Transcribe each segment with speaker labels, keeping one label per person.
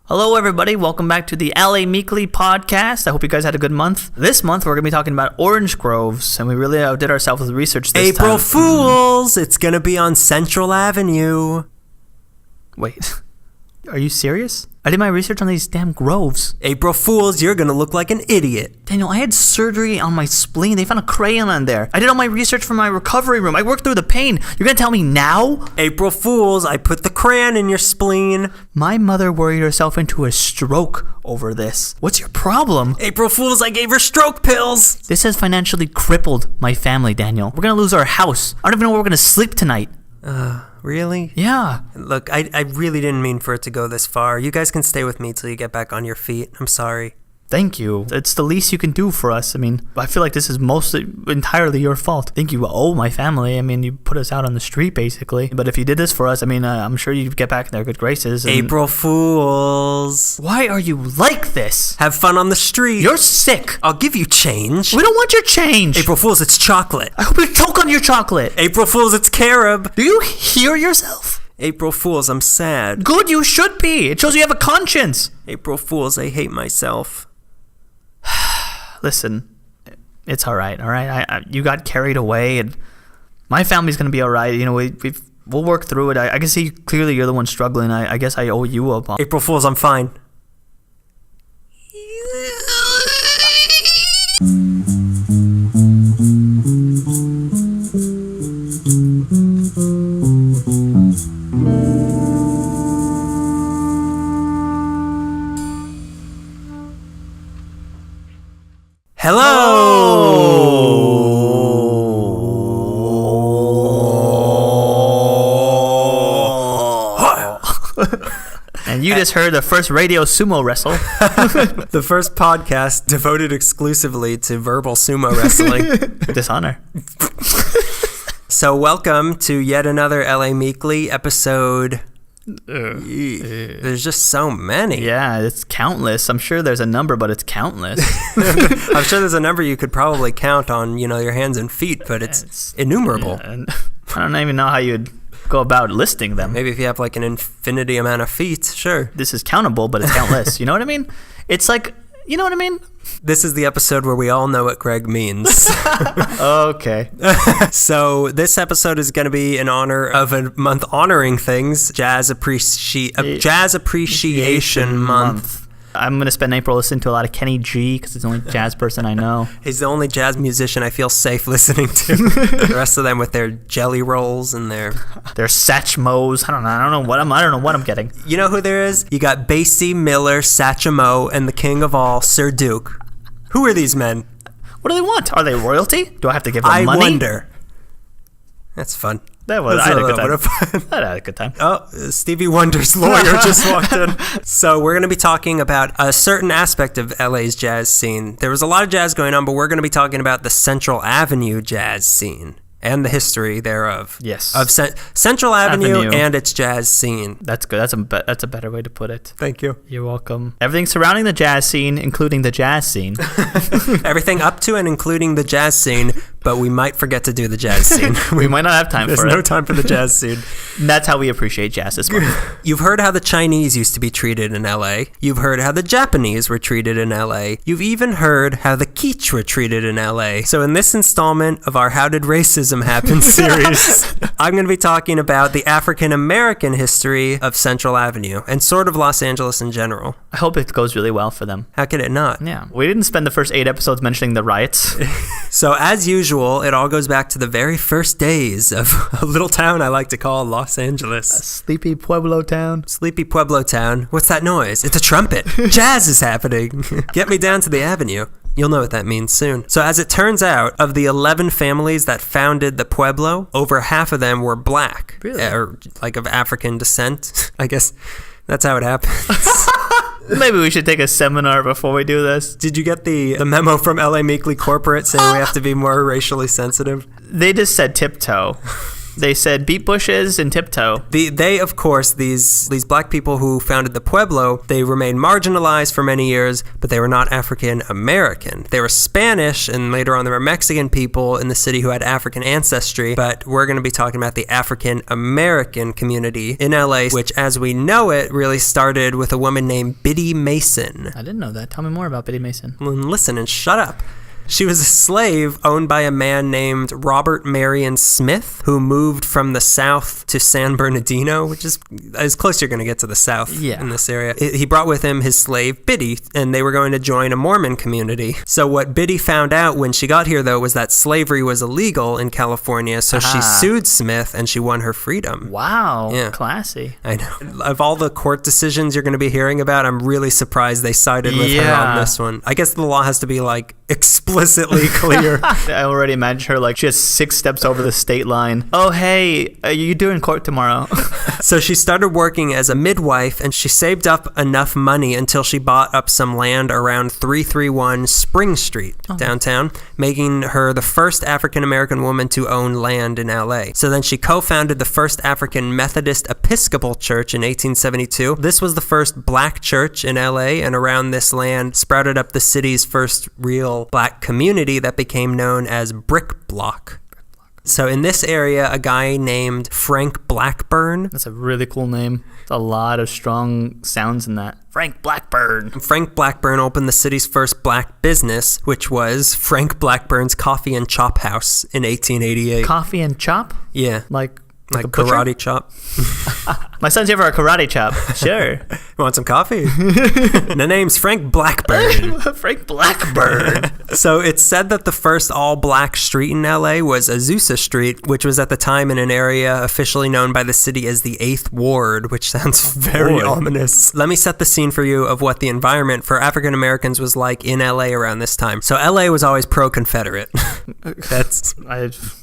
Speaker 1: Hello, everybody. Welcome back to the LA Meekly podcast. I hope you guys had a good month. This month, we're going to be talking about orange groves, and we really outdid ourselves with research this time.
Speaker 2: April Fools! It's going to be on Central Avenue.
Speaker 1: Wait, are you serious? I did my research on these damn groves.
Speaker 2: April Fools, you're going to look like an idiot.
Speaker 1: Daniel, I had surgery on my spleen. They found a crayon on there. I did all my research from my recovery room. I worked through the pain. You're going to tell me now?
Speaker 2: April Fools, I put the crayon in your spleen.
Speaker 1: My mother worried herself into a stroke over this. What's your problem?
Speaker 2: April Fools, I gave her stroke pills.
Speaker 1: This has financially crippled my family, Daniel. We're going to lose our house. I don't even know where we're going to sleep tonight.
Speaker 2: Really?
Speaker 1: Yeah.
Speaker 2: Look, I really didn't mean for it to go this far. You guys can stay with me till you get back on your feet. I'm sorry.
Speaker 1: Thank you. It's the least you can do for us. I mean, I feel like this is mostly entirely your fault. I think you owe my family. I mean, you put us out on the street, basically. But if you did this for us, I mean, I'm sure you'd get back in their good graces.
Speaker 2: April Fools.
Speaker 1: Why are you like this?
Speaker 2: Have fun on the street.
Speaker 1: You're sick.
Speaker 2: I'll give you change.
Speaker 1: We don't want your change.
Speaker 2: April Fools, it's chocolate.
Speaker 1: I hope you choke on your chocolate.
Speaker 2: April Fools, it's carob.
Speaker 1: Do you hear yourself?
Speaker 2: April Fools, I'm sad.
Speaker 1: Good, you should be. It shows you have a conscience.
Speaker 2: April Fools, I hate myself.
Speaker 1: Listen, it's all right. You got carried away, and my family's gonna be all right. You know, we'll work through it. I can see clearly you're the one struggling. I guess I owe you a apology.
Speaker 2: April Fools, I'm fine.
Speaker 1: And you just heard the first radio sumo wrestle.
Speaker 2: The first podcast devoted exclusively to verbal sumo wrestling.
Speaker 1: Dishonor.
Speaker 2: So welcome to yet another LA Meekly episode. There's just so many.
Speaker 1: Yeah, it's countless. I'm sure there's a number, but it's countless.
Speaker 2: I'm sure there's a number you could probably count on, your hands and feet, but it's innumerable.
Speaker 1: Yeah, and I don't even know how you'd go about listing them.
Speaker 2: Maybe if you have like an infinity amount of feet, sure.
Speaker 1: This is countable, but it's countless. You know what I mean? It's like, you know what I mean?
Speaker 2: This is the episode where we all know what Greg means.
Speaker 1: Okay.
Speaker 2: So this episode is going to be in honor of a month honoring things, Jazz Appreciation Month.
Speaker 1: I'm going to spend April listening to a lot of Kenny G because he's the only jazz person I know.
Speaker 2: He's the only jazz musician I feel safe listening to. The rest of them with their jelly rolls and their
Speaker 1: Satchmos. I don't know what I'm getting.
Speaker 2: You know who there is? You got Basie, Miller, Satchmo, and the king of all, Sir Duke. Who are these men?
Speaker 1: What do they want? Are they royalty? Do I have to give them money?
Speaker 2: I wonder. That's fun.
Speaker 1: I had a good time.
Speaker 2: Oh, Stevie Wonder's lawyer just walked in. So we're going to be talking about a certain aspect of LA's jazz scene. There was a lot of jazz going on, but we're going to be talking about the Central Avenue jazz scene and the history thereof.
Speaker 1: Yes.
Speaker 2: Of Central Avenue and its jazz scene.
Speaker 1: That's good. That's a better way to put it.
Speaker 2: Thank you.
Speaker 1: You're welcome. Everything surrounding the jazz scene, including the jazz scene.
Speaker 2: Everything up to and including the jazz scene, but we might forget to do the jazz scene.
Speaker 1: We might not have time for it.
Speaker 2: There's no time for the jazz scene.
Speaker 1: And that's how we appreciate jazz this month.
Speaker 2: You've heard how the Chinese used to be treated in LA. You've heard how the Japanese were treated in LA. You've even heard how the Kitsch were treated in LA. So in this installment of our How Did Racism Happen series, I'm going to be talking about the African-American history of Central Avenue and sort of Los Angeles in general.
Speaker 1: I hope it goes really well for them.
Speaker 2: How could it not?
Speaker 1: Yeah. We didn't spend the first 8 episodes mentioning the riots.
Speaker 2: So as usual, it all goes back to the very first days of a little town I like to call Los Angeles.
Speaker 1: A sleepy Pueblo town.
Speaker 2: Sleepy Pueblo town. What's that noise? It's a trumpet. Jazz is happening. Get me down to the avenue. You'll know what that means soon. So as it turns out, of the 11 families that founded the Pueblo, over half of them were black.
Speaker 1: Really?
Speaker 2: Or like of African descent. I guess that's how it happens.
Speaker 1: Maybe we should take a seminar before we do this.
Speaker 2: Did you get the memo from LA Meekly Corporate saying we have to be more racially sensitive?
Speaker 1: They just said tiptoe. They said beat bushes and tiptoe.
Speaker 2: They, of course, these black people who founded the Pueblo, they remained marginalized for many years, but they were not African American. They were Spanish, and later on there were Mexican people in the city who had African ancestry, but we're going to be talking about the African American community in LA, which, as we know it, really started with a woman named Biddy Mason.
Speaker 1: I didn't know that. Tell me more about Biddy Mason.
Speaker 2: Well, listen and shut up. She was a slave owned by a man named Robert Marion Smith, who moved from the south to San Bernardino, which is as close you're going to get to the south in this area. He brought with him his slave, Biddy, and they were going to join a Mormon community. So what Biddy found out when she got here, though, was that slavery was illegal in California, so she sued Smith, and she won her freedom.
Speaker 1: Wow. Yeah. Classy.
Speaker 2: I know. Of all the court decisions you're going to be hearing about, I'm really surprised they sided with her on this one. I guess the law has to be, like, explicitly clear.
Speaker 1: I already imagine her like she has 6 steps over the state line. Oh, hey, are you doing court tomorrow?
Speaker 2: So she started working as a midwife, and she saved up enough money until she bought up some land around 331 Spring Street downtown, making her the first African-American woman to own land in LA. So then she co-founded the first African Methodist Episcopal Church in 1872. This was the first black church in LA, and around this land sprouted up the city's first real black community that became known as Brick Block. So in this area, a guy named Frank Blackburn.
Speaker 1: That's a really cool name. There's a lot of strong sounds in that. Frank Blackburn.
Speaker 2: Frank Blackburn opened the city's first black business, which was Frank Blackburn's Coffee and Chop House in 1888.
Speaker 1: Coffee and chop?
Speaker 2: Yeah.
Speaker 1: Like
Speaker 2: a karate chop.
Speaker 1: My son's here for a karate chop. Sure.
Speaker 2: Want some coffee? The name's Frank Blackburn.
Speaker 1: Frank Blackburn.
Speaker 2: So it's said that the first all-black street in LA was Azusa Street, which was at the time in an area officially known by the city as the 8th Ward, which sounds very ominous. Let me set the scene for you of what the environment for African Americans was like in LA around this time. So LA was always pro-Confederate. That's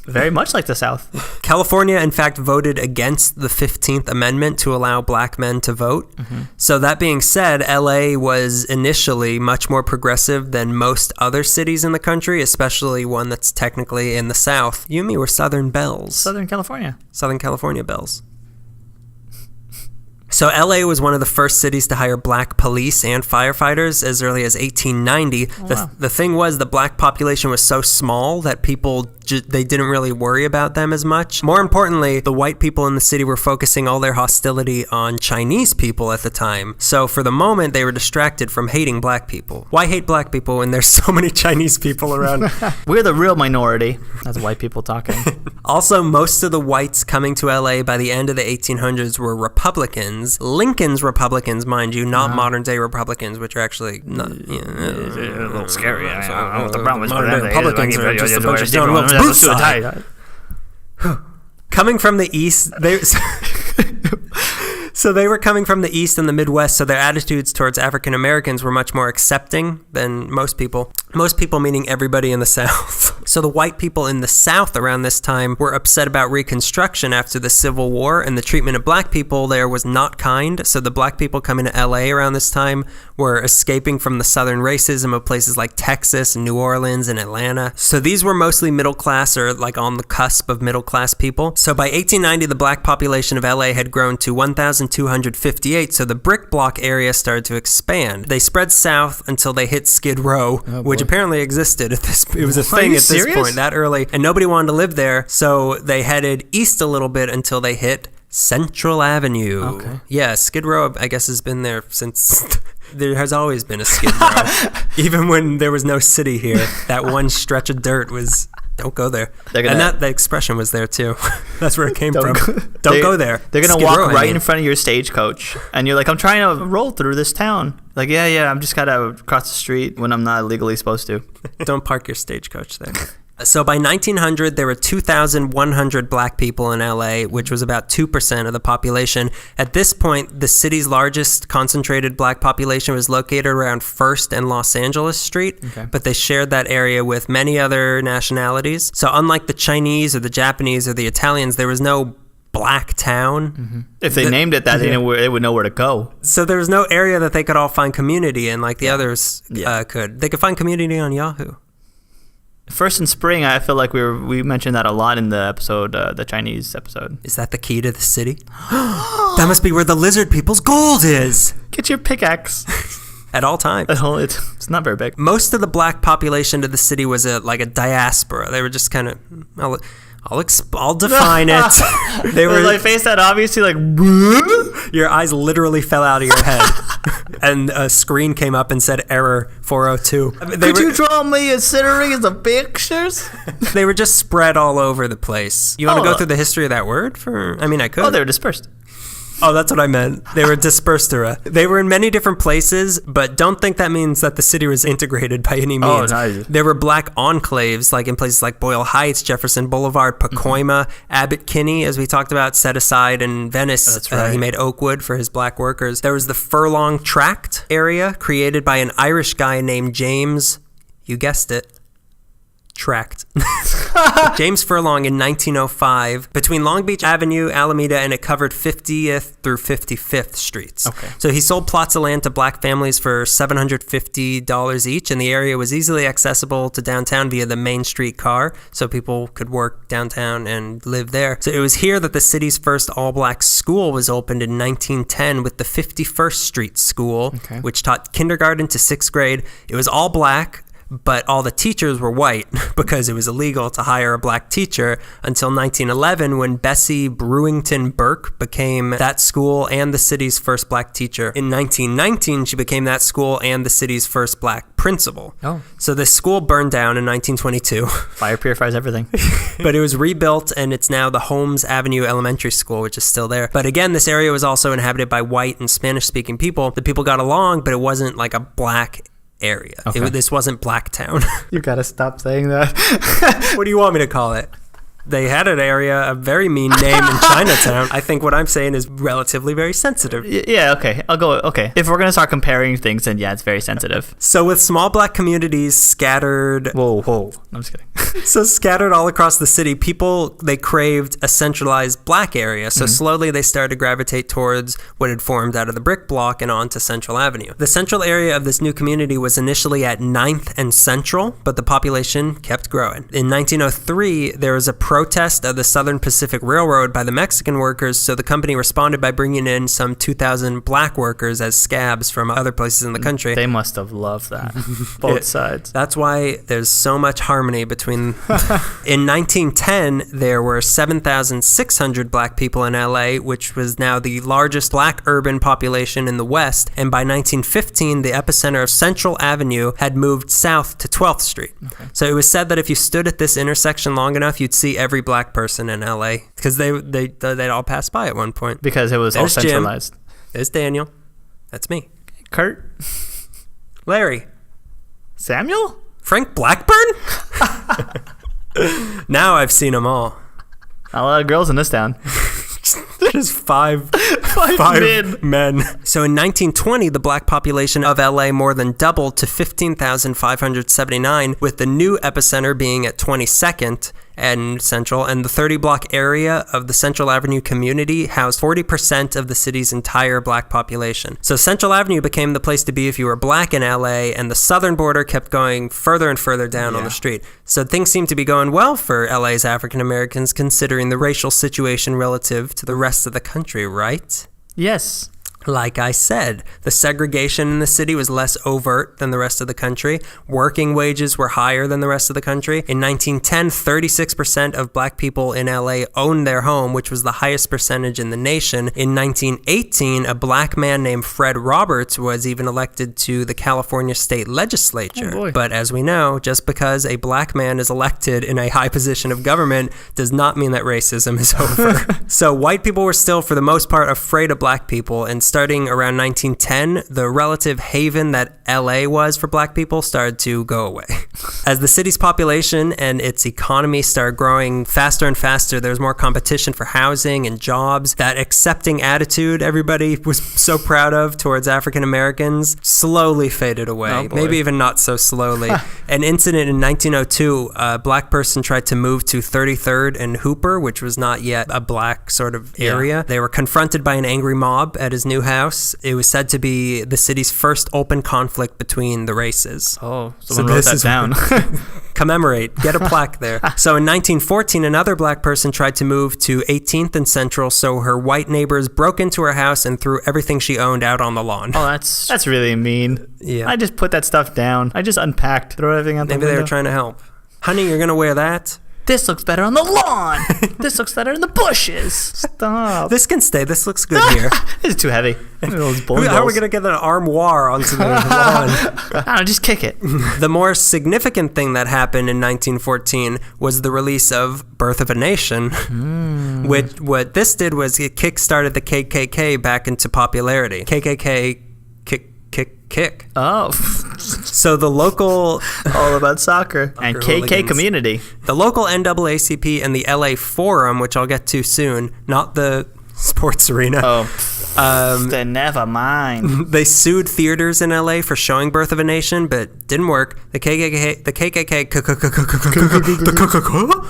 Speaker 1: very much like the South.
Speaker 2: California, in fact, voted against the 15th Amendment to allow black men to vote. Mm-hmm. So that being said, LA was initially much more progressive than most other cities in the country, especially one that's technically in the South. You and me were Southern belles.
Speaker 1: Southern California.
Speaker 2: Southern California belles. So LA was one of the first cities to hire black police and firefighters as early as 1890. The thing was, the black population was so small that people, they didn't really worry about them as much. More importantly, the white people in the city were focusing all their hostility on Chinese people at the time. So for the moment, they were distracted from hating black people. Why hate black people when there's so many Chinese people around?
Speaker 1: We're the real minority. That's white people talking.
Speaker 2: Also, most of the whites coming to LA by the end of the 1800s were Republicans. Lincoln's Republicans, mind you, not modern day Republicans, which are actually not,
Speaker 1: a little scary. I don't know what the
Speaker 2: problem is. Republicans are just a bunch of John Wilkes Booth. Coming from the east, they were coming from the east and the Midwest, so their attitudes towards African Americans were much more accepting than most people. Most people meaning everybody in the South. So the white people in the South around this time were upset about Reconstruction after the Civil War, and the treatment of black people there was not kind. So the black people coming to LA around this time were escaping from the Southern racism of places like Texas and New Orleans and Atlanta. So these were mostly middle class or like on the cusp of middle class people. So by 1890, the black population of LA had grown to 1,258, so the brick block area started to expand. They spread south until they hit Skid Row, which apparently existed at this. It was a thing at this point that early, and nobody wanted to live there, so they headed east a little bit until they hit Central Avenue. Okay. Yeah, Skid Row, I guess, has been there since. There has always been a Skid Row. Even when there was no city here, that one stretch of dirt was, don't go there. And the expression was there too. That's where it came from. Don't go there.
Speaker 1: They're going to walk right in front of your stagecoach. And you're like, I'm trying to roll through this town. Like, yeah, I'm just got to cross the street when I'm not legally supposed to.
Speaker 2: Don't park your stagecoach there. So by 1900, there were 2,100 black people in LA, which was about 2% of the population. At this point, the city's largest concentrated black population was located around 1st and Los Angeles Street, but they shared that area with many other nationalities. So unlike the Chinese or the Japanese or the Italians, there was no black town.
Speaker 1: Mm-hmm. If they named it that, they would know where to go.
Speaker 2: So there was no area that they could all find community in like the others could. They could find community on Yahoo.
Speaker 1: First in spring, I feel like we mentioned that a lot in the episode, the Chinese episode.
Speaker 2: Is that the key to the city? That must be where the lizard people's gold is.
Speaker 1: Get your pickaxe.
Speaker 2: At all times.
Speaker 1: It's not very big.
Speaker 2: Most of the black population of the city was like a diaspora. They were just kind of... I'll define it. They were
Speaker 1: like face that obviously like
Speaker 2: your eyes literally fell out of your head, and a screen came up and said error 402.
Speaker 1: Could you draw me a series of pictures?
Speaker 2: They were just spread all over the place. You want to go through the history of that word? I could.
Speaker 1: Oh, they were dispersed.
Speaker 2: Oh, that's what I meant. They were dispersed. They were in many different places, but don't think that means that the city was integrated by any means.
Speaker 1: Oh, no.
Speaker 2: There were black enclaves, like in places like Boyle Heights, Jefferson Boulevard, Pacoima, Abbot Kinney, as we talked about, set aside in Venice.
Speaker 1: That's right.
Speaker 2: He made oak wood for his black workers. There was the Furlong Tract area created by an Irish guy named James, you guessed it, Tract. James Furlong in 1905 between Long Beach Avenue, Alameda, and it covered 50th through 55th streets.
Speaker 1: Okay.
Speaker 2: So he sold plots of land to black families for $750 each, and the area was easily accessible to downtown via the Main Street car, so people could work downtown and live there. So it was here that the city's first all-black school was opened in 1910 with the 51st Street School, which taught kindergarten to 6th grade. It was all black, but all the teachers were white because it was illegal to hire a black teacher until 1911 when Bessie Brewington Burke became that school and the city's first black teacher. In 1919, she became that school and the city's first black principal.
Speaker 1: Oh.
Speaker 2: So the school burned down in 1922.
Speaker 1: Fire purifies everything.
Speaker 2: But it was rebuilt, and it's now the Holmes Avenue Elementary School, which is still there. But again, this area was also inhabited by white and Spanish-speaking people. The people got along, but it wasn't like a black area.
Speaker 1: Okay.
Speaker 2: This wasn't Blacktown.
Speaker 1: You gotta stop saying that.
Speaker 2: What do you want me to call it? They had an area, a very mean name in Chinatown. I think what I'm saying is relatively very sensitive.
Speaker 1: Yeah, okay. I'll go, okay. If we're going to start comparing things, then yeah, it's very sensitive.
Speaker 2: So with small black communities scattered...
Speaker 1: Whoa. I'm just kidding.
Speaker 2: So scattered all across the city, people, they craved a centralized black area. So slowly they started to gravitate towards what had formed out of the brick block and onto Central Avenue. The central area of this new community was initially at 9th and Central, but the population kept growing. In 1903, there was a protest of the Southern Pacific Railroad by the Mexican workers, so the company responded by bringing in some 2,000 black workers as scabs from other places in the country.
Speaker 1: They must have loved that. Both sides.
Speaker 2: That's why there's so much harmony between... In 1910, there were 7,600 black people in LA, which was now the largest black urban population in the West, and by 1915, the epicenter of Central Avenue had moved south to 12th Street. Okay. So it was said that if you stood at this intersection long enough, you'd see every black person in LA because they'd all pass by at one point.
Speaker 1: Because it was all centralized.
Speaker 2: Jim. There's Daniel. That's me.
Speaker 1: Kurt.
Speaker 2: Larry.
Speaker 1: Samuel?
Speaker 2: Frank Blackburn? Now I've seen them all.
Speaker 1: A lot of girls in this town.
Speaker 2: Just five men. So in 1920, the black population of LA more than doubled to 15,579, with the new epicenter being at 22nd and Central, and the 30-block area of the Central Avenue community housed 40% of the city's entire black population. So Central Avenue became the place to be if you were black in LA, and the southern border kept going further and further down on the street. So things seemed to be going well for LA's African Americans, considering the racial situation relative to the rest of the country, right?
Speaker 1: Yes.
Speaker 2: Like I said, the segregation in the city was less overt than the rest of the country. Working wages were higher than the rest of the country. In 1910, 36% of black people in LA owned their home, which was the highest percentage in the nation. In 1918, a black man named Fred Roberts was even elected to the California state legislature.
Speaker 1: Oh boy.
Speaker 2: But as we know, just because a black man is elected in a high position of government does not mean that racism is over. So white people were still, for the most part, afraid of black people, and starting around 1910, the relative haven that LA was for black people started to go away. As the city's population and its economy started growing faster and faster, there was more competition for housing and jobs. That accepting attitude everybody was so proud of towards African Americans slowly faded away.
Speaker 1: Oh, boy.
Speaker 2: Maybe even not so slowly. An incident in 1902, a black person tried to move to 33rd and Hooper, which was not yet a black sort of area.
Speaker 1: Yeah.
Speaker 2: They were confronted by an angry mob at his new house. It was said to be the city's first open conflict between the races.
Speaker 1: Oh, someone wrote that down. down.
Speaker 2: Commemorate. Get a plaque there. So in 1914, another black person tried to move to 18th and Central, so her white neighbors broke into her house and threw everything she owned out on the lawn.
Speaker 1: Oh, that's really mean.
Speaker 2: Yeah.
Speaker 1: I just put that stuff down. I just unpacked, throw everything out the window.
Speaker 2: Maybe they were trying to help. Honey, you're going to wear that?
Speaker 1: This looks better on the lawn. This looks better in the bushes. Stop.
Speaker 2: This can stay. This looks good here.
Speaker 1: This is too heavy.
Speaker 2: How are we going to get an armoire onto the lawn?
Speaker 1: I don't know, just kick it.
Speaker 2: The more significant thing that happened in 1914 was the release of Birth of a Nation, which what this did was it kick-started the KKK back into popularity. KKK, kick.
Speaker 1: Oh.
Speaker 2: So the local...
Speaker 1: All about soccer. And KK
Speaker 2: hooligans.
Speaker 1: community.
Speaker 2: The local NAACP and the LA Forum, which I'll get to soon, not the sports arena.
Speaker 1: Oh. Then never mind.
Speaker 2: They sued theaters in LA for showing Birth of a Nation, but didn't work. The KKK,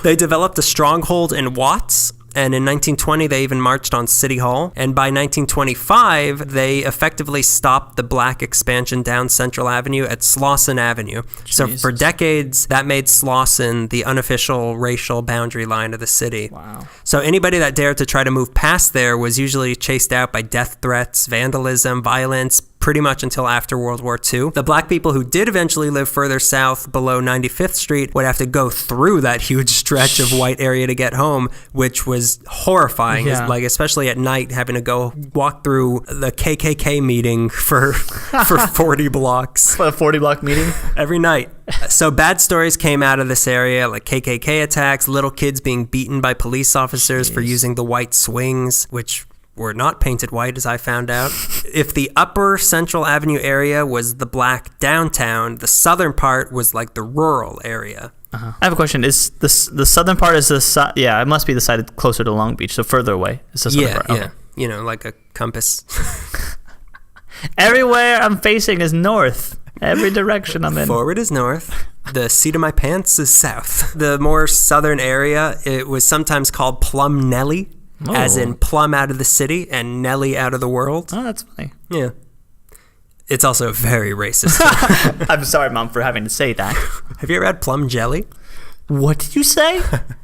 Speaker 2: they developed a stronghold in Watts. And in 1920, they even marched on City Hall. And by 1925, they effectively stopped the black expansion down Central Avenue at Slauson Avenue. Jesus. So for decades, that made Slauson the unofficial racial boundary line of the city.
Speaker 1: Wow.
Speaker 2: So anybody that dared to try to move past there was usually chased out by death threats, vandalism, violence, pretty much until after World War II. The black people who did eventually live further south below 95th Street would have to go through that huge stretch of white area to get home, which was horrifying, like especially at night, having to go walk through the KKK meeting for 40 blocks.
Speaker 1: A 40-block meeting?
Speaker 2: Every night. So bad stories came out of this area, like KKK attacks, little kids being beaten by police officers for using the white swings, which were not painted white, as I found out. If the upper Central Avenue area was the black downtown, the southern part was like the rural area.
Speaker 1: I have a question. Is the southern part is the side? Yeah, it must be the side closer to Long Beach, so further away. Is the southern part?
Speaker 2: Yeah. You know, like a compass.
Speaker 1: Everywhere I'm facing is north. Every direction I'm in.
Speaker 2: Forward is north. The seat of my pants is south. The more southern area, it was sometimes called Plum Nelly. Oh. As in plum out of the city and Nelly out of the world.
Speaker 1: Oh, that's funny.
Speaker 2: Yeah. It's also very racist.
Speaker 1: I'm sorry, Mom, for having to say that.
Speaker 2: Have you ever had plum jelly?
Speaker 1: What did you say?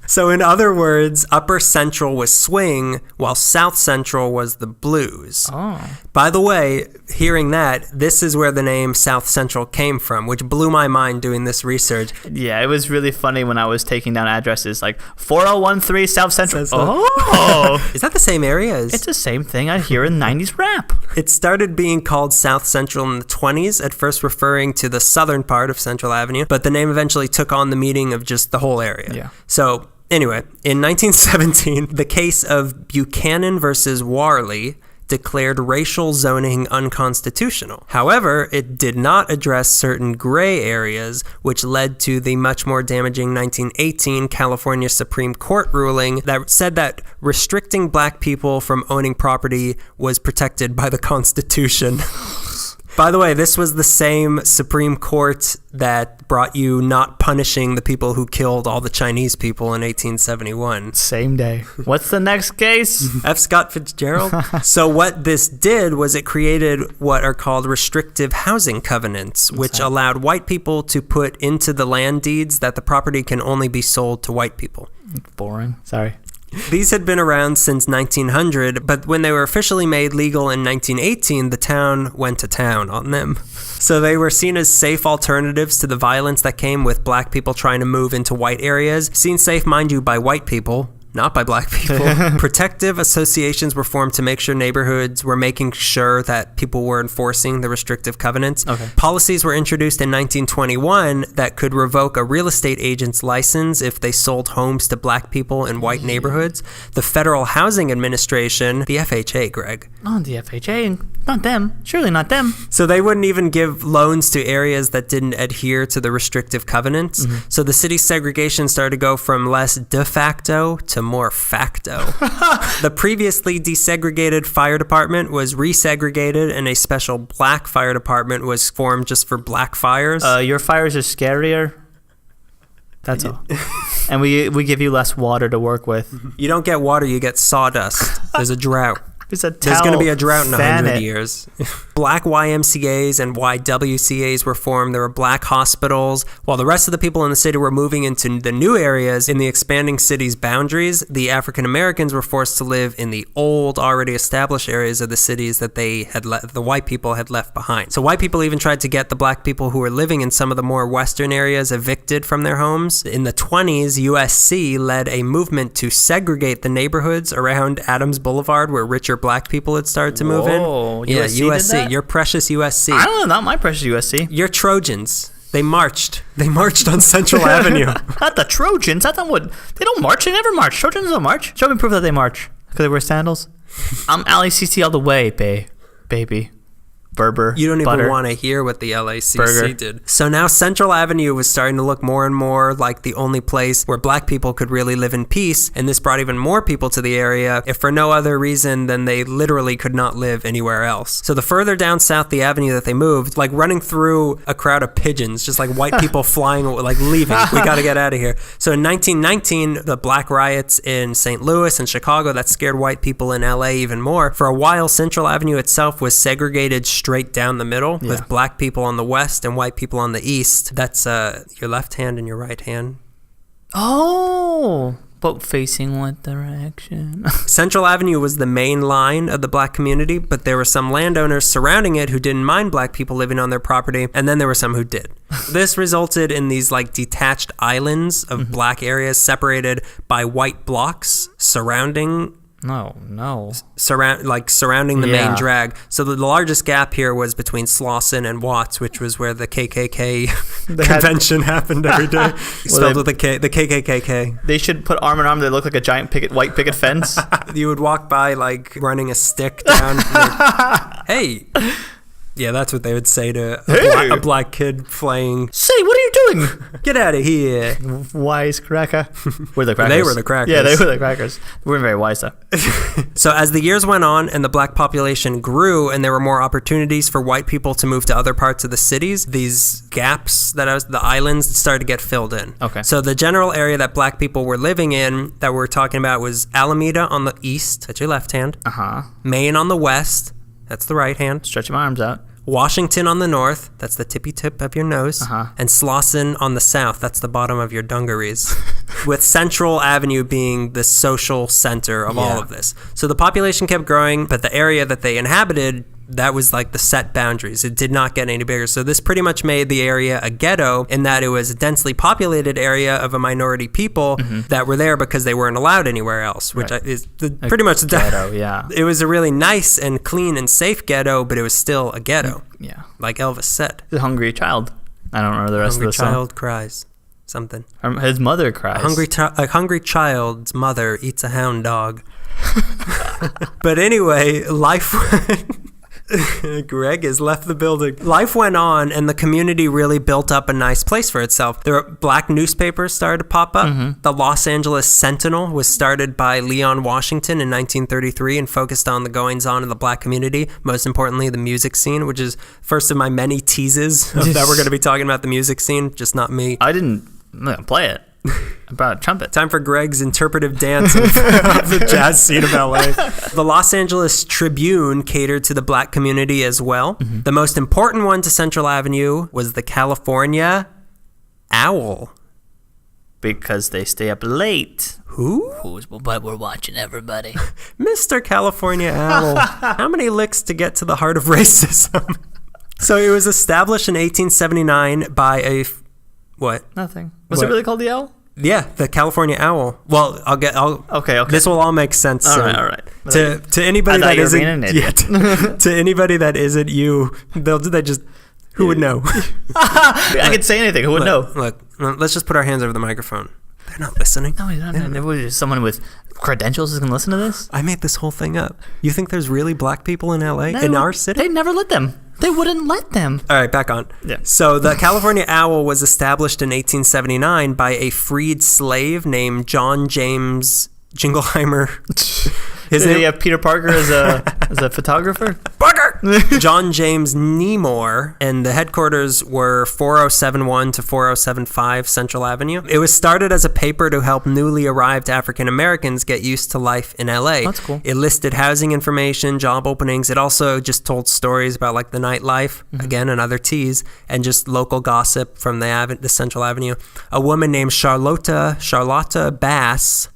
Speaker 2: So in other words, Upper Central was swing, while South Central was the blues.
Speaker 1: Oh.
Speaker 2: By the way, hearing that, this is where the name South Central came from, which blew my mind doing this research.
Speaker 1: Yeah, it was really funny when I was taking down addresses like 4013 South Central.
Speaker 2: Oh! Is that the same area as...
Speaker 1: It's the same thing I hear in 90s rap.
Speaker 2: It started being called South Central in the 20s, at first referring to the southern part of Central Avenue, but the name eventually took on the meaning of just the whole area.
Speaker 1: Yeah.
Speaker 2: So... Anyway, in 1917, the case of Buchanan versus Warley declared racial zoning unconstitutional. However, it did not address certain gray areas, which led to the much more damaging 1918 California Supreme Court ruling that said that restricting black people from owning property was protected by the Constitution. By the way, this was the same Supreme Court that brought you not punishing the people who killed all the Chinese people in 1871.
Speaker 1: Same day. What's the next case?
Speaker 2: F. Scott Fitzgerald. So what this did was it created what are called restrictive housing covenants, which allowed white people to put into the land deeds that the property can only be sold to white people.
Speaker 1: Boring. Sorry.
Speaker 2: These had been around since 1900, but when they were officially made legal in 1918, the town went to town on them. So they were seen as safe alternatives to the violence that came with black people trying to move into white areas. Seen safe, mind you, by white people, not by black people. Protective associations were formed to make sure neighborhoods were making sure that people were enforcing the restrictive covenants. Okay. Policies were introduced in 1921 that could revoke a real estate agent's license if they sold homes to black people in white neighborhoods. The Federal Housing Administration, the FHA, Greg.
Speaker 1: Oh, the FHA, not them. Surely not them.
Speaker 2: So they wouldn't even give loans to areas that didn't adhere to the restrictive covenants. Mm-hmm. So the city's segregation started to go from less de facto to more facto. The previously desegregated fire department was resegregated, and a special black fire department was formed just for black fires.
Speaker 1: Your fires are scarier. That's all. And we give you less water to work with.
Speaker 2: You don't get water, you get sawdust. There's a drought.
Speaker 1: It's a
Speaker 2: There's going to be a drought in 100
Speaker 1: Fanet.
Speaker 2: years. Black YMCAs and YWCAs were formed. There were black hospitals. While the rest of the people in the city were moving into the new areas in the expanding city's boundaries, the African Americans were forced to live in the old, already established areas of the cities that the white people had left behind. So white people even tried to get the black people who were living in some of the more western areas evicted from their homes. In the 20s, USC led a movement to segregate the neighborhoods around Adams Boulevard where richer black people had started to move in. Yeah,
Speaker 1: USC did that?
Speaker 2: Your precious USC.
Speaker 1: I don't know, not my precious USC.
Speaker 2: Your Trojans. They marched on Central Avenue.
Speaker 1: Not the Trojans. That's not what. They don't march. They never march. Trojans don't march. Show me proof that they march. Because they wear sandals. I'm LACC all the way, baby. Berber.
Speaker 2: You don't
Speaker 1: butter.
Speaker 2: even want to hear what the LACC
Speaker 1: Burger.
Speaker 2: did. So now Central Avenue was starting to look more and more like the only place where black people could really live in peace, and this brought even more people to the area, if for no other reason than they literally could not live anywhere else. So the further down south the avenue that they moved, like running through a crowd of pigeons, just like white people flying, like leaving. We got to get out of here. So in 1919, the black riots in St. Louis and Chicago, that scared white people in LA even more. For a while, Central Avenue itself was segregated straight down the middle, with black people on the west and white people on the east. That's your left hand and your right hand.
Speaker 1: Oh, but facing what direction?
Speaker 2: Central Avenue was the main line of the black community, but there were some landowners surrounding it who didn't mind black people living on their property, and then there were some who did. This resulted in these like detached islands of black areas separated by white blocks surrounding surrounding the main drag. So the largest gap here was between Slauson and Watts, which was where the KKK convention happened every day. Spelled with a K, the KKKK.
Speaker 1: They should put arm in arm. They look like a giant white picket fence.
Speaker 2: You would walk by like running a stick down. Like, hey. Yeah, that's what they would say to a black kid playing.
Speaker 1: Say, what are you doing?
Speaker 2: Get out of here.
Speaker 1: Wise cracker. We're the crackers.
Speaker 2: They were the crackers.
Speaker 1: Yeah, they were the crackers. We weren't very wise, though.
Speaker 2: So as the years went on and the black population grew and there were more opportunities for white people to move to other parts of the cities, these gaps, the islands, started to get filled in.
Speaker 1: Okay.
Speaker 2: So the general area that black people were living in that we're talking about was Alameda on the east, that's your left hand. Maine on the west, that's the right hand.
Speaker 1: Stretching my arms out.
Speaker 2: Washington on the north, that's the tippy tip of your nose, and Slauson on the south, that's the bottom of your dungarees, with Central Avenue being the social center of all of this. So the population kept growing, but the area that they inhabited, that was like the set boundaries. It did not get any bigger. So this pretty much made the area a ghetto in that it was a densely populated area of a minority people that were there because they weren't allowed anywhere else, which is pretty much the
Speaker 1: ghetto, yeah.
Speaker 2: It was a really nice and clean and safe ghetto, but it was still a ghetto.
Speaker 1: Yeah.
Speaker 2: Like Elvis said.
Speaker 1: The hungry child. I don't remember the rest of the song.
Speaker 2: Hungry child cries. Something.
Speaker 1: His mother cries.
Speaker 2: A hungry child's mother eats a hound dog. But anyway, life... Greg has left the building. Life went on, and the community really built up a nice place for itself. There were black newspapers started to pop up. The Los Angeles Sentinel was started by Leon Washington in 1933 and focused on the goings-on of the black community, most importantly, the music scene, which is first of my many teases that we're going to be talking about the music scene, just not me.
Speaker 1: I'm going to play it. I brought a trumpet.
Speaker 2: Time for Greg's interpretive dance of the jazz scene of LA. The Los Angeles Tribune catered to the black community as well. The most important one to Central Avenue was the California Owl.
Speaker 1: Because they stay up late.
Speaker 2: Who?
Speaker 1: But we're watching everybody.
Speaker 2: Mr. California Owl. How many licks to get to the heart of racism? So it was established in 1879 by a... What?
Speaker 1: Nothing. Was it really called the Owl?
Speaker 2: Yeah, the California Owl. Well,
Speaker 1: Okay.
Speaker 2: This will all make sense.
Speaker 1: All right.
Speaker 2: To anybody that isn't, to anybody that isn't you, they just who would know?
Speaker 1: I could say anything. Who would know?
Speaker 2: Look, let's just put our hands over the microphone. They're not listening.
Speaker 1: No, he's not. Someone with credentials is going to listen to this?
Speaker 2: I made this whole thing up. You think there's really black people in LA, in our city?
Speaker 1: They never let them. They wouldn't let them.
Speaker 2: All right, back on.
Speaker 1: Yeah.
Speaker 2: So the California Owl was established in 1879 by a freed slave named John James Jingleheimer.
Speaker 1: Did he have Peter Parker as a photographer?
Speaker 2: Parker! John James Nemore, and the headquarters were 4071 to 4075 Central Avenue. It was started as a paper to help newly arrived African Americans get used to life in LA.
Speaker 1: That's cool.
Speaker 2: It listed housing information, job openings. It also just told stories about like the nightlife, again, another tease, and just local gossip from the Central Avenue. A woman named Charlotta Bass.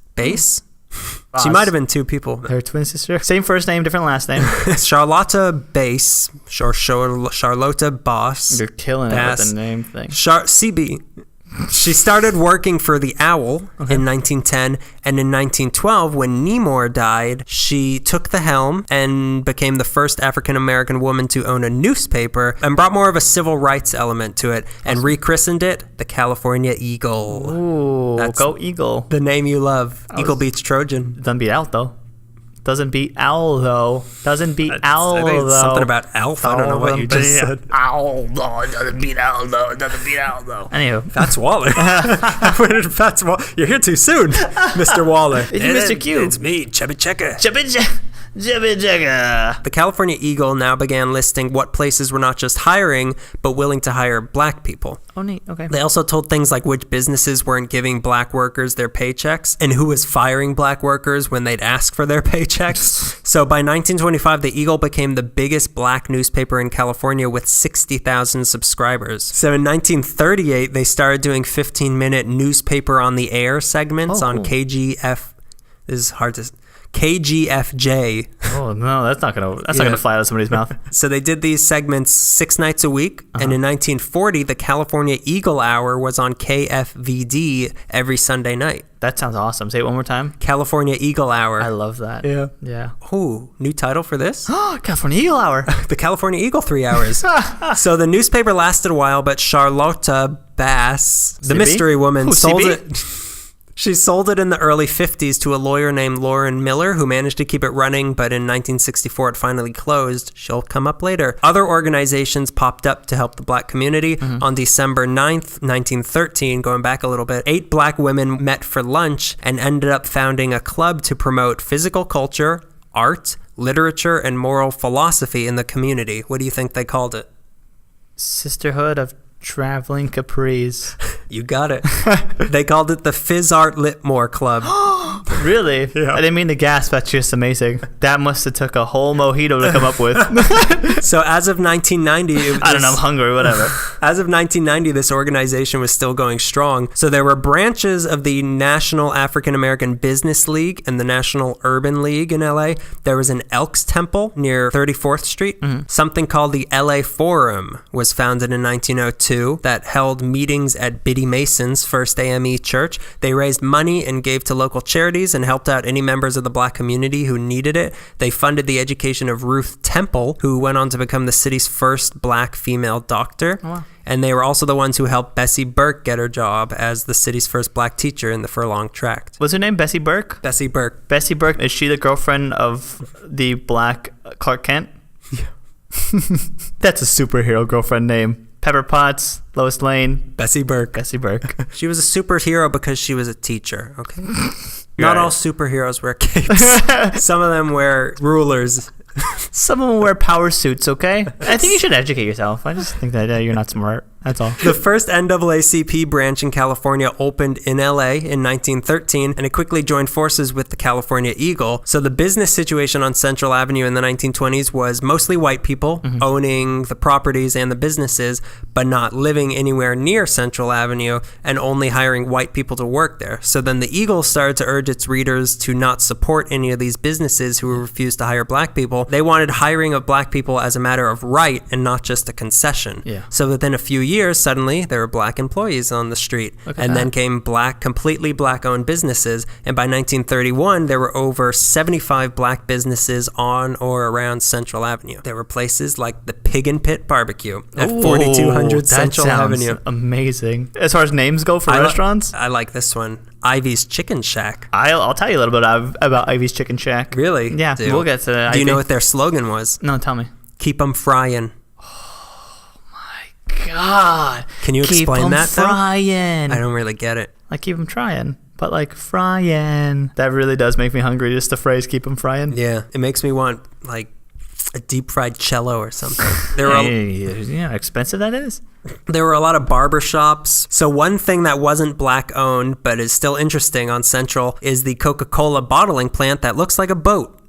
Speaker 2: She might have been two people.
Speaker 1: Her twin sister. Same first name, different last name.
Speaker 2: Charlotta Bass, or Charlotta Boss.
Speaker 1: You're killing it with the name thing.
Speaker 2: CB. She started working for the Owl in 1910, and in 1912, when Nemore died, she took the helm and became the first African-American woman to own a newspaper and brought more of a civil rights element to it and rechristened it the California Eagle.
Speaker 1: Ooh,
Speaker 2: That's
Speaker 1: go Eagle.
Speaker 2: the name you love. Eagle beats Trojan.
Speaker 1: Doesn't beat out, though. Doesn't beat owl, though. Doesn't beat owl,
Speaker 2: I think it's
Speaker 1: though.
Speaker 2: something about Alf. I don't know what you just said.
Speaker 1: Owl, though. It doesn't beat owl, though. It doesn't beat owl, though. Anywho.
Speaker 2: That's Waller. That's Waller. You're here too soon, Mr. Waller.
Speaker 1: It's Mr. Q.
Speaker 2: It's me, Chubby Checker.
Speaker 1: The
Speaker 2: California Eagle now began listing what places were not just hiring, but willing to hire black people.
Speaker 1: Oh, neat. Okay.
Speaker 2: They also told things like which businesses weren't giving black workers their paychecks and who was firing black workers when they'd ask for their paychecks. So by 1925, the Eagle became the biggest black newspaper in California with 60,000 subscribers. So in 1938, they started doing 15-minute newspaper on the air segments on KGF. This is hard to... KGFJ.
Speaker 1: Oh no, that's not gonna fly out of somebody's mouth.
Speaker 2: So they did these segments 6 nights a week, and in 1940, the California Eagle Hour was on KFVD every Sunday night.
Speaker 1: That sounds awesome. Say it one more time.
Speaker 2: California Eagle Hour.
Speaker 1: I love that. Yeah.
Speaker 2: Ooh, new title for this?
Speaker 1: California Eagle Hour.
Speaker 2: The California Eagle 3 hours. So the newspaper lasted a while, but Charlotta Bass, the
Speaker 1: CB?
Speaker 2: mystery woman, sold
Speaker 1: CB?
Speaker 2: it. She sold it in the early 50s to a lawyer named Lauren Miller, who managed to keep it running, but in 1964 it finally closed. She'll come up later. Other organizations popped up to help the black community. On December 9th, 1913, going back a little bit, 8 black women met for lunch and ended up founding a club to promote physical culture, art, literature, and moral philosophy in the community. What do you think they called it?
Speaker 1: Sisterhood of Traveling Capris.
Speaker 2: You got it. They called it the Phys Art Litmore Club.
Speaker 1: Really? Yeah. I didn't mean to gasp. That's just amazing. That must have took a whole mojito to come up with.
Speaker 2: So as of 1990...
Speaker 1: I don't know, I'm hungry, whatever.
Speaker 2: As of 1990, this organization was still going strong. So there were branches of the National African American Business League and the National Urban League in LA. There was an Elks Temple near 34th Street. Something called the LA Forum was founded in 1902 that held meetings at Biddy Mason's First AME Church. They raised money and gave to local charities and helped out any members of the black community who needed it. They funded the education of Ruth Temple, who went on to become the city's first black female doctor. Oh, wow. And they were also the ones who helped Bessie Burke get her job as the city's first black teacher in the Furlong Tract.
Speaker 1: What's her name? Bessie Burke?
Speaker 2: Bessie Burke.
Speaker 1: Bessie Burke, is she the girlfriend of the black Clark Kent?
Speaker 2: Yeah.
Speaker 1: That's a superhero girlfriend name. Pepper Potts, Lois Lane.
Speaker 2: Bessie Burke.
Speaker 1: Bessie Burke.
Speaker 2: She was a superhero because she was a teacher, okay?
Speaker 1: Right.
Speaker 2: Not all superheroes wear capes. Some of them wear rulers.
Speaker 1: Some of them wear power suits, okay? I think you should educate yourself. I just think that you're not smart. That's all.
Speaker 2: The first NAACP branch in California opened in LA in 1913, and it quickly joined forces with the California Eagle. So the business situation on Central Avenue in the 1920s was mostly white people owning the properties and the businesses, but not living anywhere near Central Avenue and only hiring white people to work there. So then the Eagle started to urge its readers to not support any of these businesses who refused to hire black people. They wanted hiring of black people as a matter of right and not just a concession.
Speaker 1: Yeah.
Speaker 2: So within a few years, suddenly there were black employees on the street. And then came completely black-owned businesses. And by 1931, there were over 75 black businesses on or around Central Avenue. There were places like the Pig and Pit Barbecue at 4200 Central Avenue.
Speaker 1: Amazing. As far as names go for restaurants?
Speaker 2: I like this one. Ivy's Chicken Shack.
Speaker 1: I'll tell you a little bit about Ivy's Chicken Shack.
Speaker 2: Really?
Speaker 1: Yeah,
Speaker 2: Dude.
Speaker 1: we'll get to that.
Speaker 2: Do you know what their slogan was?
Speaker 1: No, tell me.
Speaker 2: Keep 'em frying.
Speaker 1: God.
Speaker 2: Can you explain that, though?
Speaker 1: Keep 'em frying.
Speaker 2: I don't really get it.
Speaker 1: Like, keep them trying. but like frying. That really does make me hungry, just the phrase "keep them frying."
Speaker 2: Yeah, it makes me want like a deep fried cello or something.
Speaker 1: Expensive that is.
Speaker 2: There were a lot of barber shops. So one thing that wasn't black owned but is still interesting on Central is the Coca-Cola bottling plant that looks like a boat.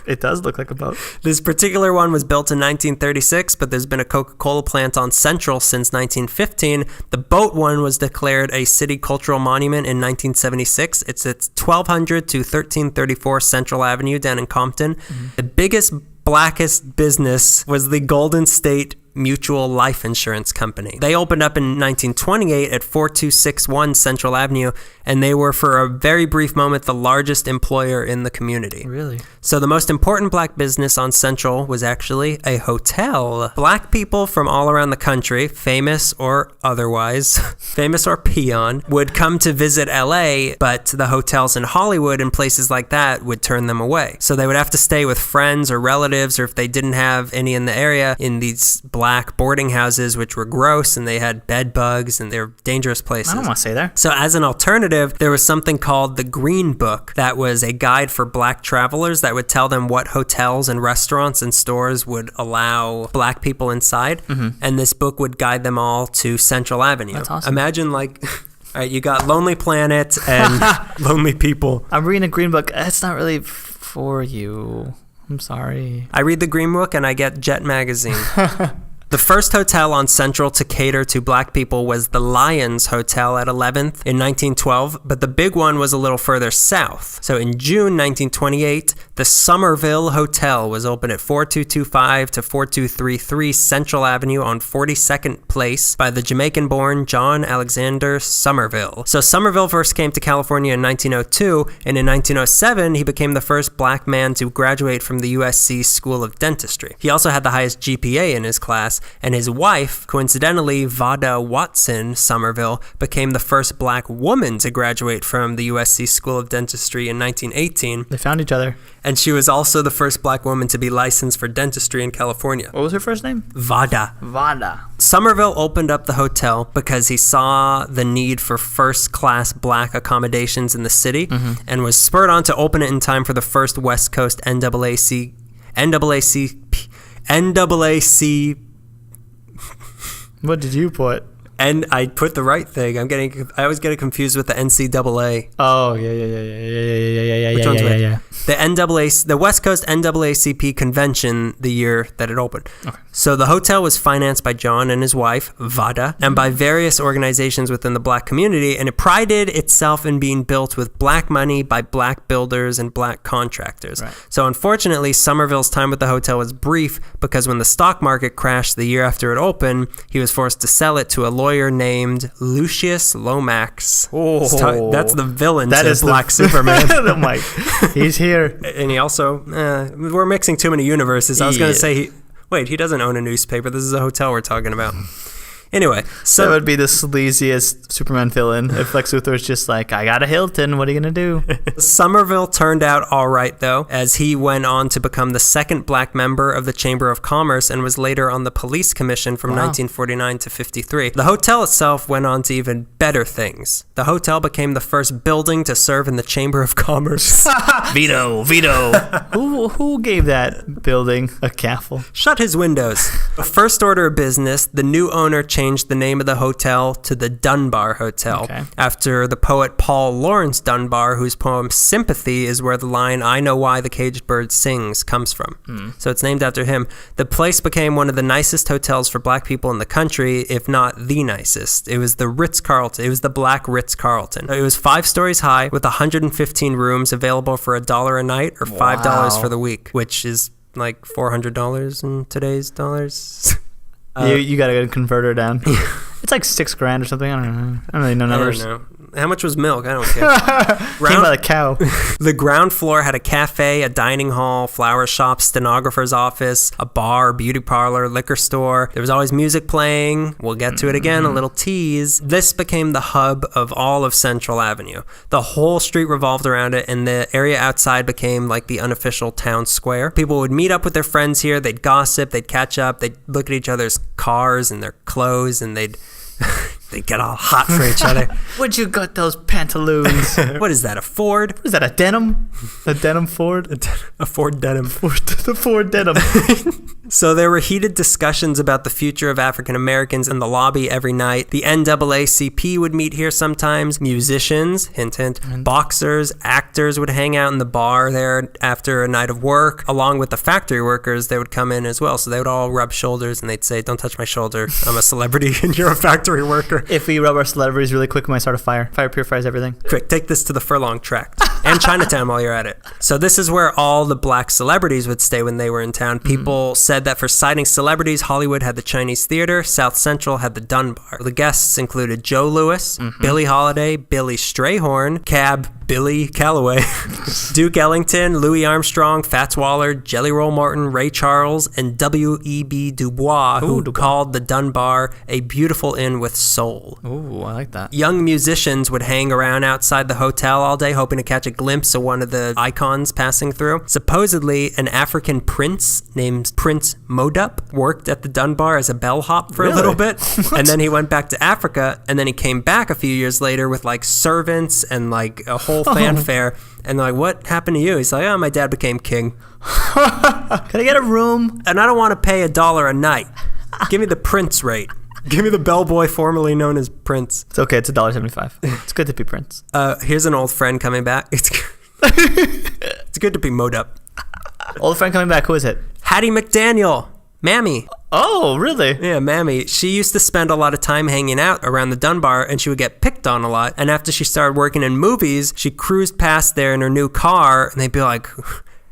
Speaker 1: It does look like a boat.
Speaker 2: This particular one was built in 1936, but there's been a Coca-Cola plant on Central since 1915. The boat one was declared a city cultural monument in 1976. It's at 1200 to 1334 Central Avenue down in Compton. Mm-hmm. The biggest, blackest business was the Golden State Mutual Life Insurance Company. They opened up in 1928 at 4261 Central Avenue, and they were for a very brief moment the largest employer in the community.
Speaker 1: Really?
Speaker 2: So the most important black business on Central was actually a hotel. Black people from all around the country, famous or otherwise, famous or peon, would come to visit LA, but the hotels in Hollywood and places like that would turn them away. So they would have to stay with friends or relatives, or if they didn't have any in the area, in these black boarding houses, which were gross, and they had bed bugs, and they're dangerous places.
Speaker 1: I don't want to stay there.
Speaker 2: So as an alternative, there was something called the Green Book that was a guide for black travelers that would tell them what hotels and restaurants and stores would allow black people inside. Mm-hmm. And this book would guide them all to Central Avenue.
Speaker 1: That's awesome.
Speaker 2: Imagine like... All right, you got Lonely Planet and Lonely People.
Speaker 1: I'm reading a Green Book. That's not really for you. I'm sorry.
Speaker 2: I read the Green Book and I get Jet Magazine. The first hotel on Central to cater to black people was the Lions Hotel at 11th in 1912, but the big one was a little further south. So in June 1928, the Somerville Hotel was opened at 4225 to 4233 Central Avenue on 42nd Place by the Jamaican-born John Alexander Somerville. So Somerville first came to California in 1902, and in 1907, he became the first black man to graduate from the USC School of Dentistry. He also had the highest GPA in his class, and his wife, coincidentally Vada Watson Somerville, became the first black woman to graduate from the USC School of Dentistry in 1918.
Speaker 1: They found each other.
Speaker 2: And she was also the first black woman to be licensed for dentistry in California.
Speaker 1: What was her first name?
Speaker 2: Vada.
Speaker 1: Vada.
Speaker 2: Somerville opened up the hotel because he saw the need for first-class black accommodations in the city, and was spurred on to open it in time for the first West Coast NAACP.
Speaker 1: What did you put?
Speaker 2: And I put the right thing. I always get it confused with the NCAA.
Speaker 1: Oh, yeah.
Speaker 2: Which one's which? The West Coast NAACP convention the year that it opened. Okay. So the hotel was financed by John and his wife, Vada, and by various organizations within the black community, and it prided itself in being built with black money by black builders and black contractors. Right. So unfortunately, Somerville's time with the hotel was brief because when the stock market crashed the year after it opened, he was forced to sell it to a lawyer named Lucius Lomax.
Speaker 1: Oh,
Speaker 2: that's the villain
Speaker 1: that
Speaker 2: to
Speaker 1: is
Speaker 2: Black Superman.
Speaker 1: He's here.
Speaker 2: And he also, we're mixing too many universes. I was going to say, he doesn't own a newspaper. This is a hotel we're talking about. Anyway, so
Speaker 1: that would be the sleaziest Superman villain if Lex Luthor's just like, I got a Hilton, what are you going to do?
Speaker 2: Somerville turned out all right, though, as he went on to become the second black member of the Chamber of Commerce and was later on the Police Commission from 1949 to 53. The hotel itself went on to even better things. The hotel became the first building to serve in the Chamber of Commerce.
Speaker 1: Veto. Who gave that building a gavel?
Speaker 2: Shut his windows. The first order of business, the new owner changed the name of the hotel to the Dunbar Hotel, after the poet Paul Laurence Dunbar, whose poem Sympathy is where the line, I know why the caged bird sings, comes from. So it's named after him. The place became one of the nicest hotels for black people in the country, if not the nicest. It was the Ritz-Carlton. It was the Black Ritz-Carlton. It was 5 stories high with 115 rooms available for $1 a night or $5 for the week, which is like $400 in today's dollars.
Speaker 1: You gotta get a converter down. It's like $6,000 or something. I don't know. I don't really know numbers.
Speaker 2: I don't know. How much was milk? I don't care.
Speaker 1: Came by the cow.
Speaker 2: The ground floor had a cafe, a dining hall, flower shop, stenographer's office, a bar, beauty parlor, liquor store. There was always music playing. We'll get to it again, a little tease. This became the hub of all of Central Avenue. The whole street revolved around it, and the area outside became like the unofficial town square. People would meet up with their friends here. They'd gossip. They'd catch up. They'd look at each other's cars and their clothes, and they'd They get all hot for each other.
Speaker 1: Where'd you get those pantaloons?
Speaker 2: What is that, a Ford?
Speaker 1: What is that, a denim? A denim Ford?
Speaker 2: A Ford denim.
Speaker 1: The Ford denim.
Speaker 2: So there were heated discussions about the future of African Americans in the lobby every night. The NAACP would meet here sometimes. Musicians, hint, hint, boxers, actors would hang out in the bar there after a night of work. Along with the factory workers, they would come in as well. So they would all rub shoulders and they'd say, don't touch my shoulder. I'm a celebrity and you're a factory worker.
Speaker 1: If we rub our celebrities really quick, we might start a fire. Fire purifies everything.
Speaker 2: Quick, take this to the Furlong Tract and Chinatown while you're at it. So this is where all the black celebrities would stay when they were in town. People said that for citing celebrities, Hollywood had the Chinese Theater, South Central had the Dunbar. The guests included Joe Louis, Billie Holiday, Billy Strayhorn, Cab Billy Calloway, Duke Ellington, Louis Armstrong, Fats Waller, Jelly Roll Morton, Ray Charles, and W.E.B. Du Bois, who called the Dunbar a beautiful inn with soul.
Speaker 1: Ooh, I like that.
Speaker 2: Young musicians would hang around outside the hotel all day hoping to catch a glimpse of one of the icons passing through. Supposedly, an African prince named Prince Modup worked at the Dunbar as a bellhop for a little bit. And then he went back to Africa, and then he came back a few years later with like servants and like a whole fanfare. And they're like, what happened to you? He's like, oh, my dad became king.
Speaker 1: Can I get a room?
Speaker 2: And I don't want to pay $1 a night. Give me the prince rate. Give me the bellboy formerly known as Prince.
Speaker 1: It's okay. It's $1.75. It's good to be Prince.
Speaker 2: Here's an old friend coming back. It's good to be Modup.
Speaker 1: Old friend coming back. Who is it?
Speaker 2: Hattie McDaniel. Mammy.
Speaker 1: Oh, really?
Speaker 2: Yeah, Mammy. She used to spend a lot of time hanging out around the Dunbar, and she would get picked on a lot. And after she started working in movies, she cruised past there in her new car, and they'd be like,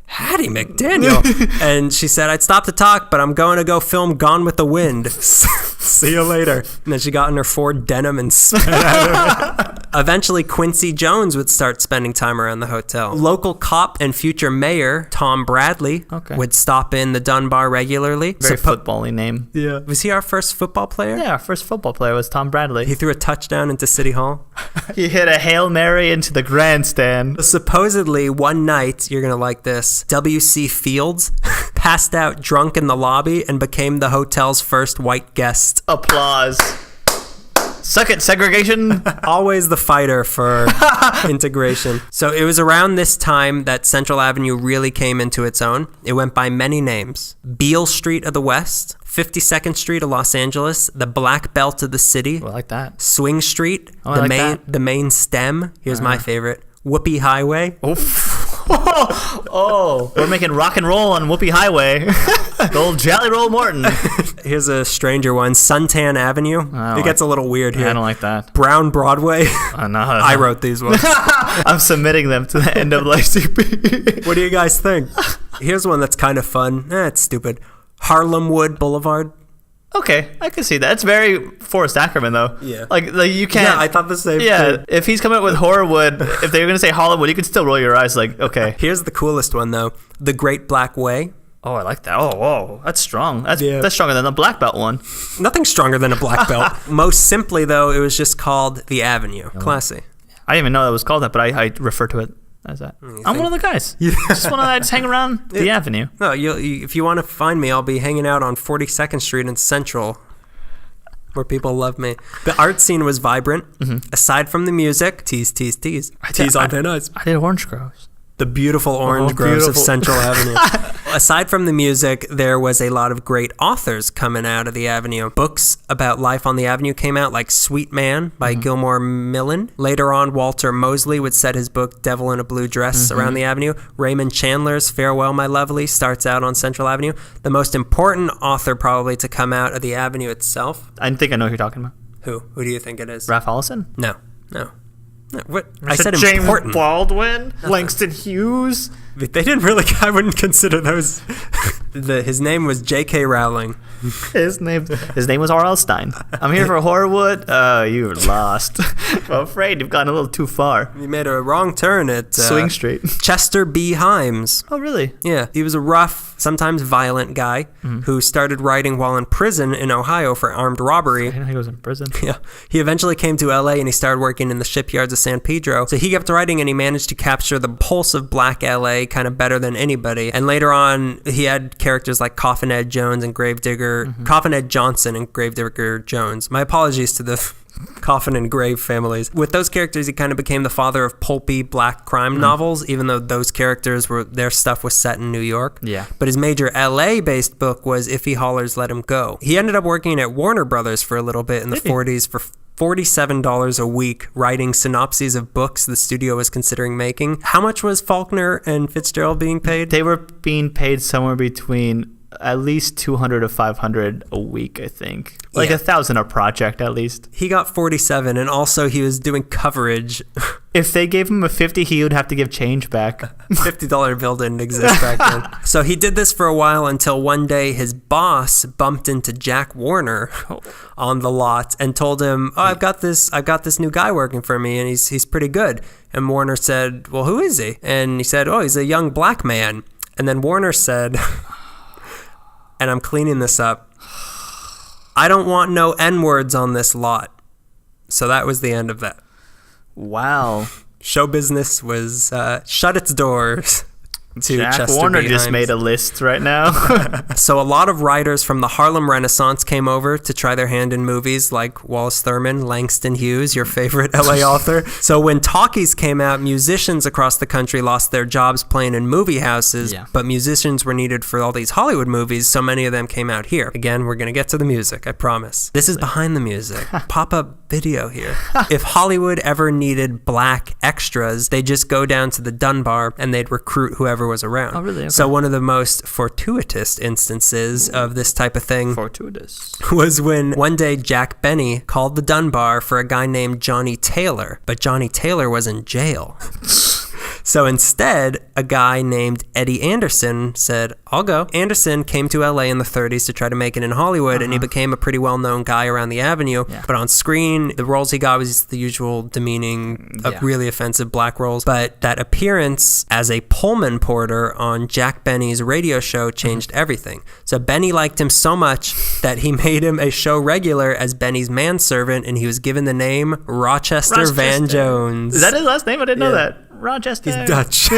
Speaker 2: Hattie McDaniel. And she said, I'd stop to talk, but I'm going to go film Gone with the Wind. See you later. And then she got in her Ford denim and sped out of it. Eventually, Quincy Jones would start spending time around the hotel. Local cop and future mayor, Tom Bradley, would stop in the Dunbar regularly.
Speaker 1: Very football-y name.
Speaker 2: Yeah. Was he our first football player?
Speaker 1: Yeah, our first football player was Tom Bradley.
Speaker 2: He threw a touchdown into City Hall.
Speaker 1: He hit a Hail Mary into the grandstand.
Speaker 2: Supposedly, one night, you're going to like this, W.C. Fields passed out drunk in the lobby and became the hotel's first white guest.
Speaker 1: Applause. Suck it, segregation.
Speaker 2: Always the fighter for integration. So it was around this time that Central Avenue really came into its own. It went by many names. Beale Street of the West, 52nd Street of Los Angeles, the Black Belt of the city.
Speaker 1: Oh, I like that.
Speaker 2: Swing Street,
Speaker 1: the
Speaker 2: main stem. Here's my favorite. Whoopee Highway.
Speaker 1: Oh, we're making rock and roll on Whoopee Highway. The old Jelly Roll Morton.
Speaker 2: Here's a stranger one. Suntan Avenue. It gets a little weird here.
Speaker 1: I don't like that.
Speaker 2: Brown Broadway.
Speaker 1: No.
Speaker 2: I wrote these ones.
Speaker 1: I'm submitting them to the NAACP.
Speaker 2: What do you guys think? Here's one that's kind of fun. It's stupid. Harlemwood Boulevard.
Speaker 1: Okay, I can see that. It's very Forrest Ackerman, though.
Speaker 2: Yeah.
Speaker 1: Like you can't...
Speaker 2: Yeah, I thought the same
Speaker 1: thing.
Speaker 2: thing.
Speaker 1: If he's coming up with Horrorwood, if they were going to say Hollywood, you could still roll your eyes like, okay.
Speaker 2: Here's the coolest one, though. The Great Black Way.
Speaker 1: Oh, I like that. Oh, whoa. That's strong. That's stronger than the Black Belt one.
Speaker 2: Nothing stronger than a black belt. Most simply, though, it was just called the Avenue. Classy.
Speaker 1: I didn't even know that was called that, but I refer to it as that. I'm one of the guys. Just want to just hang around the Avenue.
Speaker 2: No, if you want to find me, I'll be hanging out on 42nd Street in Central, where people love me. The art scene was vibrant. Aside from the music, tease on thin ice.
Speaker 1: I did orange groves.
Speaker 2: The beautiful orange groves of Central Avenue. Aside from the music, there was a lot of great authors coming out of the Avenue. Books about life on the Avenue came out, like Sweet Man by Gilmore Millen. Later on, Walter Mosley would set his book Devil in a Blue Dress around the Avenue. Raymond Chandler's Farewell, My Lovely starts out on Central Avenue. The most important author probably to come out of the Avenue itself.
Speaker 1: I think I know who you're talking about.
Speaker 2: Who? Who do you think it is?
Speaker 1: Ralph Ellison?
Speaker 2: No. What? I said
Speaker 1: James
Speaker 2: important.
Speaker 1: Baldwin? Langston Hughes?
Speaker 2: They didn't really... I wouldn't consider those... His name was J.K. Rowling.
Speaker 1: His name was R.L. Stein. I'm here for Horrorwood. You're lost. I'm afraid you've gone a little too far.
Speaker 2: You made a wrong turn at...
Speaker 1: Swing Street.
Speaker 2: Chester B. Himes.
Speaker 1: Oh, really?
Speaker 2: Yeah. He was a rough, sometimes violent guy who started writing while in prison in Ohio for armed robbery.
Speaker 1: I didn't know he was in prison.
Speaker 2: Yeah. He eventually came to L.A. and he started working in the shipyards of San Pedro. So he kept writing and he managed to capture the pulse of Black L.A., kind of better than anybody. And later on, he had characters like Coffin Ed Jones and Gravedigger, Coffin Ed Johnson and Gravedigger Jones. My apologies to the Coffin and Grave families. With those characters, he kind of became the father of pulpy black crime novels, even though those characters their stuff was set in New York.
Speaker 1: Yeah.
Speaker 2: But his major LA-based book was If He Hollers, Let Him Go. He ended up working at Warner Brothers for a little bit in the 40s for $47 a week, writing synopses of books the studio was considering making. How much was Faulkner and Fitzgerald being paid?
Speaker 1: They were being paid somewhere between at least 200 to 500 a week, I think. Like 1,000 a project, at least.
Speaker 2: He got 47, and also he was doing coverage.
Speaker 1: If they gave him a 50, he would have to give change back.
Speaker 2: $50 bill didn't exist back then. So he did this for a while until one day his boss bumped into Jack Warner on the lot and told him, "Oh, I've got this new guy working for me, and he's pretty good." And Warner said, "Well, who is he?" And he said, "Oh, he's a young black man." And then Warner said, and I'm cleaning this up, "I don't want no N-words on this lot." So that was the end of that.
Speaker 1: Wow.
Speaker 2: Show business was shut its doors to
Speaker 1: Jack
Speaker 2: Chester
Speaker 1: Warner
Speaker 2: B.
Speaker 1: just
Speaker 2: Himes.
Speaker 1: made a list right now.
Speaker 2: So a lot of writers from the Harlem Renaissance came over to try their hand in movies, like Wallace Thurman, Langston Hughes, your favorite LA author. So when talkies came out, musicians across the country lost their jobs playing in movie houses, but musicians were needed for all these Hollywood movies, so many of them came out here. Again, we're going to get to the music, I promise. This is behind the music. Pop-up video here. If Hollywood ever needed black extras, they'd just go down to the Dunbar and they'd recruit whoever was around.
Speaker 1: Oh, really? Okay.
Speaker 2: So one of the most fortuitous instances of this type of thing was when one day Jack Benny called the Dunbar for a guy named Johnny Taylor, but Johnny Taylor was in jail. So instead, a guy named Eddie Anderson said, "I'll go." Anderson came to LA in the 30s to try to make it in Hollywood, and he became a pretty well-known guy around the Avenue. Yeah. But on screen, the roles he got was the usual demeaning, really offensive black roles. But that appearance as a Pullman porter on Jack Benny's radio show changed everything. So Benny liked him so much that he made him a show regular as Benny's manservant, and he was given the name Rochester Van Jones.
Speaker 1: Is that his last name? I didn't know that. Rochester.
Speaker 2: He's Dutch.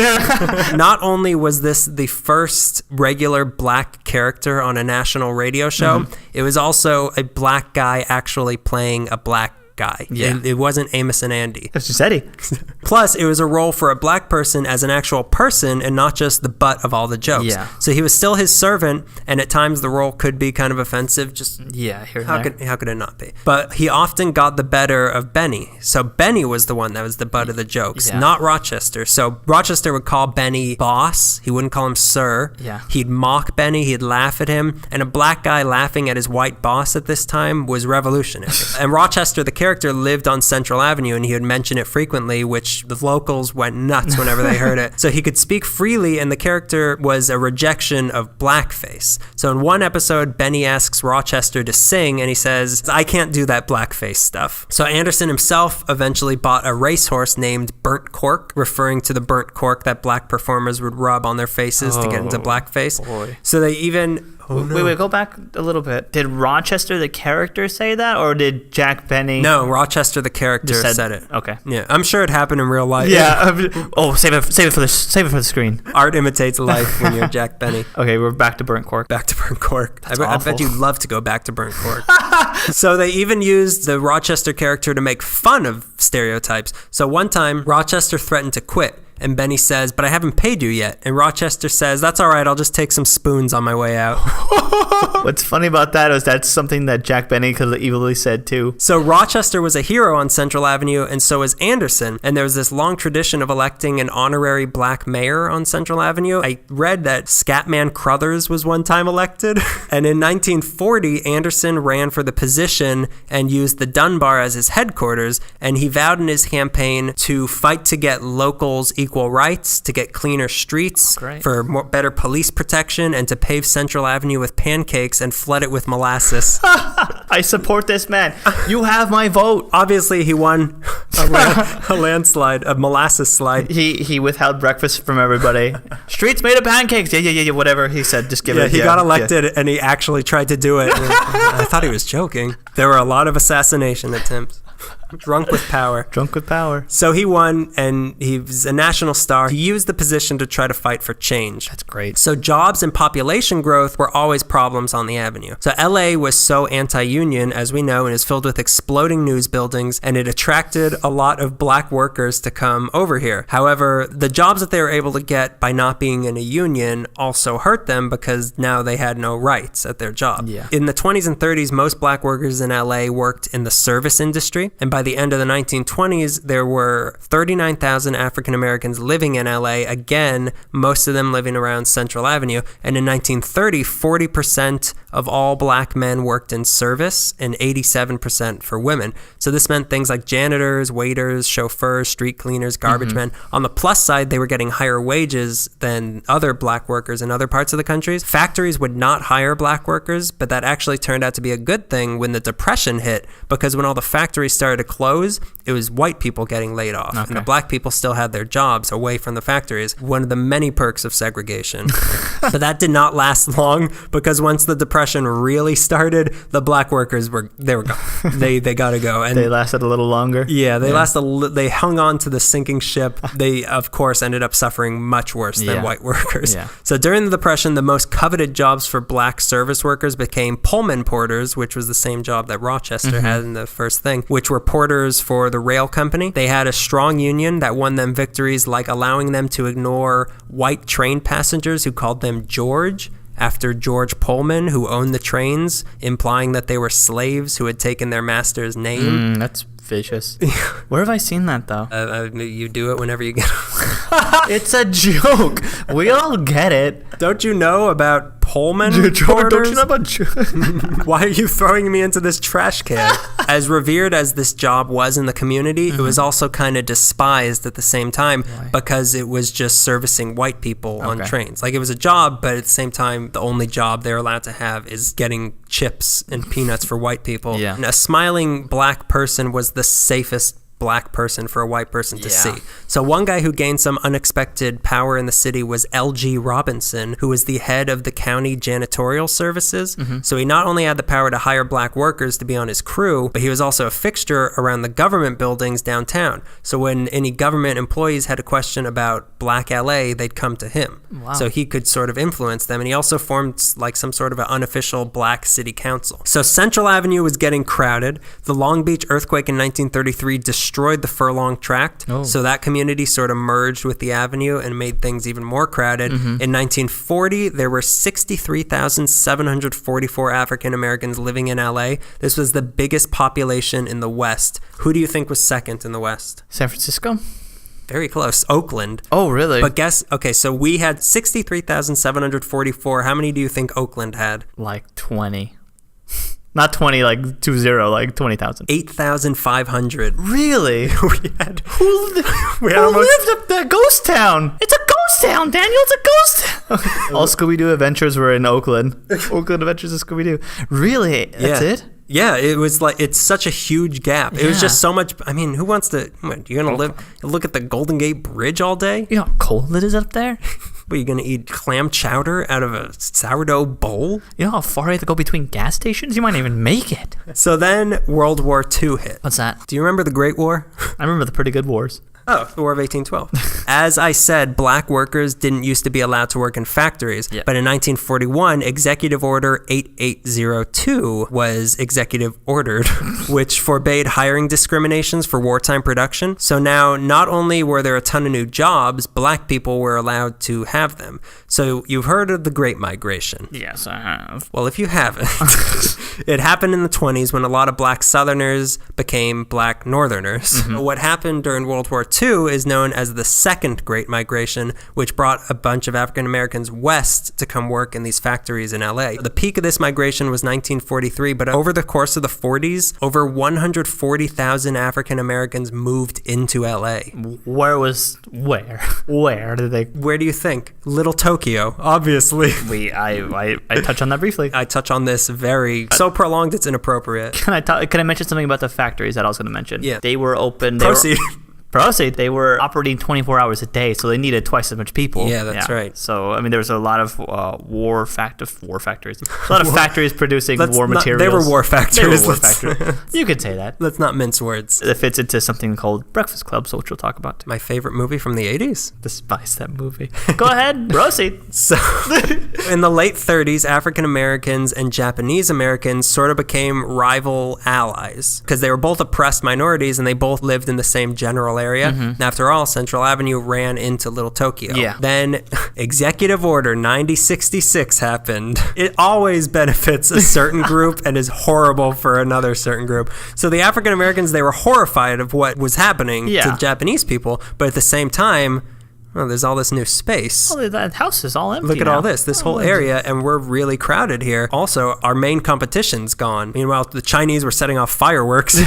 Speaker 2: Not only was this the first regular black character on a national radio show, it was also a black guy actually playing a black guy.
Speaker 1: Yeah.
Speaker 2: It wasn't Amos and Andy.
Speaker 1: It's just Eddie.
Speaker 2: Plus, it was a role for a black person as an actual person and not just the butt of all the jokes.
Speaker 1: Yeah.
Speaker 2: So he was still his servant, and at times the role could be kind of offensive. Just how could it not be? But he often got the better of Benny. So Benny was the one that was the butt of the jokes, not Rochester. So Rochester would call Benny boss. He wouldn't call him sir.
Speaker 1: Yeah.
Speaker 2: He'd mock Benny. He'd laugh at him. And a black guy laughing at his white boss at this time was revolutionary. And Rochester, the character, lived on Central Avenue, and he would mention it frequently, which the locals went nuts whenever they heard it. So he could speak freely, and the character was a rejection of blackface. So in one episode, Benny asks Rochester to sing, and he says, "I can't do that blackface stuff." So Anderson himself eventually bought a racehorse named Burnt Cork, referring to the burnt cork that black performers would rub on their faces to get into blackface.
Speaker 1: Boy.
Speaker 2: So they even...
Speaker 1: Wait, go back a little bit. Did Rochester the character say that, or did Jack Benny?
Speaker 2: No, Rochester the character said it.
Speaker 1: Okay.
Speaker 2: Yeah, I'm sure it happened in real life.
Speaker 1: Yeah. Save it for the screen.
Speaker 2: Art imitates life when you're Jack Benny.
Speaker 1: Okay, we're back to Burnt Cork.
Speaker 2: Back to Burnt Cork.
Speaker 1: That's
Speaker 2: I
Speaker 1: awful.
Speaker 2: bet you'd love to go back to Burnt Cork. So they even used the Rochester character to make fun of stereotypes. So one time, Rochester threatened to quit. And Benny says, "But I haven't paid you yet." And Rochester says, "That's all right. I'll just take some spoons on my way out."
Speaker 1: What's funny about that is that's something that Jack Benny could have evilly said too.
Speaker 2: So Rochester was a hero on Central Avenue, and so was Anderson. And there was this long tradition of electing an honorary black mayor on Central Avenue. I read that Scatman Crothers was one time elected. And in 1940, Anderson ran for the position and used the Dunbar as his headquarters. And he vowed in his campaign to fight to get locals equal rights, to get cleaner streets, for better police protection, and to pave Central Avenue with pancakes and flood it with molasses.
Speaker 1: I support this man. You have my vote.
Speaker 2: Obviously, he won a landslide, a molasses slide.
Speaker 1: He withheld breakfast from everybody. Streets made of pancakes. Yeah. Whatever he said, just give it.
Speaker 2: He got elected, and he actually tried to do it. I thought he was joking. There were a lot of assassination attempts. Drunk with power.
Speaker 1: Drunk with power.
Speaker 2: So he won, and he was a national star. He used the position to try to fight for change.
Speaker 1: That's great.
Speaker 2: So jobs and population growth were always problems on the avenue. So LA was so anti-union, as we know, and is filled with exploding news buildings, and it attracted a lot of black workers to come over here. However, the jobs that they were able to get by not being in a union also hurt them because now they had no rights at their job.
Speaker 1: Yeah.
Speaker 2: In the 20s and 30s, most black workers in LA worked in the service industry, and by the end of the 1920s, there were 39,000 African Americans living in LA, again, most of them living around Central Avenue, and in 1930, 40% of all black men worked in service and 87% for women. So this meant things like janitors, waiters, chauffeurs, street cleaners, garbage men. On the plus side, they were getting higher wages than other black workers in other parts of the country. Factories would not hire black workers, but that actually turned out to be a good thing when the Depression hit, because when all the factories started to close, it was white people getting laid off, and the black people still had their jobs away from the factories. One of the many perks of segregation. But that did not last long, because once the Depression really started, the black workers were gone. They got to go. And
Speaker 1: they lasted a little longer.
Speaker 2: Yeah, they hung on to the sinking ship. They, of course, ended up suffering much worse than white workers. Yeah. So during the Depression, the most coveted jobs for black service workers became Pullman porters, which was the same job that Rochester had in the first thing, which were porters for the rail company. They had a strong union that won them victories, like allowing them to ignore white train passengers who called them George, after George Pullman, who owned the trains, implying that they were slaves who had taken their master's name.
Speaker 1: That's vicious. Where have I seen that, though?
Speaker 2: You do it whenever you get
Speaker 1: It's a joke. We all get it.
Speaker 2: Don't you know about Pullman porters?
Speaker 1: Don't you know about
Speaker 2: Why are you throwing me into this trash can? As revered as this job was in the community, it was also kind of despised at the same time because it was just servicing white people on trains. Like, it was a job, but at the same time, the only job they're allowed to have is getting chips and peanuts for white people.
Speaker 1: Yeah.
Speaker 2: And a smiling black person was the safest black person for a white person to see. So one guy who gained some unexpected power in the city was L.G. Robinson, who was the head of the county janitorial services. So he not only had the power to hire black workers to be on his crew, but he was also a fixture around the government buildings downtown. So when any government employees had a question about black L.A., they'd come to him. Wow. So he could sort of influence them. And he also formed like some sort of an unofficial black city council. So Central Avenue was getting crowded. The Long Beach earthquake in 1933 destroyed the Furlong Tract. So that community sort of merged with the avenue and made things even more crowded. In 1940, there were 63,744 African Americans living in LA. This was the biggest population in the West. Who do you think was second in the West?
Speaker 1: San Francisco?
Speaker 2: Very close. Oakland.
Speaker 1: Oh, really?
Speaker 2: But so we had 63,744. How many do you think Oakland had?
Speaker 1: Like 20. Not 20, like 20, like 20,000.
Speaker 2: 8,500.
Speaker 1: Really?
Speaker 2: Who lived
Speaker 1: up that ghost town? It's a ghost town, Daniel. It's a ghost town. All Scooby-Doo adventures were in Oakland. Oakland Adventures of Scooby-Doo. Really? That's it?
Speaker 2: Yeah, it was like, it's such a huge gap. It was just so much. I mean, who wants to, you're going to look at the Golden Gate Bridge all day?
Speaker 1: You know how cold it is up there?
Speaker 2: What, are you going to eat clam chowder out of a sourdough bowl?
Speaker 1: You know how far I have to go between gas stations? You might not even make it.
Speaker 2: So then World War II hit.
Speaker 1: What's that?
Speaker 2: Do you remember the Great War?
Speaker 1: I remember the pretty good wars.
Speaker 2: Oh, the War of 1812. As I said, black workers didn't used to be allowed to work in factories. But in 1941, Executive Order 8802 was executive ordered, which forbade hiring discriminations for wartime production. So now, not only were there a ton of new jobs, black people were allowed to have them. So you've heard of the Great Migration.
Speaker 1: Yes, I have.
Speaker 2: Well, if you haven't, it happened in the 20s when a lot of black Southerners became black Northerners. What happened during World War II is known as the Second Great Migration, which brought a bunch of African Americans west to come work in these factories in LA. The peak of this migration was 1943, but over the course of the 40s, over 140,000 African Americans moved into LA.
Speaker 1: Where did they?
Speaker 2: Where do you think? Little Tokyo, obviously.
Speaker 1: I touched on that briefly.
Speaker 2: I touch on this so prolonged it's inappropriate.
Speaker 1: Can I mention something about the factories that I was going to mention?
Speaker 2: Yeah.
Speaker 1: They were open.
Speaker 2: Proceed.
Speaker 1: Proceed. They were operating 24 hours a day, so they needed twice as much people.
Speaker 2: Yeah, that's right.
Speaker 1: So, I mean, there was a lot of war factories. A lot of factories producing war materials.
Speaker 2: They were war factories.
Speaker 1: You could say that.
Speaker 2: Let's not mince words.
Speaker 1: It fits into something called Breakfast Club, so which we'll talk about.
Speaker 2: My favorite movie from the 80s.
Speaker 1: Despise that movie. Go ahead, proceed.
Speaker 2: So, in the late 30s, African Americans and Japanese Americans sort of became rival allies because they were both oppressed minorities and they both lived in the same general area. Mm-hmm. After all, Central Avenue ran into Little Tokyo.
Speaker 1: Yeah.
Speaker 2: Then Executive Order 9066 happened. It always benefits a certain group and is horrible for another certain group. So the African Americans, they were horrified of what was happening to Japanese people, but at the same time, oh, there's all this new space.
Speaker 1: Oh, that house is all empty.
Speaker 2: Look at
Speaker 1: now.
Speaker 2: all this whole area, and we're really crowded here. Also, our main competition's gone. Meanwhile, the Chinese were setting off fireworks.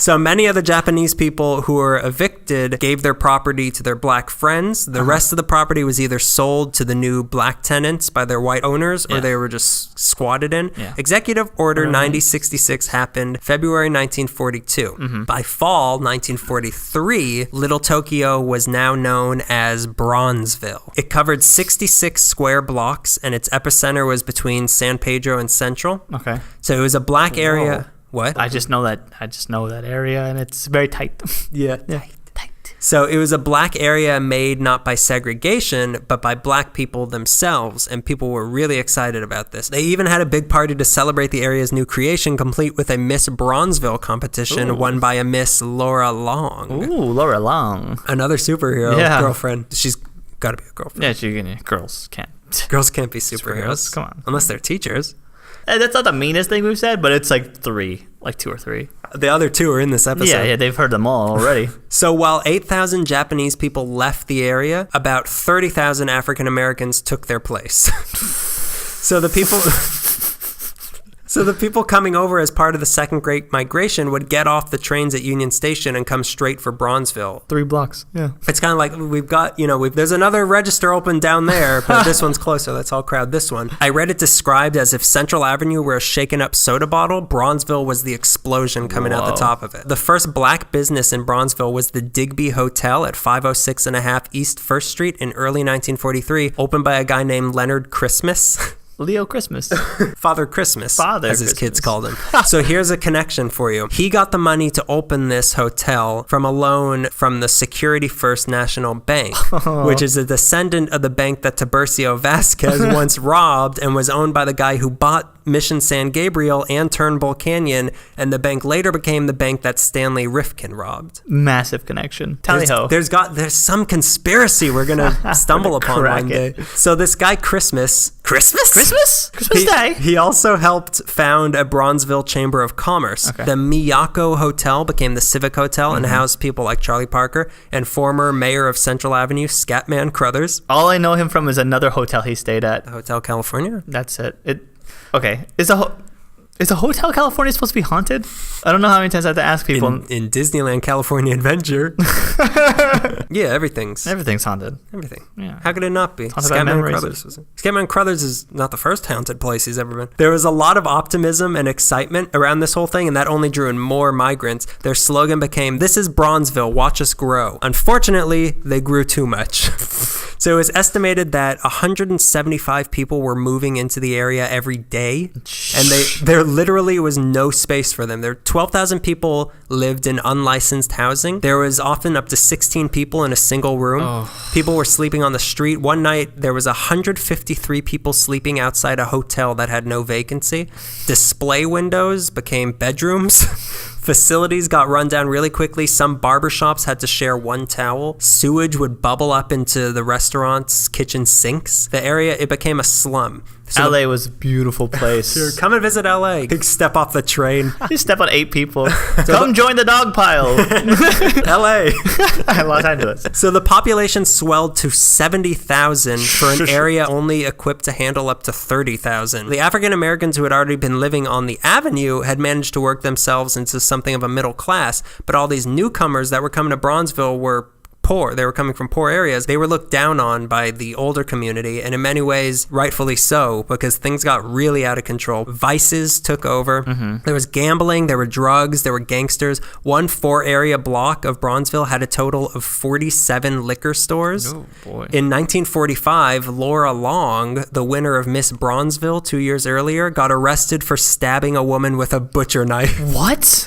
Speaker 2: So many of the Japanese people who were evicted gave their property to their black friends. The rest of the property was either sold to the new black tenants by their white owners, or they were just squatted in. Yeah. Executive Order 9066 happened February 1942. Mm-hmm. By fall 1943, Little Tokyo was now known as Bronzeville. It covered 66 square blocks, and its epicenter was between San Pedro and Central.
Speaker 1: Okay.
Speaker 2: So it was a black area. What?
Speaker 1: I just know that area, and it's very tight.
Speaker 2: Yeah.
Speaker 1: Tight.
Speaker 2: So it was a black area made not by segregation, but by black people themselves, and people were really excited about this. They even had a big party to celebrate the area's new creation, complete with a Miss Bronzeville competition won by a Miss Laura Long.
Speaker 1: Ooh, Laura Long.
Speaker 2: Another superhero girlfriend. She's got to be a girlfriend.
Speaker 1: Yeah, girls can't.
Speaker 2: Girls can't be superheroes.
Speaker 1: Come on.
Speaker 2: Unless they're teachers.
Speaker 1: That's not the meanest thing we've said, but it's like two or three.
Speaker 2: The other two are in this episode.
Speaker 1: Yeah, they've heard them all already.
Speaker 2: So while 8,000 Japanese people left the area, about 30,000 African Americans took their place. So the people coming over as part of the Second Great Migration would get off the trains at Union Station and come straight for Bronzeville.
Speaker 1: 3 blocks, yeah.
Speaker 2: It's kind of like we've got, there's another register open down there, but this one's closer. Let's all crowd this one. I read it described as if Central Avenue were a shaken up soda bottle, Bronzeville was the explosion coming out the top of it. The first black business in Bronzeville was the Digby Hotel at 506.5 East 1st Street in early 1943, opened by a guy named Leonard Christmas.
Speaker 1: Leo Christmas.
Speaker 2: Father Christmas, as his kids called him. So here's a connection for you. He got the money to open this hotel from a loan from the Security First National Bank, which is a descendant of the bank that Tiburcio Vasquez once robbed and was owned by the guy who bought Mission San Gabriel and Turnbull Canyon, and the bank later became the bank that Stanley Rifkin robbed.
Speaker 1: Massive connection. Tally-ho.
Speaker 2: There's some conspiracy we're gonna stumble upon one day. So this guy Christmas Day. He also helped found a Bronzeville Chamber of Commerce. Okay. The Miyako Hotel became the Civic Hotel and housed people like Charlie Parker and former mayor of Central Avenue, Scatman Crothers.
Speaker 1: All I know him from is another hotel he stayed at.
Speaker 2: Hotel California?
Speaker 1: That's it. Okay. Is a Hotel California supposed to be haunted? I don't know how many times I have to ask people.
Speaker 2: In Disneyland California Adventure. Yeah, everything's
Speaker 1: haunted.
Speaker 2: Everything.
Speaker 1: Yeah.
Speaker 2: How could it not be?
Speaker 1: Scatman
Speaker 2: Crothers is not the first haunted place he's ever been. There was a lot of optimism and excitement around this whole thing, and that only drew in more migrants. Their slogan became, "This is Bronzeville, watch us grow." Unfortunately, they grew too much. So it was estimated that 175 people were moving into the area every day, and there literally was no space for them. 12,000 people lived in unlicensed housing. There was often up to 16 people in a single room. Oh. People were sleeping on the street. One night, there was 153 people sleeping outside a hotel that had no vacancy. Display windows became bedrooms. Facilities got run down really quickly. Some barbershops had to share one towel. Sewage would bubble up into the restaurant's kitchen sinks. The area, it became a slum.
Speaker 1: So LA was a beautiful place.
Speaker 2: Sure, come and visit LA. Step off the train.
Speaker 1: You step on 8 people. Come join the dog pile.
Speaker 2: LA.
Speaker 1: Los Angeles.
Speaker 2: So the population swelled to 70,000 for an area only equipped to handle up to 30,000. The African Americans who had already been living on the avenue had managed to work themselves into something of a middle class, but all these newcomers that were coming to Bronzeville were poor. They were coming from poor areas. They were looked down on by the older community, and in many ways, rightfully so, because things got really out of control. Vices took over. There was gambling, there were drugs, there were gangsters. One 4-area block of Bronzeville had a total of 47 liquor stores.
Speaker 1: Oh, boy.
Speaker 2: In 1945, Laura Long, the winner of Miss Bronzeville 2 years earlier, got arrested for stabbing a woman with a butcher knife.
Speaker 1: What?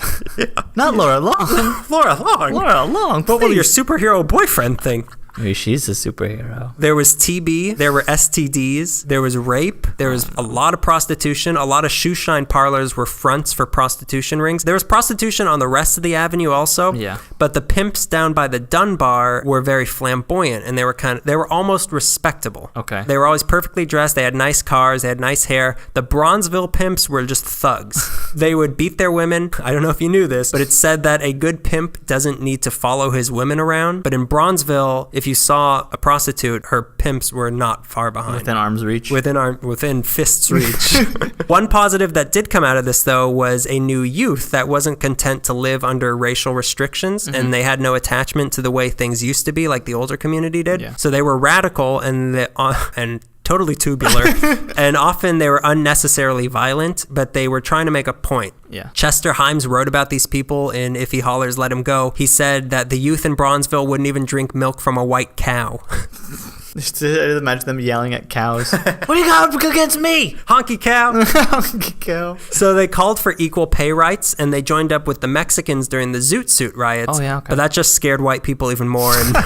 Speaker 1: Not Laura Long.
Speaker 2: Laura Long?
Speaker 1: Laura Long,
Speaker 2: What will
Speaker 1: please.
Speaker 2: your superhero boyfriend think?
Speaker 1: Maybe she's a superhero.
Speaker 2: There was TB, there were STDs, there was rape, there was a lot of prostitution. A lot of shoe shine parlors were fronts for prostitution rings. There was prostitution on the rest of the avenue also.
Speaker 1: Yeah.
Speaker 2: But the pimps down by the Dunbar were very flamboyant, and they were almost respectable.
Speaker 1: Okay.
Speaker 2: They were always perfectly dressed. They had nice cars. They had nice hair. The Bronzeville pimps were just thugs. They would beat their women. I don't know if you knew this, but it's said that a good pimp doesn't need to follow his women around. But in Bronzeville, if you saw a prostitute, her pimps were not far behind.
Speaker 1: Within arm's reach.
Speaker 2: Within fist's reach. One positive that did come out of this, though, was a new youth that wasn't content to live under racial restrictions, and they had no attachment to the way things used to be, like the older community did.
Speaker 1: Yeah.
Speaker 2: So they were radical and totally tubular, and often they were unnecessarily violent, but they were trying to make a point.
Speaker 1: Yeah.
Speaker 2: Chester Himes wrote about these people in If He Hollers, Let Him Go. He said that the youth in Bronzeville wouldn't even drink milk from a white cow.
Speaker 1: Just imagine them yelling at cows. What do you got against me?
Speaker 2: Honky cow.
Speaker 1: Honky cow.
Speaker 2: So they called for equal pay rights, and they joined up with the Mexicans during the Zoot Suit riots.
Speaker 1: Oh, yeah, okay.
Speaker 2: But that just scared white people even more, and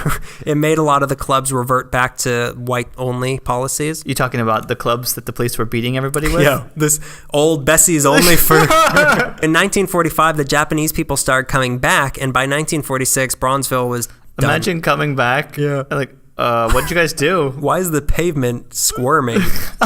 Speaker 2: it made a lot of the clubs revert back to white-only policies.
Speaker 1: You talking about the clubs that the police were beating everybody with?
Speaker 2: Yeah, this old Bessie's only for... In 1945, the Japanese people started coming back, and by 1946, Bronzeville was done.
Speaker 1: Imagine coming back. Yeah. Like, what'd you guys do?
Speaker 2: Why is the pavement squirming?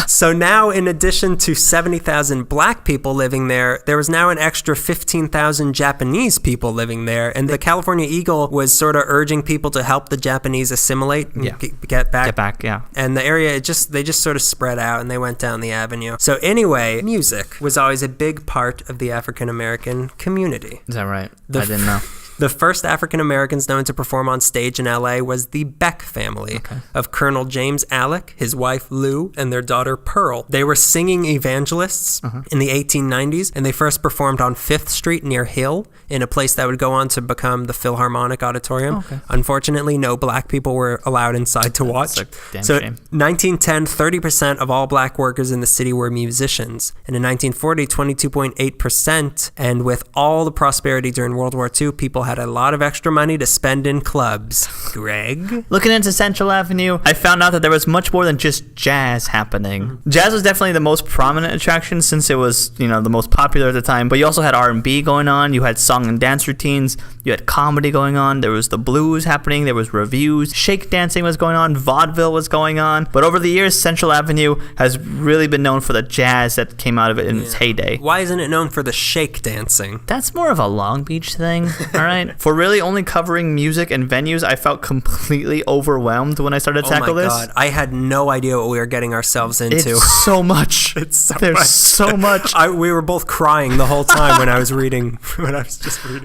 Speaker 2: So now, in addition to 70,000 black people living there, there was now an extra 15,000 Japanese people living there. And the California Eagle was sort of urging people to help the Japanese assimilate and get back.
Speaker 1: Get back, yeah.
Speaker 2: And the area, they just sort of spread out, and they went down the avenue. So anyway, music was always a big part of the African-American community.
Speaker 1: Is that right? I didn't know.
Speaker 2: The first African Americans known to perform on stage in LA was the Beck family of Colonel James Alec, his wife Lou, and their daughter Pearl. They were singing evangelists in the 1890s, and they first performed on 5th Street near Hill in a place that would go on to become the Philharmonic Auditorium. Unfortunately, no black people were allowed inside to watch.
Speaker 1: That's a damn
Speaker 2: so
Speaker 1: shame.
Speaker 2: 1910, 30% of all black workers in the city were musicians. And in 1940, 22.8%. And with all the prosperity during World War II, people had a lot of extra money to spend in clubs. Greg?
Speaker 1: Looking into Central Avenue, I found out that there was much more than just jazz happening. Jazz was definitely the most prominent attraction since it was, the most popular at the time. But you also had R&B going on. You had song and dance routines. You had comedy going on. There was the blues happening. There was reviews. Shake dancing was going on. Vaudeville was going on. But over the years, Central Avenue has really been known for the jazz that came out of it in its heyday.
Speaker 2: Why isn't it known for the shake dancing?
Speaker 1: That's more of a Long Beach thing, all right? For really only covering music and venues, I felt completely overwhelmed when I started to tackle this.
Speaker 2: Oh my God, I had no idea what we were getting ourselves into.
Speaker 1: It's so much. There's so much.
Speaker 2: We were both crying the whole time when I was just reading.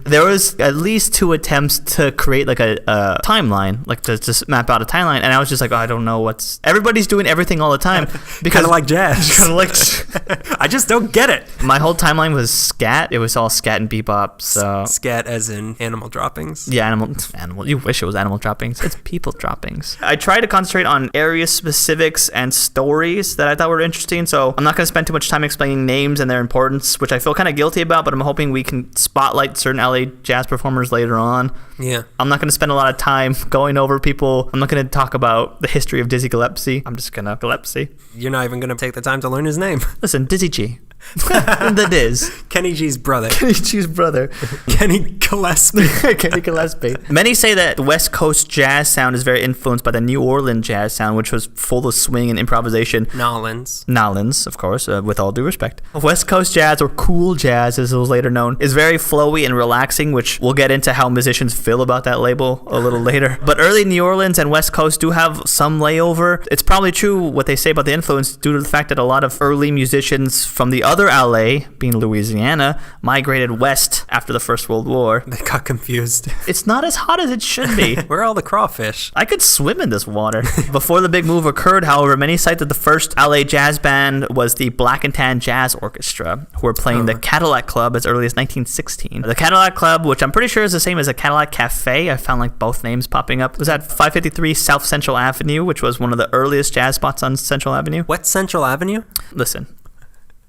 Speaker 1: There was at least 2 attempts to create like a timeline, like to just map out a timeline, and I was just like, I don't know what's... Everybody's doing everything all the time.
Speaker 2: Kind of like jazz.
Speaker 1: Kind of like...
Speaker 2: I just don't get it.
Speaker 1: My whole timeline was scat. It was all scat and bebop, so...
Speaker 2: Scat as in animal droppings?
Speaker 1: Yeah, animal. You wish it was animal droppings. It's people droppings. I try to concentrate on area specifics and stories that I thought were interesting, so I'm not going to spend too much time explaining names and their importance, which I feel kind of guilty about, but I'm hoping we can spotlight certain LA jazz performers later on.
Speaker 2: Yeah.
Speaker 1: I'm not going to spend a lot of time going over people. I'm not going to talk about the history of Dizzy Gillespie. I'm just going to Gillespie.
Speaker 2: You're not even going to take the time to learn his name.
Speaker 1: Listen, Dizzy G. The Diz.
Speaker 2: Kenny G's brother.
Speaker 1: Kenny G's brother.
Speaker 2: Kenny Gillespie.
Speaker 1: Kenny Gillespie. Many say that the West Coast jazz sound is very influenced by the New Orleans jazz sound, which was full of swing and improvisation. Nolans, of course, with all due respect. West Coast jazz, or cool jazz as it was later known, is very flowy and relaxing, which we'll get into how musicians feel about that label a little later. But early New Orleans and West Coast do have some layover. It's probably true what they say about the influence due to the fact that a lot of early musicians from the other LA, being Louisiana, migrated west after the First World War.
Speaker 2: They got confused.
Speaker 1: It's not as hot as it should be.
Speaker 2: Where are all the crawfish?
Speaker 1: I could swim in this water. Before the big move occurred, however, many cite that the first LA jazz band was the Black and Tan Jazz Orchestra, who were playing the Cadillac Club as early as 1916. The Cadillac Club, which I'm pretty sure is the same as a Cadillac Cafe, I found like both names popping up, was at 553 South Central Avenue, which was one of the earliest jazz spots on Central Avenue.
Speaker 2: What's Central Avenue?
Speaker 1: Listen.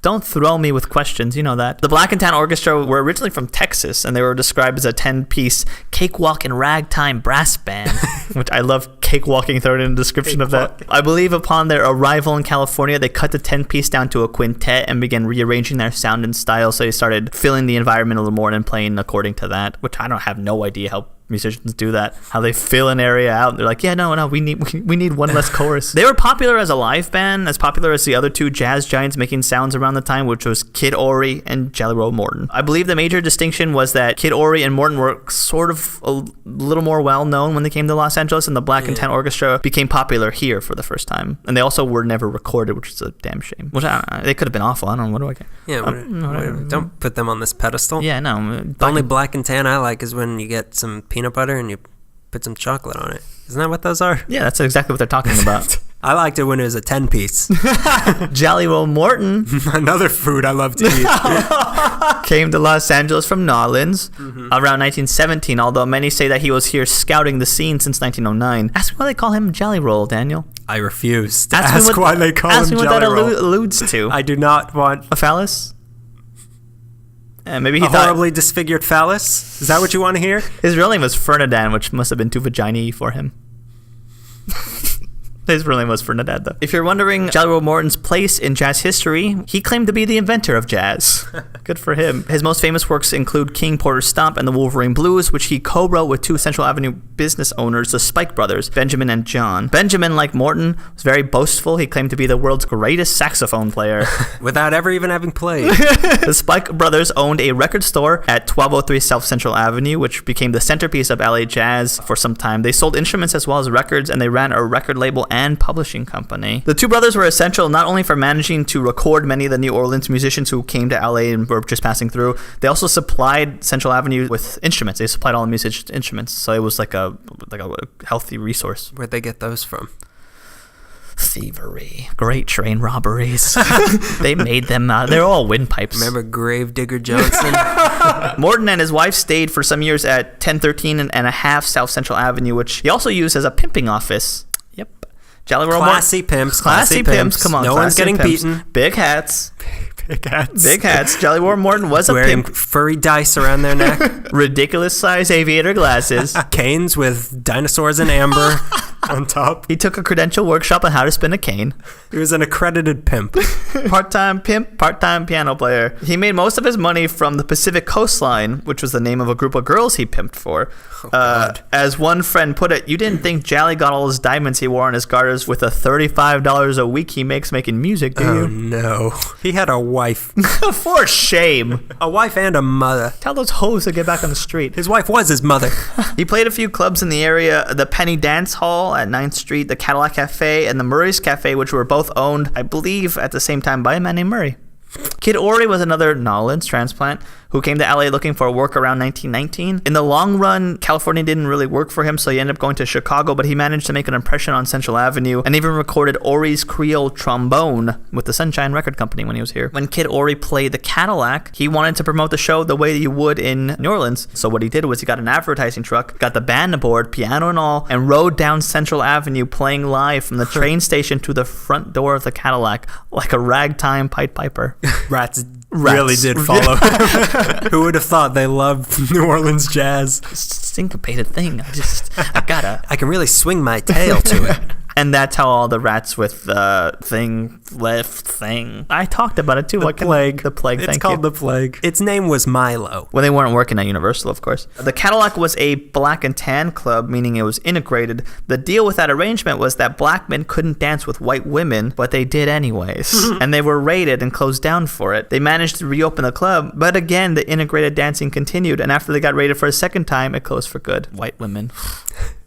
Speaker 1: Don't throw me with questions, you know that. The Black and Tan Orchestra were originally from Texas, and they were described as a 10-piece cakewalk and ragtime brass band, which I love cakewalking, throw it in the description of that. I believe upon their arrival in California, they cut the 10-piece down to a quintet and began rearranging their sound and style, so they started filling the environment a little more and playing according to that, which I don't have no idea how musicians do that, how they fill an area out. They're like, yeah, no, we need one less chorus. They were popular as a live band, as popular as the other two jazz giants making sounds around the time, which was Kid Ory and Jelly Roll Morton. I believe the major distinction was that Kid Ory and Morton were sort of a little more well-known when they came to Los Angeles, and the Black and Tan Orchestra became popular here for the first time. And they also were never recorded, which is a damn shame. Which they could have been awful. I don't know. What do I care?
Speaker 2: Yeah, don't put them on this pedestal.
Speaker 1: Yeah, no.
Speaker 2: The only Black and Tan I like is when you get some peanut butter and you put some chocolate on it. Isn't that what those are?
Speaker 1: Yeah, that's exactly what they're talking about.
Speaker 2: I liked it when it was a 10-piece.
Speaker 1: Jelly Roll Morton.
Speaker 2: Another food I love to eat.
Speaker 1: Came to Los Angeles from New Orleans around 1917, although many say that he was here scouting the scene since 1909. Ask me why they call him Jelly Roll, Daniel.
Speaker 2: I refuse to ask why they call him Jelly Roll.
Speaker 1: Ask me what that alludes to.
Speaker 2: I do not want...
Speaker 1: A phallus? Maybe he
Speaker 2: a
Speaker 1: thought
Speaker 2: horribly disfigured phallus? Is that what you want to hear?
Speaker 1: His real name was Ferdinand, which must have been too vagina-y for him. His real name was Ferdinand, though. If you're wondering Jelly Roll Morton's place in jazz history, he claimed to be the inventor of jazz. Good for him. His most famous works include King Porter's Stomp and the Wolverine Blues, which he co-wrote with two Central Avenue business owners, the Spike brothers, Benjamin and John. Benjamin, like Morton, was very boastful. He claimed to be the world's greatest saxophone player.
Speaker 2: Without ever even having played.
Speaker 1: The Spike brothers owned a record store at 1203 South Central Avenue, which became the centerpiece of LA jazz for some time. They sold instruments as well as records, and they ran a record label and publishing company. The two brothers were essential not only for managing to record many of the New Orleans musicians who came to LA and were just passing through, they also supplied Central Avenue with instruments. They supplied all the musicians instruments, so it was like a healthy resource.
Speaker 2: Where'd they get those from?
Speaker 1: Thievery. Great train robberies. They made them, they're all windpipes.
Speaker 2: Remember Gravedigger Johnson?
Speaker 1: Morton and his wife stayed for some years at 1013 and a half South Central Avenue, which he also used as a pimping office. Yep. Jelly Roll
Speaker 2: Classy pimps.
Speaker 1: Classy pimps. Come on.
Speaker 2: No one's getting beaten.
Speaker 1: Big hats.
Speaker 2: Big hats.
Speaker 1: Big hats. Jelly Roll Morton was
Speaker 2: wearing
Speaker 1: a pimp.
Speaker 2: Furry dice around their neck.
Speaker 1: Ridiculous size aviator glasses.
Speaker 2: Canes with dinosaurs in amber on top.
Speaker 1: He took a credential workshop on how to spin a cane.
Speaker 2: He was an accredited pimp.
Speaker 1: Part-time pimp, part-time piano player. He made most of his money from the Pacific Coastline, which was the name of a group of girls he pimped for. As one friend put it, you didn't think Jally got all his diamonds he wore on his garters with the $35 a week he makes making music, do you?
Speaker 2: Oh, no. He had a wife.
Speaker 1: For shame.
Speaker 2: A wife and a mother.
Speaker 1: Tell those hoes to get back on the street.
Speaker 2: His wife was his mother.
Speaker 1: He played a few clubs in the area, the Penny Dance Hall at 9th Street, the Cadillac Cafe, and the Murray's Cafe, which were both owned, I believe, at the same time by a man named Murray. Kid Ory was another New Orleans transplant who came to LA looking for work around 1919. In the long run, California didn't really work for him, so he ended up going to Chicago, but he managed to make an impression on Central Avenue and even recorded Ory's Creole trombone with the Sunshine Record Company when he was here. When Kid Ory played the Cadillac, he wanted to promote the show the way you would in New Orleans. So what he did was he got an advertising truck, got the band aboard, piano and all, and rode down Central Avenue playing live from the train station to the front door of the Cadillac like a ragtime Pied Piper.
Speaker 2: Rats really did follow. Who would have thought they loved New Orleans jazz?
Speaker 1: Syncopated thing. I
Speaker 2: can really swing my tail to it.
Speaker 1: And that's how all the rats with the thing. I talked about it too.
Speaker 2: The plague.
Speaker 1: The plague.
Speaker 2: It's called the plague. Its name was Milo.
Speaker 1: When they weren't working at Universal, of course. The Cadillac was a black and tan club, meaning it was integrated. The deal with that arrangement was that black men couldn't dance with white women, but they did anyways. And they were raided and closed down for it. They managed to reopen the club, but again, the integrated dancing continued. And after they got raided for a second time, it closed for good. White women.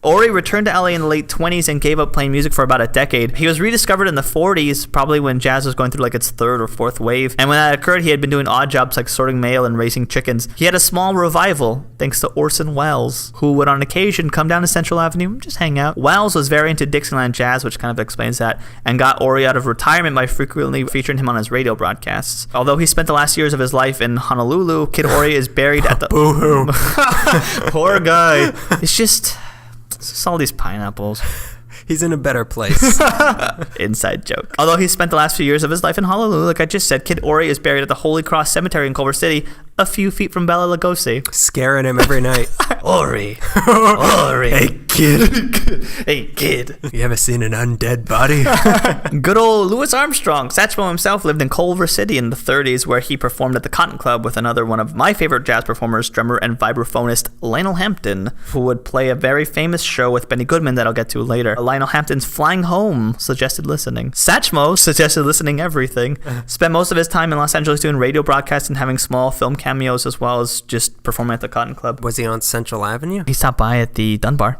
Speaker 1: Ori returned to LA in the late 20s and gave up playing music for about a decade. He was rediscovered in the 40s, probably when jazz was going through like its third or fourth wave. And when that occurred, he had been doing odd jobs like sorting mail and raising chickens. He had a small revival thanks to Orson Welles, who would on occasion come down to Central Avenue and just hang out. Welles was very into Dixieland jazz, which kind of explains that, and got Ori out of retirement by frequently featuring him on his radio broadcasts. Although he spent the last years of his life in Honolulu, Kid Ori is buried at the...
Speaker 2: Boo-hoo.
Speaker 1: Poor guy. It's just all these pineapples.
Speaker 2: He's in a better place.
Speaker 1: Inside joke. Although he spent the last few years of his life in Honolulu, like I just said, Kid Ori is buried at the Holy Cross Cemetery in Culver City, a few feet from Bela Lugosi.
Speaker 2: Scaring him every night.
Speaker 1: Ori. Ori.
Speaker 2: Hey, kid.
Speaker 1: Hey, kid.
Speaker 2: You ever seen an undead body?
Speaker 1: Good old Louis Armstrong. Satchmo himself lived in Culver City in the 30s, where he performed at the Cotton Club with another one of my favorite jazz performers, drummer and vibraphonist Lionel Hampton, who would play a very famous show with Benny Goodman that I'll get to later. Lionel Hampton's Flying Home suggested listening. Satchmo suggested listening everything. Spent most of his time in Los Angeles doing radio broadcasts and having small film cameos as well as just performing at the Cotton Club.
Speaker 2: Was he on Central Avenue?
Speaker 1: He stopped by at the Dunbar.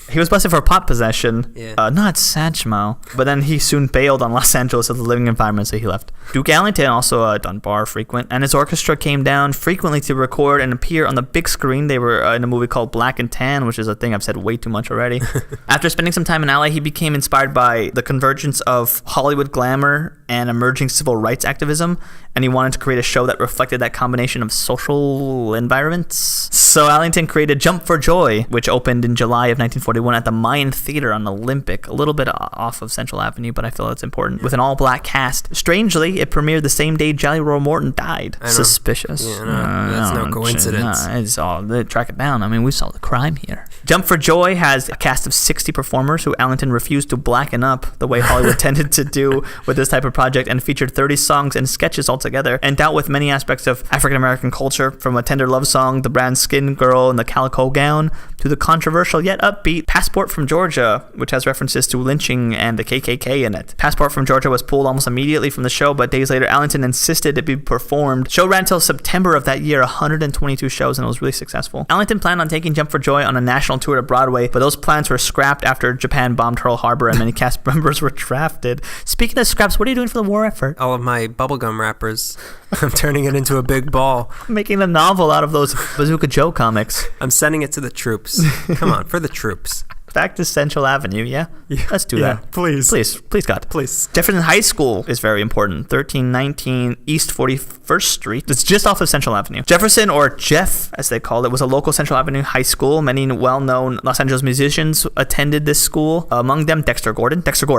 Speaker 1: He was busted for pot possession,
Speaker 2: Yeah.
Speaker 1: Not Satchmo, but then he soon bailed on Los Angeles as a living environment, so he left. Duke Ellington, also a Dunbar frequent, and his orchestra came down frequently to record and appear on the big screen. They were in a movie called Black and Tan, which is a thing I've said way too much already. After spending some time in LA, he became inspired by the convergence of Hollywood glamour and emerging civil rights activism, and he wanted to create a show that reflected that combination of social environments. So Ellington created Jump for Joy, which opened in July of 1941 at the Mayan Theater on Olympic, a little bit off of Central Avenue, but I feel it's important, with an all-black cast. Strangely, it premiered the same day Jelly Roll Morton died. Suspicious.
Speaker 2: Yeah, no, that's no coincidence.
Speaker 1: It's all, they track it down. I mean, we saw the crime here. Jump for Joy has a cast of 60 performers who Ellington refused to blacken up the way Hollywood tended to do with this type of project, and featured 30 songs and sketches altogether, and dealt with many aspects of African-American culture, from a tender love song, The Brown Skin Girl and the Calico Gown, to the controversial yet upbeat Passport from Georgia, which has references to lynching and the KKK in it. Passport from Georgia was pulled almost immediately from the show, but days later Ellington insisted it be performed. Show ran until September of that year, 122 shows, and it was really successful. Ellington planned on taking Jump for Joy on a national tour to Broadway, but those plans were scrapped after Japan bombed Pearl Harbor and many cast members were drafted. Speaking of scraps, what are you doing for the war effort?
Speaker 2: All of my bubblegum wrappers. I'm turning it into a big ball.
Speaker 1: Making a novel out of those Bazooka Joe comics.
Speaker 2: I'm sending it to the troops. Come on, for the troops.
Speaker 1: Back to Central Avenue, yeah? Let's do that.
Speaker 2: Please.
Speaker 1: Please, God.
Speaker 2: Please.
Speaker 1: Jefferson High School is very important. 1319 East 41st Street. It's just off of Central Avenue. Jefferson, or Jeff, as they called it, was a local Central Avenue high school. Many well-known Los Angeles musicians attended this school. Among them, Dexter Gordon, Chico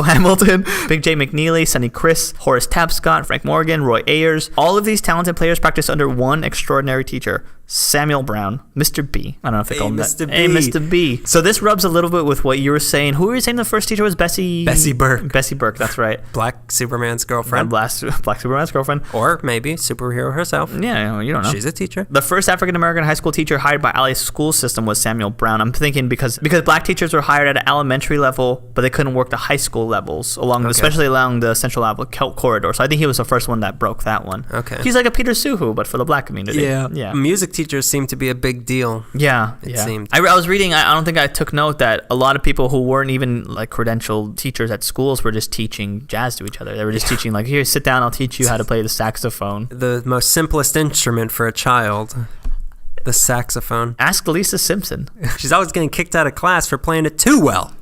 Speaker 1: Hamilton, Big J McNeely, Sonny Chris, Horace Tapscott, Frank Morgan, Roy Ayers. All of these talented players practiced under one extraordinary teacher, Samuel Brown, Mr. B. I don't know if they call him that.
Speaker 2: Mr. B.
Speaker 1: Hey, Mr. B. So this rubs a little bit with what you were saying. Who were you saying the first teacher was? Bessie
Speaker 2: Burke.
Speaker 1: Bessie Burke, that's right.
Speaker 2: Black Superman's girlfriend.
Speaker 1: Black Superman's girlfriend.
Speaker 2: Or maybe superhero herself.
Speaker 1: Yeah, you don't know.
Speaker 2: She's a teacher.
Speaker 1: The first African-American high school teacher hired by LA's school system was Samuel Brown. I'm thinking because black teachers were hired at an elementary level, but they couldn't work the high school levels, especially along the Central Avenue corridor. So I think he was the first one that broke that one.
Speaker 2: Okay.
Speaker 1: He's like a Peter Suhu, but for the black community. Yeah.
Speaker 2: Music teachers seem to be a big deal.
Speaker 1: It
Speaker 2: seemed.
Speaker 1: I was reading, I don't think I took note that a lot of people who weren't even like credentialed teachers at schools were just teaching jazz to each other. They were just teaching like, here, sit down, I'll teach you how to play the saxophone.
Speaker 2: The most simplest instrument for a child. The saxophone.
Speaker 1: Ask Lisa Simpson.
Speaker 2: She's always getting kicked out of class for playing it too well.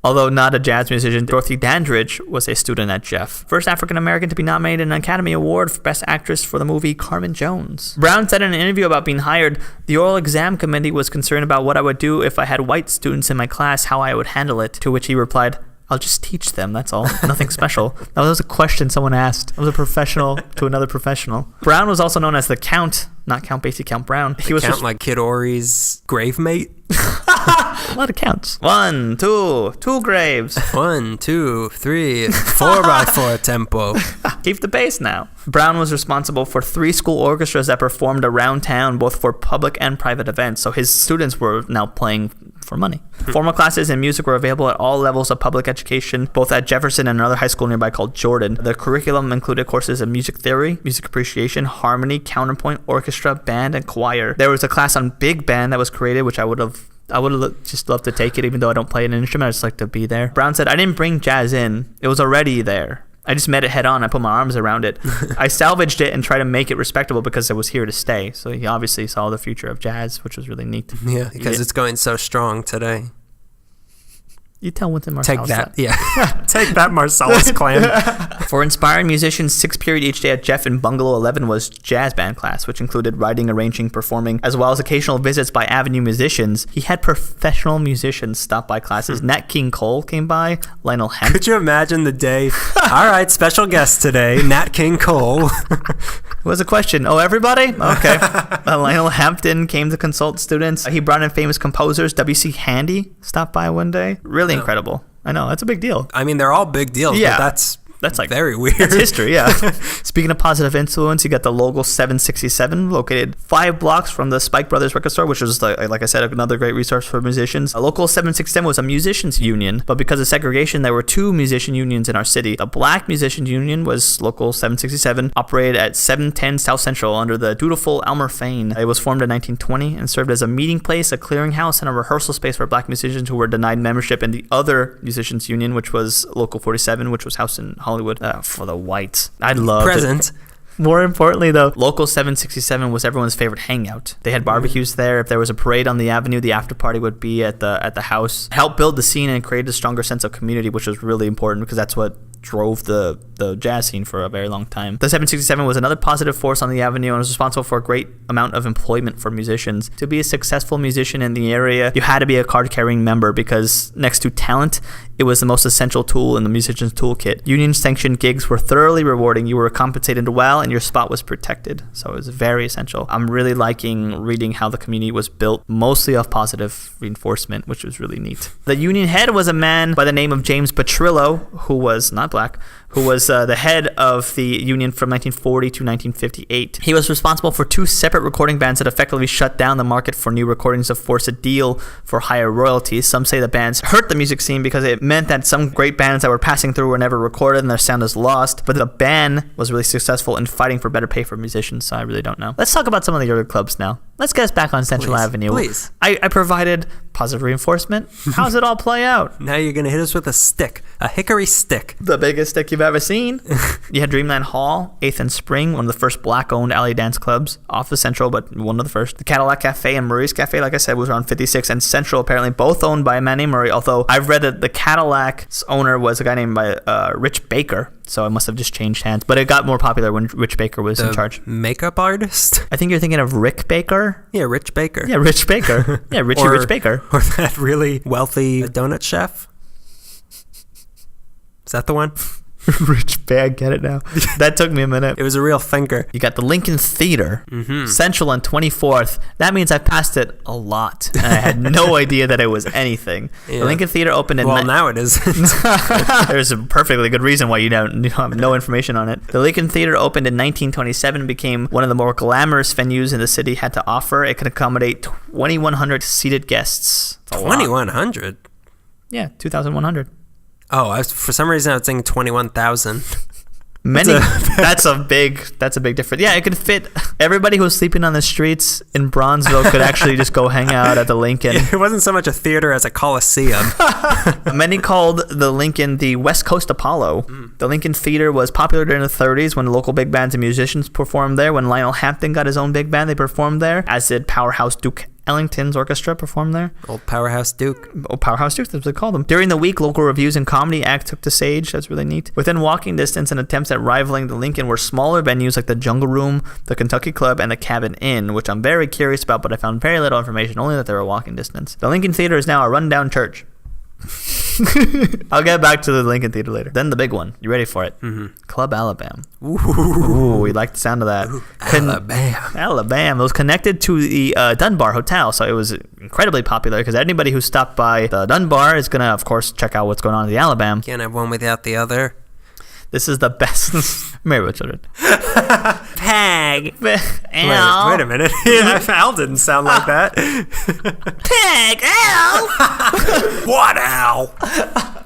Speaker 1: Although not a jazz musician, Dorothy Dandridge was a student at Jeff. First African-American to be nominated an Academy Award for Best Actress for the movie Carmen Jones. Brown said in an interview about being hired, the oral exam committee was concerned about what I would do if I had white students in my class, how I would handle it, to which he replied, I'll just teach them, that's all. Nothing special. That was a question someone asked. I was a professional to another professional. Brown was also known as the Count, not Count Basie, Count Brown. He was
Speaker 2: Count like Kid Ori's grave mate?
Speaker 1: A lot of counts. 1, 2 graves.
Speaker 2: 1, 2, 3, 4x4 tempo.
Speaker 1: Keep the pace now. Brown was responsible for 3 school orchestras that performed around town, both for public and private events. So his students were now playing for money. Formal classes in music were available at all levels of public education, both at Jefferson and another high school nearby called Jordan. The curriculum included courses in music theory, music appreciation, harmony, counterpoint, orchestra, band, and choir. There was a class on big band that was created, which I would have just loved to take it, even though I don't play an instrument. I just like to be there. Brown said, I didn't bring jazz in. It was already there. I just met it head on. I put my arms around it. I salvaged it and tried to make it respectable because it was here to stay. So he obviously saw the future of jazz, which was really neat.
Speaker 2: Yeah, because it's going so strong today.
Speaker 1: You tell Wynton Marsalis.
Speaker 2: Take that. Yeah. Take that, Marsalis clan.
Speaker 1: For inspiring musicians, 6th period each day at Jeff in Bungalow 11 was jazz band class, which included writing, arranging, performing, as well as occasional visits by Avenue musicians. He had professional musicians stop by classes. Nat King Cole came by, Lionel Hemp.
Speaker 2: Could you imagine the day? All right, special guest today, Nat King Cole.
Speaker 1: What was the question? Oh, everybody? Okay. Lionel Hampton came to consult students. He brought in famous composers. W.C. Handy stopped by one day. Really incredible. I know, that's a big deal.
Speaker 2: I mean, they're all big deals, but that's like very weird.
Speaker 1: That's history, yeah. Speaking of positive influence, you got the local 767 located 5 blocks from the Spike Brothers record store, which was, like I said, another great resource for musicians. A local 767 was a musicians union, but because of segregation, there were 2 musician unions in our city. The Black Musicians Union was local 767, operated at 710 South Central under the dutiful Elmer Fain. It was formed in 1920 and served as a meeting place, a clearinghouse, and a rehearsal space for Black musicians who were denied membership in the other musicians union, which was local 47, which was housed in Hollywood. For the whites. I loved
Speaker 2: Present.
Speaker 1: it. More importantly, though, local 767 was everyone's favorite hangout. They had barbecues there. If there was a parade on the avenue, the after party would be at the house. Helped build the scene and create a stronger sense of community, which was really important because that's what drove the jazz scene for a very long time. The 767 was another positive force on the avenue and was responsible for a great amount of employment for musicians. To be a successful musician in the area, you had to be a card-carrying member because next to talent, it was the most essential tool in the musician's toolkit. Union-sanctioned gigs were thoroughly rewarding. You were compensated well and your spot was protected. So it was very essential. I'm really liking reading how the community was built, mostly off positive reinforcement, which was really neat. The union head was a man by the name of James Petrillo, who was not black, who was the head of the union from 1940 to 1958. He was responsible for 2 separate recording bands that effectively shut down the market for new recordings to force a deal for higher royalties. Some say the bands hurt the music scene because it meant that some great bands that were passing through were never recorded and their sound is lost. But the ban was really successful in fighting for better pay for musicians, so I really don't know. Let's talk about some of the other clubs now. Let's get us back on Central Avenue.
Speaker 2: Please.
Speaker 1: I provided positive reinforcement. How does it all play out?
Speaker 2: Now you're going to hit us with a stick, a hickory stick.
Speaker 1: The biggest stick you've ever seen. You had Dreamland Hall, 8th and Spring, one of the first black-owned alley dance clubs off the Central, but one of the first. The Cadillac Cafe and Murray's Cafe, like I said, was around 56, and Central apparently both owned by a man named Murray, although I've read that the Cadillac's owner was a guy named Rich Baker, so it must have just changed hands. But it got more popular when Rich Baker was in charge.
Speaker 2: Makeup artist?
Speaker 1: I think you're thinking of Rick Baker.
Speaker 2: Yeah, Rich Baker.
Speaker 1: Yeah, Rich Baker. Yeah, Rich Baker.
Speaker 2: Or that really wealthy donut chef. Is that the one?
Speaker 1: Rich Bag, get it now. That took me a minute.
Speaker 2: It was a real thinker.
Speaker 1: You got the Lincoln Theater, Central on 24th. That means I passed it a lot. And I had no idea that it was anything. Yeah. The Lincoln Theater opened in...
Speaker 2: Well, now it is.
Speaker 1: There's a perfectly good reason why you have no information on it. The Lincoln Theater opened in 1927 and became one of the more glamorous venues in the city had to offer. It could accommodate 2,100 seated guests.
Speaker 2: 2,100?
Speaker 1: Yeah, 2,100.
Speaker 2: Oh, for some reason I was thinking 21,000.
Speaker 1: That's a big difference. Yeah, it could fit everybody who's sleeping on the streets in Bronzeville could actually just go hang out at the Lincoln.
Speaker 2: Yeah, it wasn't so much a theater as a coliseum.
Speaker 1: Many called the Lincoln the West Coast Apollo. The Lincoln Theater was popular during the 30s when local big bands and musicians performed there. When Lionel Hampton got his own big band, they performed there, as did Powerhouse Duke Ellington's orchestra performed there.
Speaker 2: Old Powerhouse Duke.
Speaker 1: Oh, Powerhouse Duke, that's what they called them. During the week, local reviews and comedy acts took the stage. That's really neat. Within walking distance and attempts at rivaling the Lincoln were smaller venues like the Jungle Room, the Kentucky Club, and the Cabin Inn, which I'm very curious about, but I found very little information, only that they were walking distance. The Lincoln Theater is now a rundown church. I'll get back to the Lincoln Theater later. Then the big one. You ready for it? Club Alabama. Ooh, we like the sound of that. Alabama. It was connected to the Dunbar Hotel, so it was incredibly popular because anybody who stopped by the Dunbar is going to, of course, check out what's going on at the Alabama.
Speaker 2: Can't have one without the other.
Speaker 1: This is the best Married with Children.
Speaker 2: Peg.
Speaker 1: Al.
Speaker 2: Wait a minute. Al didn't sound like that.
Speaker 1: Peg. Al.
Speaker 2: What, Al?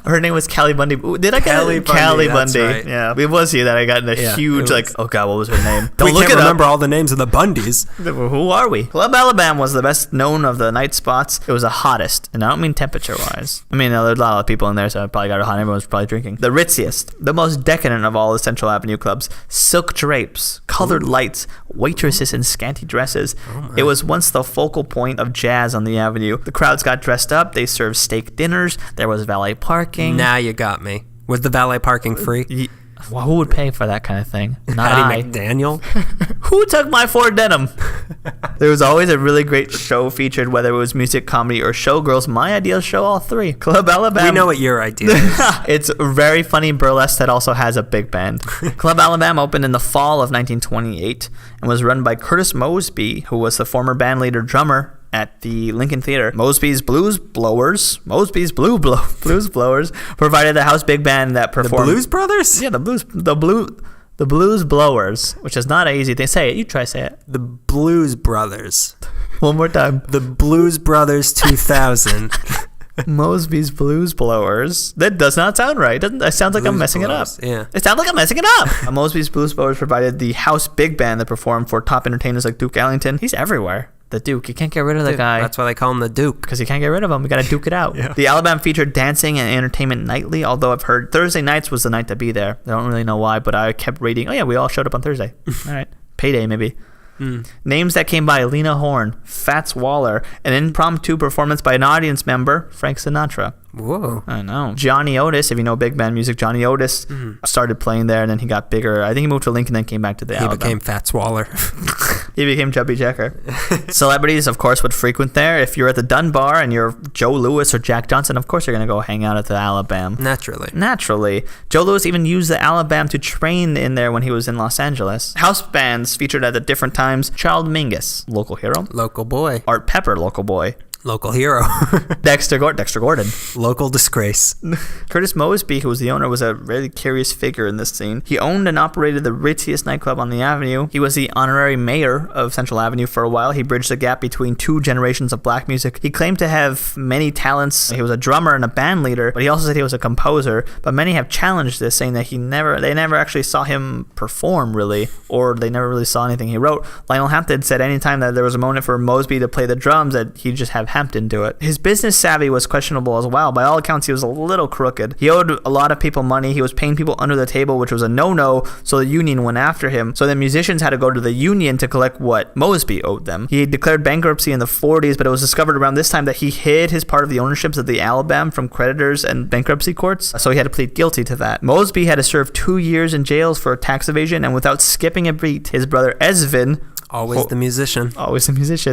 Speaker 1: Her name was Callie Bundy. Ooh, did I get
Speaker 2: Callie
Speaker 1: it?
Speaker 2: Bundy,
Speaker 1: Callie
Speaker 2: that's
Speaker 1: Bundy.
Speaker 2: right.
Speaker 1: Yeah. It was you that I got in a huge, like, oh God, what was her name?
Speaker 2: Don't look can't remember all the names of the Bundys.
Speaker 1: Who are we? Club Alabama was the best known of the night spots. It was the hottest, and I don't mean temperature-wise. I mean, there's a lot of people in there, so I probably got it hot. Everyone was probably drinking. The ritziest, the most decadent of all the Central Avenue clubs. Silk drapes, colored lights, waitresses in scanty dresses. It was once the focal point of jazz on the Avenue. The crowds got dressed up. They served steak dinners. There was valet parking.
Speaker 2: Now you got me. Was the valet parking free?
Speaker 1: Well, who would pay for that kind of thing? Not
Speaker 2: Patty
Speaker 1: I.
Speaker 2: McDaniel?
Speaker 1: Who took my Ford denim? There was always a really great show featured, whether it was music, comedy, or showgirls. My ideal show, all three. Club Alabama.
Speaker 2: We know what your idea is.
Speaker 1: It's very funny burlesque that also has a big band. Club Alabama opened in the fall of 1928 and was run by Curtis Mosby, who was the former bandleader drummer at the Lincoln Theater. Mosby's Blues Blowers provided the house big band that performed.
Speaker 2: The Blues Brothers?
Speaker 1: Yeah, the Blues Blowers, which is not an easy thing. Say it. You try say it.
Speaker 2: The Blues Brothers.
Speaker 1: One more time.
Speaker 2: The Blues Brothers 2000.
Speaker 1: Mosby's Blues Blowers. That does not sound right. It sounds like I'm messing it up.
Speaker 2: Yeah.
Speaker 1: It sounds like I'm messing it up. Mosby's Blues Blowers provided the house big band that performed for top entertainers like Duke Ellington. He's everywhere. The Duke. You can't get rid of the guy.
Speaker 2: That's why they call him the Duke.
Speaker 1: Because you can't get rid of him. We got to duke it out. Yeah. The Alabama featured dancing and entertainment nightly, although I've heard Thursday nights was the night to be there. I don't really know why, but I kept reading, oh yeah, we all showed up on Thursday. All right. Payday, maybe. Names that came by: Lena Horne, Fats Waller, an impromptu performance by an audience member, Frank Sinatra.
Speaker 2: Whoa.
Speaker 1: I know. Johnny Otis, if you know big band music, Johnny Otis started playing there, and then he got bigger. I think he moved to Lincoln, then came back to the Alabama.
Speaker 2: He became Fats Waller.
Speaker 1: He became Chubby Checker. Celebrities, of course, would frequent there. If you're at the Dunbar and you're Joe Louis or Jack Johnson, of course you're going to go hang out at the Alabama. Naturally. Joe Louis even used the Alabama to train in there when he was in Los Angeles. House bands featured at the different times: Charles Mingus, local hero.
Speaker 2: Local boy.
Speaker 1: Art Pepper, local boy.
Speaker 2: Local hero.
Speaker 1: Dexter Gordon.
Speaker 2: Local disgrace.
Speaker 1: Curtis Mosby, who was the owner, was a really curious figure in this scene. He owned and operated the ritziest nightclub on the Avenue. He was the honorary mayor of Central Avenue for a while. He bridged the gap between two generations of black music. He claimed to have many talents. He was a drummer and a band leader, but he also said he was a composer. But many have challenged this, saying that they never actually saw him perform, really, or they never really saw anything he wrote. Lionel Hampton said anytime that there was a moment for Mosby to play the drums, that he'd just have Hampton do it. His business savvy was questionable as well. By all accounts, he was a little crooked. He owed a lot of people money. He was paying people under the table, which was a no-no, so the union went after him. So the musicians had to go to the union to collect what Mosby owed them. He declared bankruptcy in the 40s, but it was discovered around this time that he hid his part of the ownerships of the Alabama from creditors and bankruptcy courts, so he had to plead guilty to that. Mosby had to serve 2 years in jails for tax evasion, and without skipping a beat, his brother Esvin,
Speaker 2: Always the musician.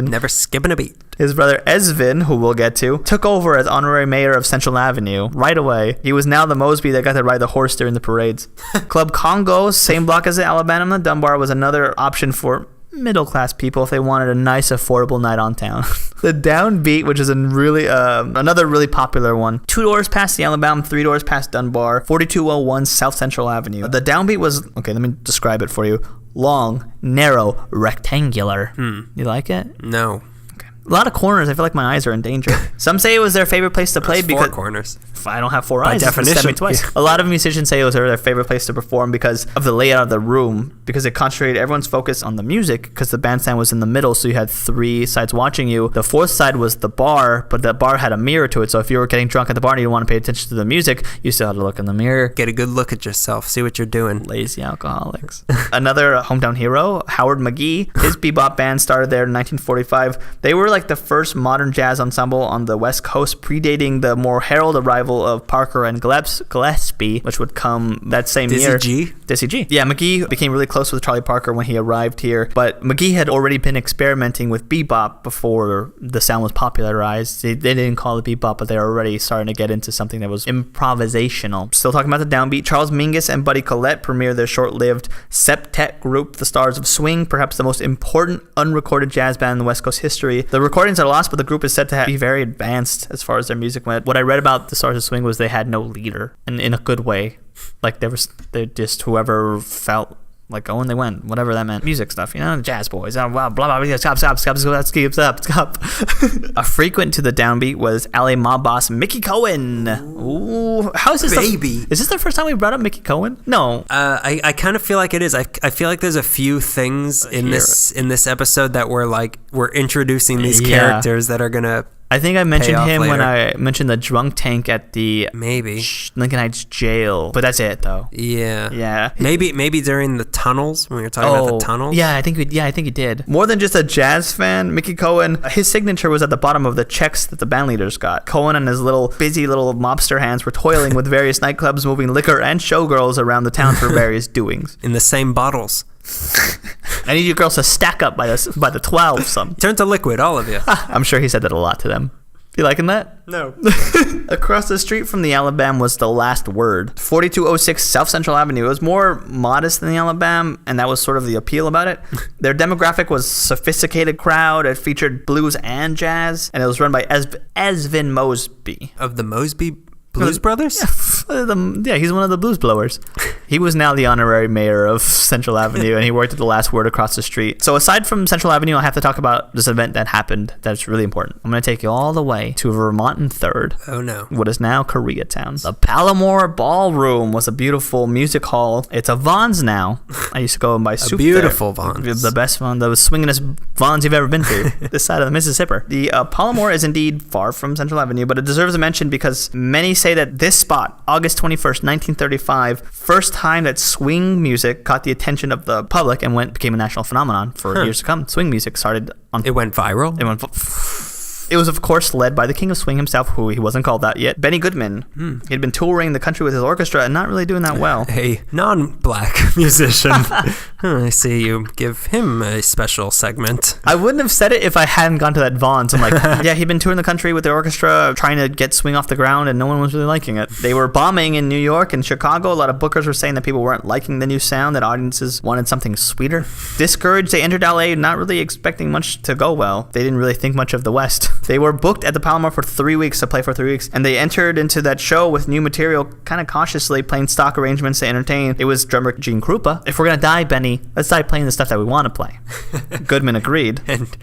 Speaker 2: Never skipping a beat.
Speaker 1: His brother Esvin, who we'll get to, took over as honorary mayor of Central Avenue right away. He was now the Mosby that got to ride the horse during the parades. Club Congo, same block as the Alabama Dunbar, was another option for middle-class people if they wanted a nice, affordable night on town. The Downbeat, which is another really popular one. 2 doors past the Alabama, 3 doors past Dunbar, 4201 South Central Avenue. The Downbeat was, okay, let me describe it for you. Long, narrow, rectangular. You like it?
Speaker 2: No.
Speaker 1: Okay. A lot of corners. I feel like my eyes are in danger. Some say it was their favorite place to play because
Speaker 2: 4 corners.
Speaker 1: I don't have 4 eyes.
Speaker 2: By definition.
Speaker 1: Twice. A lot of musicians say it was their favorite place to perform because of the layout of the room, because it concentrated everyone's focus on the music, because the bandstand was in the middle, so you had 3 sides watching you. The 4th side was the bar, but the bar had a mirror to it, so if you were getting drunk at the bar and you didn't want to pay attention to the music, you still had to look in the mirror.
Speaker 2: Get a good look at yourself. See what you're doing.
Speaker 1: Lazy alcoholics. Another hometown hero, Howard McGee. His bebop band started there in 1945. They were like the first modern jazz ensemble on the West Coast, predating the more heralded arrival of Parker and Gillespie, which would come that same year. Dizzy G. Yeah, McGee became really close with Charlie Parker when he arrived here, but McGee had already been experimenting with bebop before the sound was popularized. They didn't call it bebop, but they were already starting to get into something that was improvisational. Still talking about the Downbeat, Charles Mingus and Buddy Collette premiered their short-lived septet group, the Stars of Swing, perhaps the most important unrecorded jazz band in the West Coast history. The recordings are lost, but the group is said to be very advanced as far as their music went. What I read about the Stars of Swing was they had no leader, and in a good way. Like they just whoever felt like going, they went, whatever that meant. Music stuff, jazz boys, blah, blah, blah, stop. A frequent to the downbeat was LA mob boss Mickey Cohen. Ooh, how is this?
Speaker 2: Baby.
Speaker 1: Is this the first time we brought up Mickey Cohen? No.
Speaker 2: I kind of feel like it is. I feel like there's a few things in this episode that we're introducing these characters that are gonna.
Speaker 1: I think I mentioned him when I mentioned the drunk tank at the
Speaker 2: maybe
Speaker 1: Lincoln Heights jail, but that's it though.
Speaker 2: Yeah. Maybe during the tunnels when we were talking about the tunnels.
Speaker 1: Yeah, I think he did. More than just a jazz fan, Mickey Cohen, his signature was at the bottom of the checks that the band leaders got. Cohen and his busy little mobster hands were toiling with various nightclubs, moving liquor and showgirls around the town for various doings.
Speaker 2: In the same bottles.
Speaker 1: I need you girls to stack up by the 12 some.
Speaker 2: Turn to liquid, all of you.
Speaker 1: I'm sure he said that a lot to them. You liking that?
Speaker 2: No.
Speaker 1: Across the street from the Alabama was The Last Word. 4206 South Central Avenue. It was more modest than the Alabama, and that was sort of the appeal about it. Their demographic was sophisticated crowd. It featured blues and jazz, and it was run by Esvin Mosby.
Speaker 2: Of the Mosby Blues Brothers?
Speaker 1: Yeah, he's one of the blues blowers. He was now the honorary mayor of Central Avenue, and he worked at The Last Word across the street. So aside from Central Avenue, I have to talk about this event that happened that's really important. I'm going to take you all the way to Vermont and 3rd.
Speaker 2: Oh, no.
Speaker 1: What is now Koreatown. The Palomar Ballroom was a beautiful music hall. It's a Vons now. I used to go and buy soup there.
Speaker 2: A beautiful Vons.
Speaker 1: The best one, the swingingest Vons you've ever been to. This side of the Mississippi. The Palomar is indeed far from Central Avenue, but it deserves a mention because many say that this spot, August 21st, 1935, first time that swing music caught the attention of the public and became a national phenomenon for years to come. Swing music started on...
Speaker 2: It went viral?
Speaker 1: It was, of course, led by the king of swing himself, who he wasn't called that yet, Benny Goodman. He'd been touring the country with his orchestra and not really doing that well.
Speaker 2: A non-black musician. I see you give him a special segment.
Speaker 1: I wouldn't have said it if I hadn't gone to that Vons. I'm like, yeah, he'd been touring the country with the orchestra, trying to get swing off the ground, and no one was really liking it. They were bombing in New York and Chicago. A lot of bookers were saying that people weren't liking the new sound, that audiences wanted something sweeter. Discouraged, they entered LA not really expecting much to go well. They didn't really think much of the West. They were booked at the Palomar for 3 weeks to play for 3 weeks, and they entered into that show with new material kind of cautiously, playing stock arrangements to entertain. It was drummer Gene Krupa. If we're gonna die, Benny, let's die playing the stuff that we want to play. Goodman agreed.
Speaker 2: And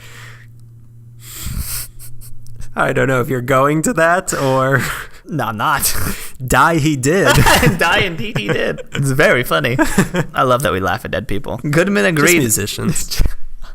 Speaker 2: I don't know if you're going to that or...
Speaker 1: No, I'm not.
Speaker 2: Die he did.
Speaker 1: Die indeed he did. It's very funny. I love that we laugh at dead people. Goodman agreed.
Speaker 2: Just musicians.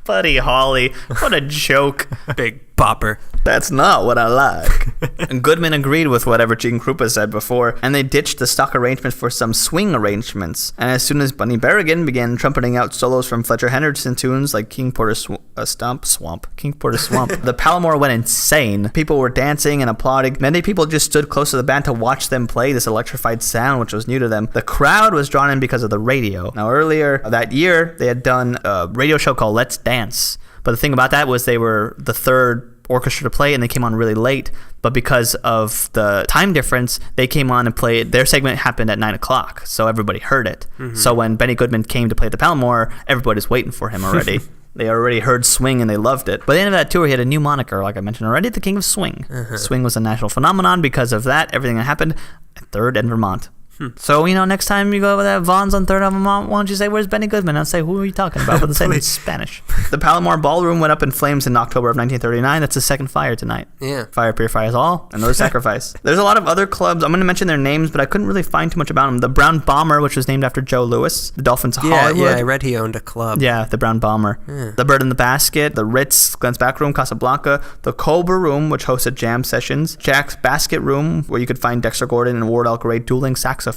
Speaker 1: Buddy Holly, what a joke.
Speaker 2: Big popper.
Speaker 1: That's not what I like. And Goodman agreed with whatever Gene Krupa said before, and they ditched the stock arrangements for some swing arrangements. And as soon as Bunny Berrigan began trumpeting out solos from Fletcher Henderson tunes like King Porter's Swamp, the Palomar went insane. People were dancing and applauding. Many people just stood close to the band to watch them play this electrified sound, which was new to them. The crowd was drawn in because of the radio. Now, earlier that year, they had done a radio show called Let's Dance. But the thing about that was they were the third orchestra to play, and they came on really late. But because of the time difference, they came on and played. Their segment happened at 9 o'clock, so everybody heard it. So when Benny Goodman came to play at the Palomar, everybody's waiting for him already. They already heard swing and they loved it. By the end of that tour, he had a new moniker, like I mentioned already, the King of Swing. Swing was a national phenomenon because of that, everything that happened at 3rd and Vermont. So, next time you go over that Vons on 3rd and Vermont, why don't you say, where's Benny Goodman? I'll say, who are you talking about? But say it in Spanish. The Palomar Ballroom went up in flames in October of 1939. That's the second fire tonight.
Speaker 2: Yeah.
Speaker 1: Fire purifies all, and no sacrifice. There's a lot of other clubs. I'm going to mention their names, but I couldn't really find too much about them. The Brown Bomber, which was named after Joe Louis. The Dolphins of Hollywood.
Speaker 2: Yeah, I read he owned a club.
Speaker 1: Yeah, the Brown Bomber.
Speaker 2: Yeah.
Speaker 1: The Bird in the Basket. The Ritz, Glenn's Back Room, Casablanca. The Cobra Room, which hosted jam sessions. Jack's Basket Room, where you could find Dexter Gordon and Ward Gray dueling saxophones,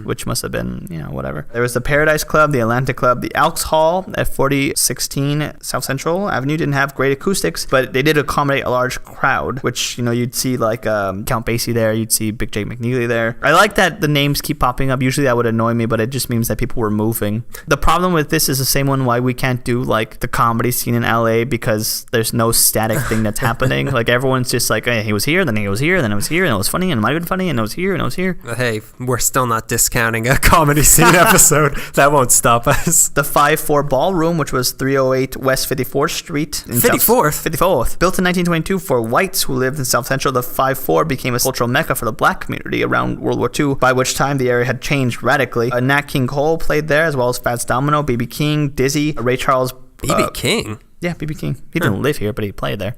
Speaker 1: which must have been, whatever. There was the Paradise Club, the Atlantic Club, the Elks Hall at 4016 South Central Avenue. Didn't have great acoustics, but they did accommodate a large crowd, which, you'd see like Count Basie there, you'd see Big Jake McNeely there. I like that the names keep popping up. Usually that would annoy me, but it just means that people were moving. The problem with this is the same one why we can't do like the comedy scene in LA, because there's no static thing that's happening. Like everyone's just like, hey, he was here, then he was here, then it was here, and it was funny, and it might have been funny, and it was here, and it was here.
Speaker 2: Hey, we're still not discounting a comedy scene episode. That won't stop us.
Speaker 1: The 5-4 Ballroom, which was 308 West 54th Street. 54th. Built in 1922 for whites who lived in South Central, the 5-4 became a cultural mecca for the black community around World War II, by which time the area had changed radically. Nat King Cole played there, as well as Fats Domino, B.B. King, Dizzy, Ray Charles.
Speaker 2: B.B. King?
Speaker 1: Yeah, B.B. King. He didn't live here, but he played there.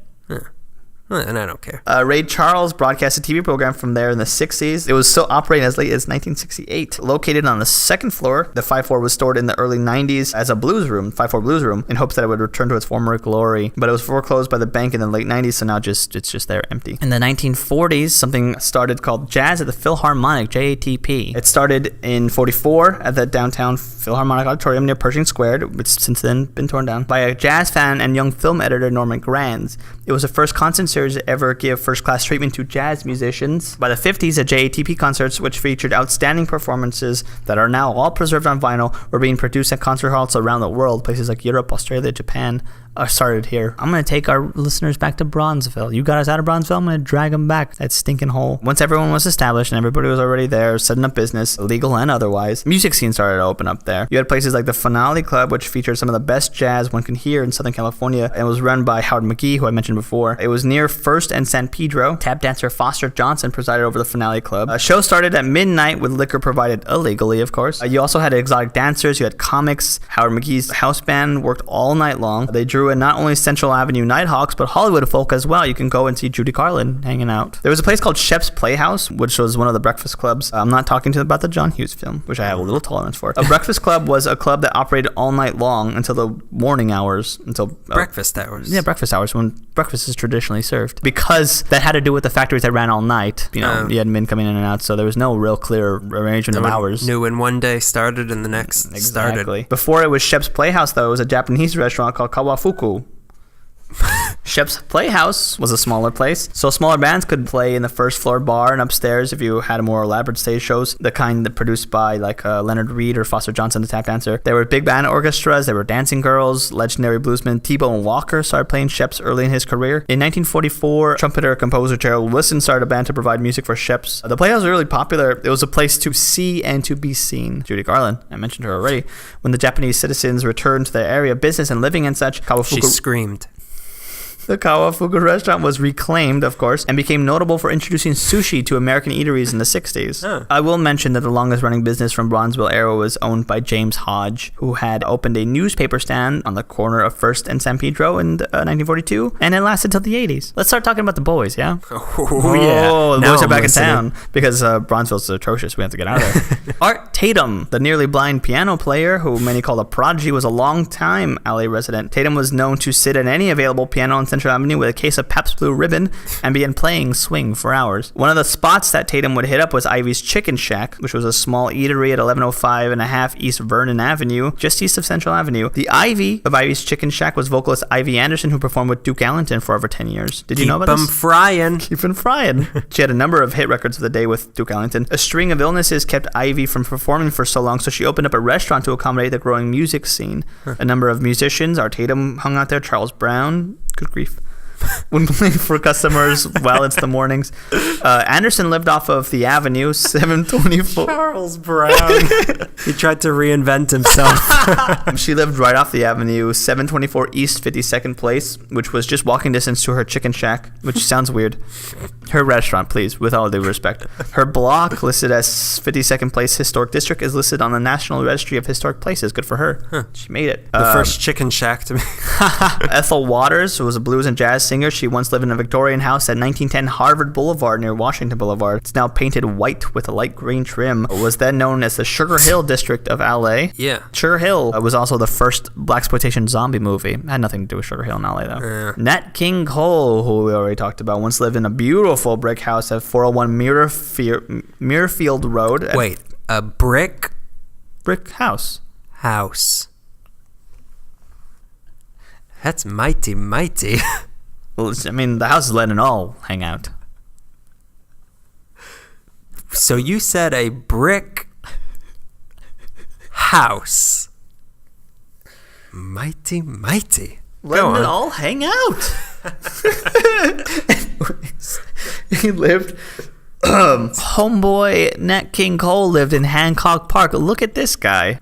Speaker 2: And I don't care.
Speaker 1: Ray Charles broadcast a TV program from there in the 60s. It was still operating as late as 1968. Located on the second floor, the 5-4 was stored in the early 90s as a blues room, 5-4 blues room, in hopes that it would return to its former glory. But it was foreclosed by the bank in the late 90s, so now it's just there empty. In the 1940s, something started called Jazz at the Philharmonic, JATP. It started in 44 at the downtown Philharmonic Auditorium near Pershing Square, which since then been torn down, by a jazz fan and young film editor Norman Granz. It was the first concert series to ever give first-class treatment to jazz musicians. By the 50s, the JATP concerts, which featured outstanding performances that are now all preserved on vinyl, were being produced at concert halls around the world, places like Europe, Australia, Japan, started here. I'm going to take our listeners back to Bronzeville. You got us out of Bronzeville, I'm going to drag them back. That stinking hole. Once everyone was established and everybody was already there, setting up business, legal and otherwise, music scene started to open up there. You had places like the Finale Club, which featured some of the best jazz one can hear in Southern California, and was run by Howard McGee, who I mentioned before. It was near First and San Pedro. Tap dancer Foster Johnson presided over the Finale Club. A show started at midnight with liquor provided illegally, of course. You also had exotic dancers, you had comics. Howard McGee's house band worked all night long. They drew in not only Central Avenue Nighthawks, but Hollywood folk as well. You can go and see Judy Garland hanging out. There was a place called Shep's Playhouse, which was one of the breakfast clubs. I'm not talking about the John Hughes film, which I have a little tolerance for. A breakfast club was a club that operated all night long until the morning hours.
Speaker 2: Breakfast hours.
Speaker 1: Yeah, breakfast hours, when breakfast is traditionally served. Because that had to do with the factories that ran all night. You had men coming in and out, so there was no real clear arrangement of hours.
Speaker 2: Knew when one day started and the next started.
Speaker 1: Before it was Shep's Playhouse, though, it was a Japanese restaurant called Kawafuku. Shep's Playhouse was a smaller place, so smaller bands could play in the first floor bar and upstairs if you had more elaborate stage shows, the kind that produced by like Leonard Reed or Foster Johnson, the tap dancer. There were big band orchestras, there were dancing girls. Legendary bluesman T-Bone Walker started playing Shep's early in his career. In 1944, trumpeter composer Gerald Wilson started a band to provide music for Shep's. The Playhouse was really popular. It was a place to see and to be seen. Judy Garland, I mentioned her already. When the Japanese citizens returned to their area of business and living and such,
Speaker 2: She screamed.
Speaker 1: The Kawafuku restaurant was reclaimed, of course, and became notable for introducing sushi to American eateries in the 60s. I will mention that the longest running business from Bronzeville era was owned by James Hodge, who had opened a newspaper stand on the corner of First and San Pedro in 1942, and it lasted till the 80s. Let's start talking about the boys, yeah?
Speaker 2: Oh, yeah.
Speaker 1: The boys are back in town, because Bronzeville's atrocious. We have to get out of there. Art Tatum, the nearly blind piano player, who many call a prodigy, was a long-time LA resident. Tatum was known to sit at any available piano on Central Avenue with a case of Pabst Blue Ribbon and began playing swing for hours. One of the spots that Tatum would hit up was Ivy's Chicken Shack, which was a small eatery at 1105 and a half East Vernon Avenue, just east of Central Avenue. The Ivy of Ivy's Chicken Shack was vocalist Ivy Anderson, who performed with Duke Ellington for over 10 years. Did you know about this? Keep 'em frying. She had a number of hit records of the day with Duke Ellington. A string of illnesses kept Ivy from performing for so long, so she opened up a restaurant to accommodate the growing music scene. A number of musicians, Art Tatum hung out there, Charles Brown, good grief, when playing for customers while it's the mornings. Anderson lived off of the Avenue, 724.
Speaker 2: Charles Brown. He tried to reinvent himself.
Speaker 1: She lived right off the Avenue, 724 East 52nd Place, which was just walking distance to her chicken shack, which sounds weird. Her restaurant, please, with all due respect. Her block, listed as 52nd Place Historic District, is listed on the National Registry of Historic Places. Good for her. She made it.
Speaker 2: The first chicken shack to me.
Speaker 1: Ethel Waters, who was a blues and jazz singer. She once lived in a Victorian house at 1910 Harvard Boulevard near Washington Boulevard. It's now painted white with a light green trim. It was then known as the Sugar Hill District of LA.
Speaker 2: Yeah.
Speaker 1: Sugar Hill was also the first blaxploitation zombie movie. It had nothing to do with Sugar Hill in LA, though. Nat King Cole, who we already talked about, once lived in a beautiful brick house at 401 Muirfield Road.
Speaker 2: Wait, a brick
Speaker 1: house.
Speaker 2: That's mighty.
Speaker 1: Well, I mean, the house is letting all hang out.
Speaker 2: So you said a brick house. Mighty.
Speaker 1: Letting it all hang out. Anyways, he lived Homeboy Nat King Cole lived in Hancock Park. Look at this guy.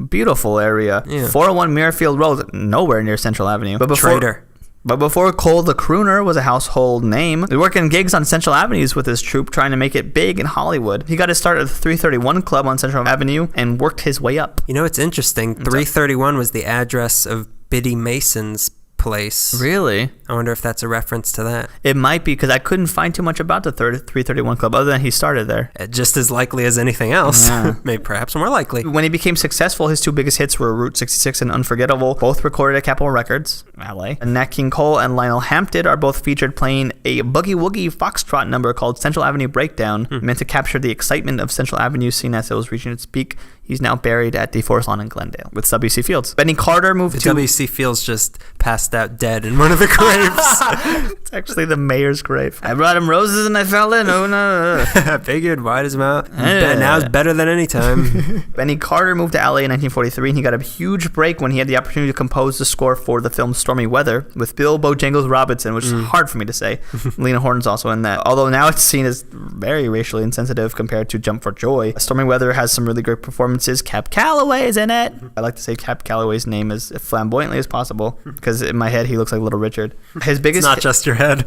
Speaker 1: Beautiful area.
Speaker 2: Yeah.
Speaker 1: 401 Muirfield Road, nowhere near Central Avenue.
Speaker 2: Traitor.
Speaker 1: But before Cole the Crooner was a household name, he worked in gigs on Central Avenues with his troupe, trying to make it big in Hollywood. He got his start at the 331 Club on Central Avenue and worked his way up.
Speaker 2: You know, it's interesting. 331 was the address of Biddy Mason's place.
Speaker 1: Really?
Speaker 2: I wonder if that's a reference to that.
Speaker 1: It might be, because I couldn't find too much about the 331 Club other than he started there.
Speaker 2: Just as likely as anything else.
Speaker 1: Yeah.
Speaker 2: Maybe perhaps more likely.
Speaker 1: When he became successful, his two biggest hits were Route 66 and Unforgettable, both recorded at Capitol Records, LA. And Nat King Cole and Lionel Hampton are both featured playing a boogie-woogie foxtrot number called Central Avenue Breakdown, meant to capture the excitement of Central Avenue scene as it was reaching its peak. He's now buried at the Forest Lawn in Glendale with W.C. Fields. Benny Carter moved to...
Speaker 2: W.C. Fields just passed out dead in one of the graves.
Speaker 1: It's actually the mayor's grave. I brought him roses and I fell in. Oh, no.
Speaker 2: I figured, wide his mouth. Now it's better than any time.
Speaker 1: Benny Carter moved to LA in 1943, and he got a huge break when he had the opportunity to compose the score for the film Stormy Weather with Bill Bojangles Robinson, which is hard for me to say. Lena Horne's also in that. Although now it's seen as very racially insensitive compared to Jump for Joy. Stormy Weather has some really great performances. Cab Calloway is in it. I like to say Cab Calloway's name as flamboyantly as possible, because in my head he looks like Little Richard. His biggest
Speaker 2: It's not just your head.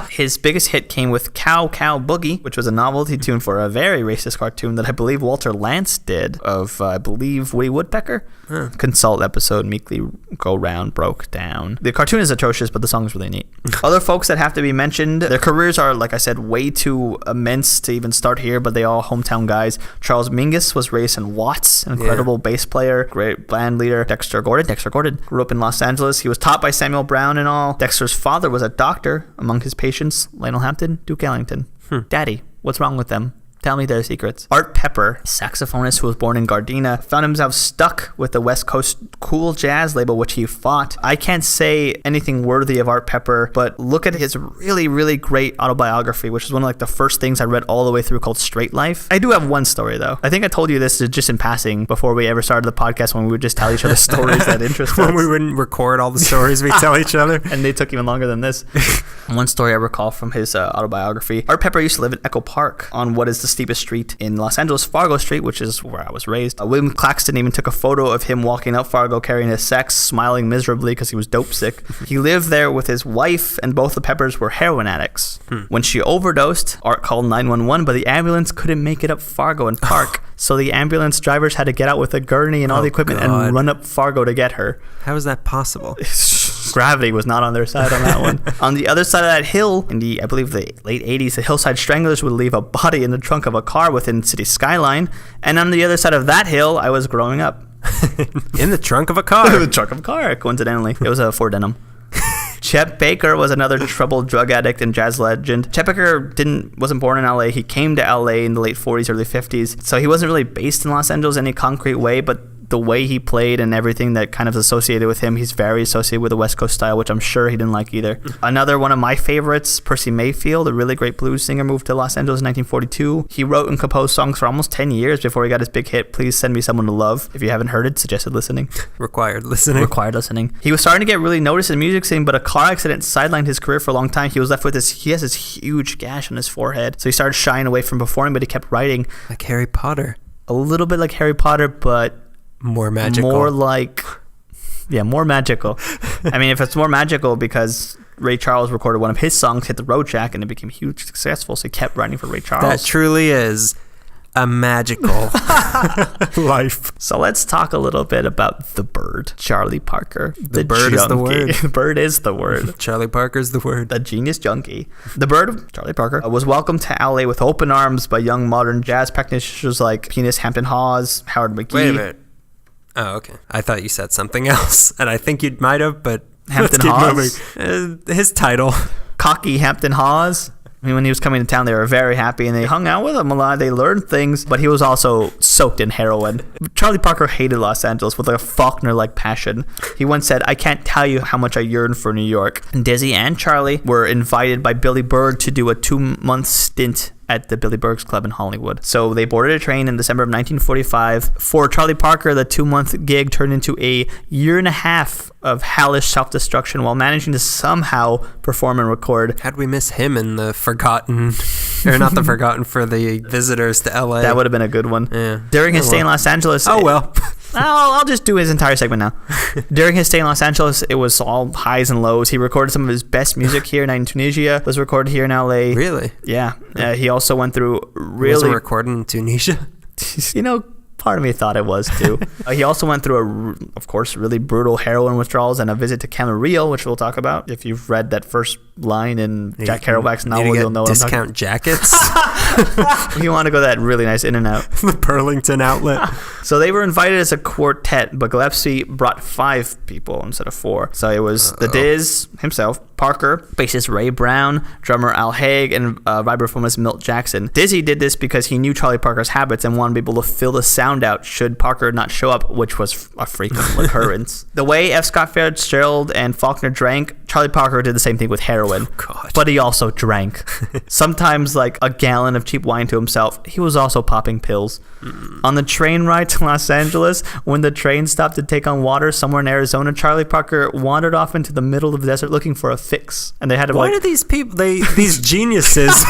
Speaker 1: His biggest hit came with Cow Cow Boogie, which was a novelty tune for a very racist cartoon that I believe Walter Lantz did of, I believe, Woody Woodpecker. Consult episode Meekly Go Round broke down. The cartoon is atrocious, but the song is really neat. Other folks that have to be mentioned, their careers are, like I said, way too immense to even start here, but they all hometown guys. Charles Mingus was raised in Watts, an incredible bass player, great band leader. Dexter Gordon grew up in Los Angeles. He was taught by Samuel Brown and all. Dexter's father was a doctor. Among his patients, Lionel Hampton, Duke Ellington. Daddy, what's wrong with them? Tell me their secrets. Art Pepper, saxophonist who was born in Gardena, found himself stuck with the West Coast cool jazz label, which he fought. I can't say anything worthy of Art Pepper, but look at his really, really great autobiography, which is one of like the first things I read all the way through, called Straight Life. I do have one story though. I think I told you this just in passing before we ever started the podcast, when we would just tell each other stories that interest us.
Speaker 2: When we wouldn't record all the stories we tell each other.
Speaker 1: And they took even longer than this. One story I recall from his autobiography. Art Pepper used to live in Echo Park on what is the steepest street in Los Angeles, Fargo Street, which is where I was raised. William Claxton even took a photo of him walking up Fargo carrying his sex, smiling miserably because he was dope sick. He lived there with his wife, and both the Peppers were heroin addicts. When she overdosed, Art called 911, but the ambulance couldn't make it up Fargo and Park. So the ambulance drivers had to get out with a gurney and all the equipment and run up Fargo to get her.
Speaker 2: How is that possible?
Speaker 1: Gravity was not on their side on that one. On the other side of that hill, in the, I believe, the late 80s, the Hillside Stranglers would leave a body in the trunk of a car within city skyline. And on the other side of that hill, I was growing up.
Speaker 2: In the trunk of a car?
Speaker 1: The trunk of a car, coincidentally. It was a Ford Denim. Chet Baker was another troubled drug addict and jazz legend. Chet Baker wasn't born in LA. He came to LA in the late 40s, early 50s. So he wasn't really based in Los Angeles in any concrete way, but the way he played and everything that kind of associated with him, he's very associated with the West Coast style, which I'm sure he didn't like either. Another one of my favorites, Percy Mayfield, a really great blues singer, moved to Los Angeles in 1942. He wrote and composed songs for almost 10 years before he got his big hit, Please Send Me Someone to Love. If you haven't heard it, suggested listening.
Speaker 2: Required listening.
Speaker 1: He was starting to get really noticed in the music scene, but a car accident sidelined his career for a long time. He was left with he has this huge gash on his forehead. So he started shying away from performing, but he kept writing.
Speaker 2: Like Harry Potter.
Speaker 1: A little bit like Harry Potter, but
Speaker 2: more magical.
Speaker 1: More magical. I mean, if it's more magical because Ray Charles recorded one of his songs, Hit the Road Jack, and it became hugely successful, so he kept writing for Ray Charles.
Speaker 2: That truly is a magical life.
Speaker 1: So let's talk a little bit about the bird, Charlie Parker.
Speaker 2: The bird is the word.
Speaker 1: The bird is the word.
Speaker 2: Charlie Parker's the word.
Speaker 1: The genius junkie. The bird, Charlie Parker, was welcomed to LA with open arms by young modern jazz practitioners like pianist Hampton Hawes, Howard McGee.
Speaker 2: Wait a minute. Oh, okay. I thought you said something else, and I think you might have, but
Speaker 1: Hampton Hawes.
Speaker 2: His title.
Speaker 1: Cocky Hampton Hawes. I mean, when he was coming to town, they were very happy, and they hung out with him a lot. They learned things, but he was also soaked in heroin. Charlie Parker hated Los Angeles with a Faulkner-like passion. He once said, "I can't tell you how much I yearn for New York." And Dizzy and Charlie were invited by Billy Berg to do a 2-month stint at the Billy Berg's Club in Hollywood. So they boarded a train in December of 1945. For Charlie Parker, the 2-month gig turned into a year and a half of hellish self-destruction while managing to somehow perform and record.
Speaker 2: How'd we miss him in the forgotten They're not the forgotten for the visitors to LA.
Speaker 1: That would have been a good one.
Speaker 2: Yeah.
Speaker 1: During his stay in Los Angeles...
Speaker 2: Oh, well.
Speaker 1: I'll just do his entire segment now. During his stay in Los Angeles, it was all highs and lows. He recorded some of his best music here. Night in Tunisia was recorded here in LA.
Speaker 2: Really?
Speaker 1: Yeah. He also went through really...
Speaker 2: Was it recorded in Tunisia?
Speaker 1: Part of me thought it was too. He also went through, of course, really brutal heroin withdrawals and a visit to Camarillo, which we'll talk about. If you've read that first line in Jack Kerouac's novel, you'll know what I'm talking about.
Speaker 2: Discount jackets?
Speaker 1: You want to go that really nice In and Out.
Speaker 2: The Burlington outlet.
Speaker 1: So they were invited as a quartet, but Gillespie brought 5 people instead of 4. So it was the Diz himself, Parker, bassist Ray Brown, drummer Al Haig, and vibraphonist Milt Jackson. Dizzy did this because he knew Charlie Parker's habits and wanted people to fill the sound out should Parker not show up, which was a frequent occurrence. The way F. Scott Fitzgerald and Faulkner drank, Charlie Parker did the same thing with heroin.
Speaker 2: God.
Speaker 1: But he also drank. Sometimes like a gallon of cheap wine to himself. He was also popping pills. On the train ride to Los Angeles, when the train stopped to take on water somewhere in Arizona, Charlie Parker wandered off into the middle of the desert looking for a fix. And they had to
Speaker 2: Why do these people, these geniuses,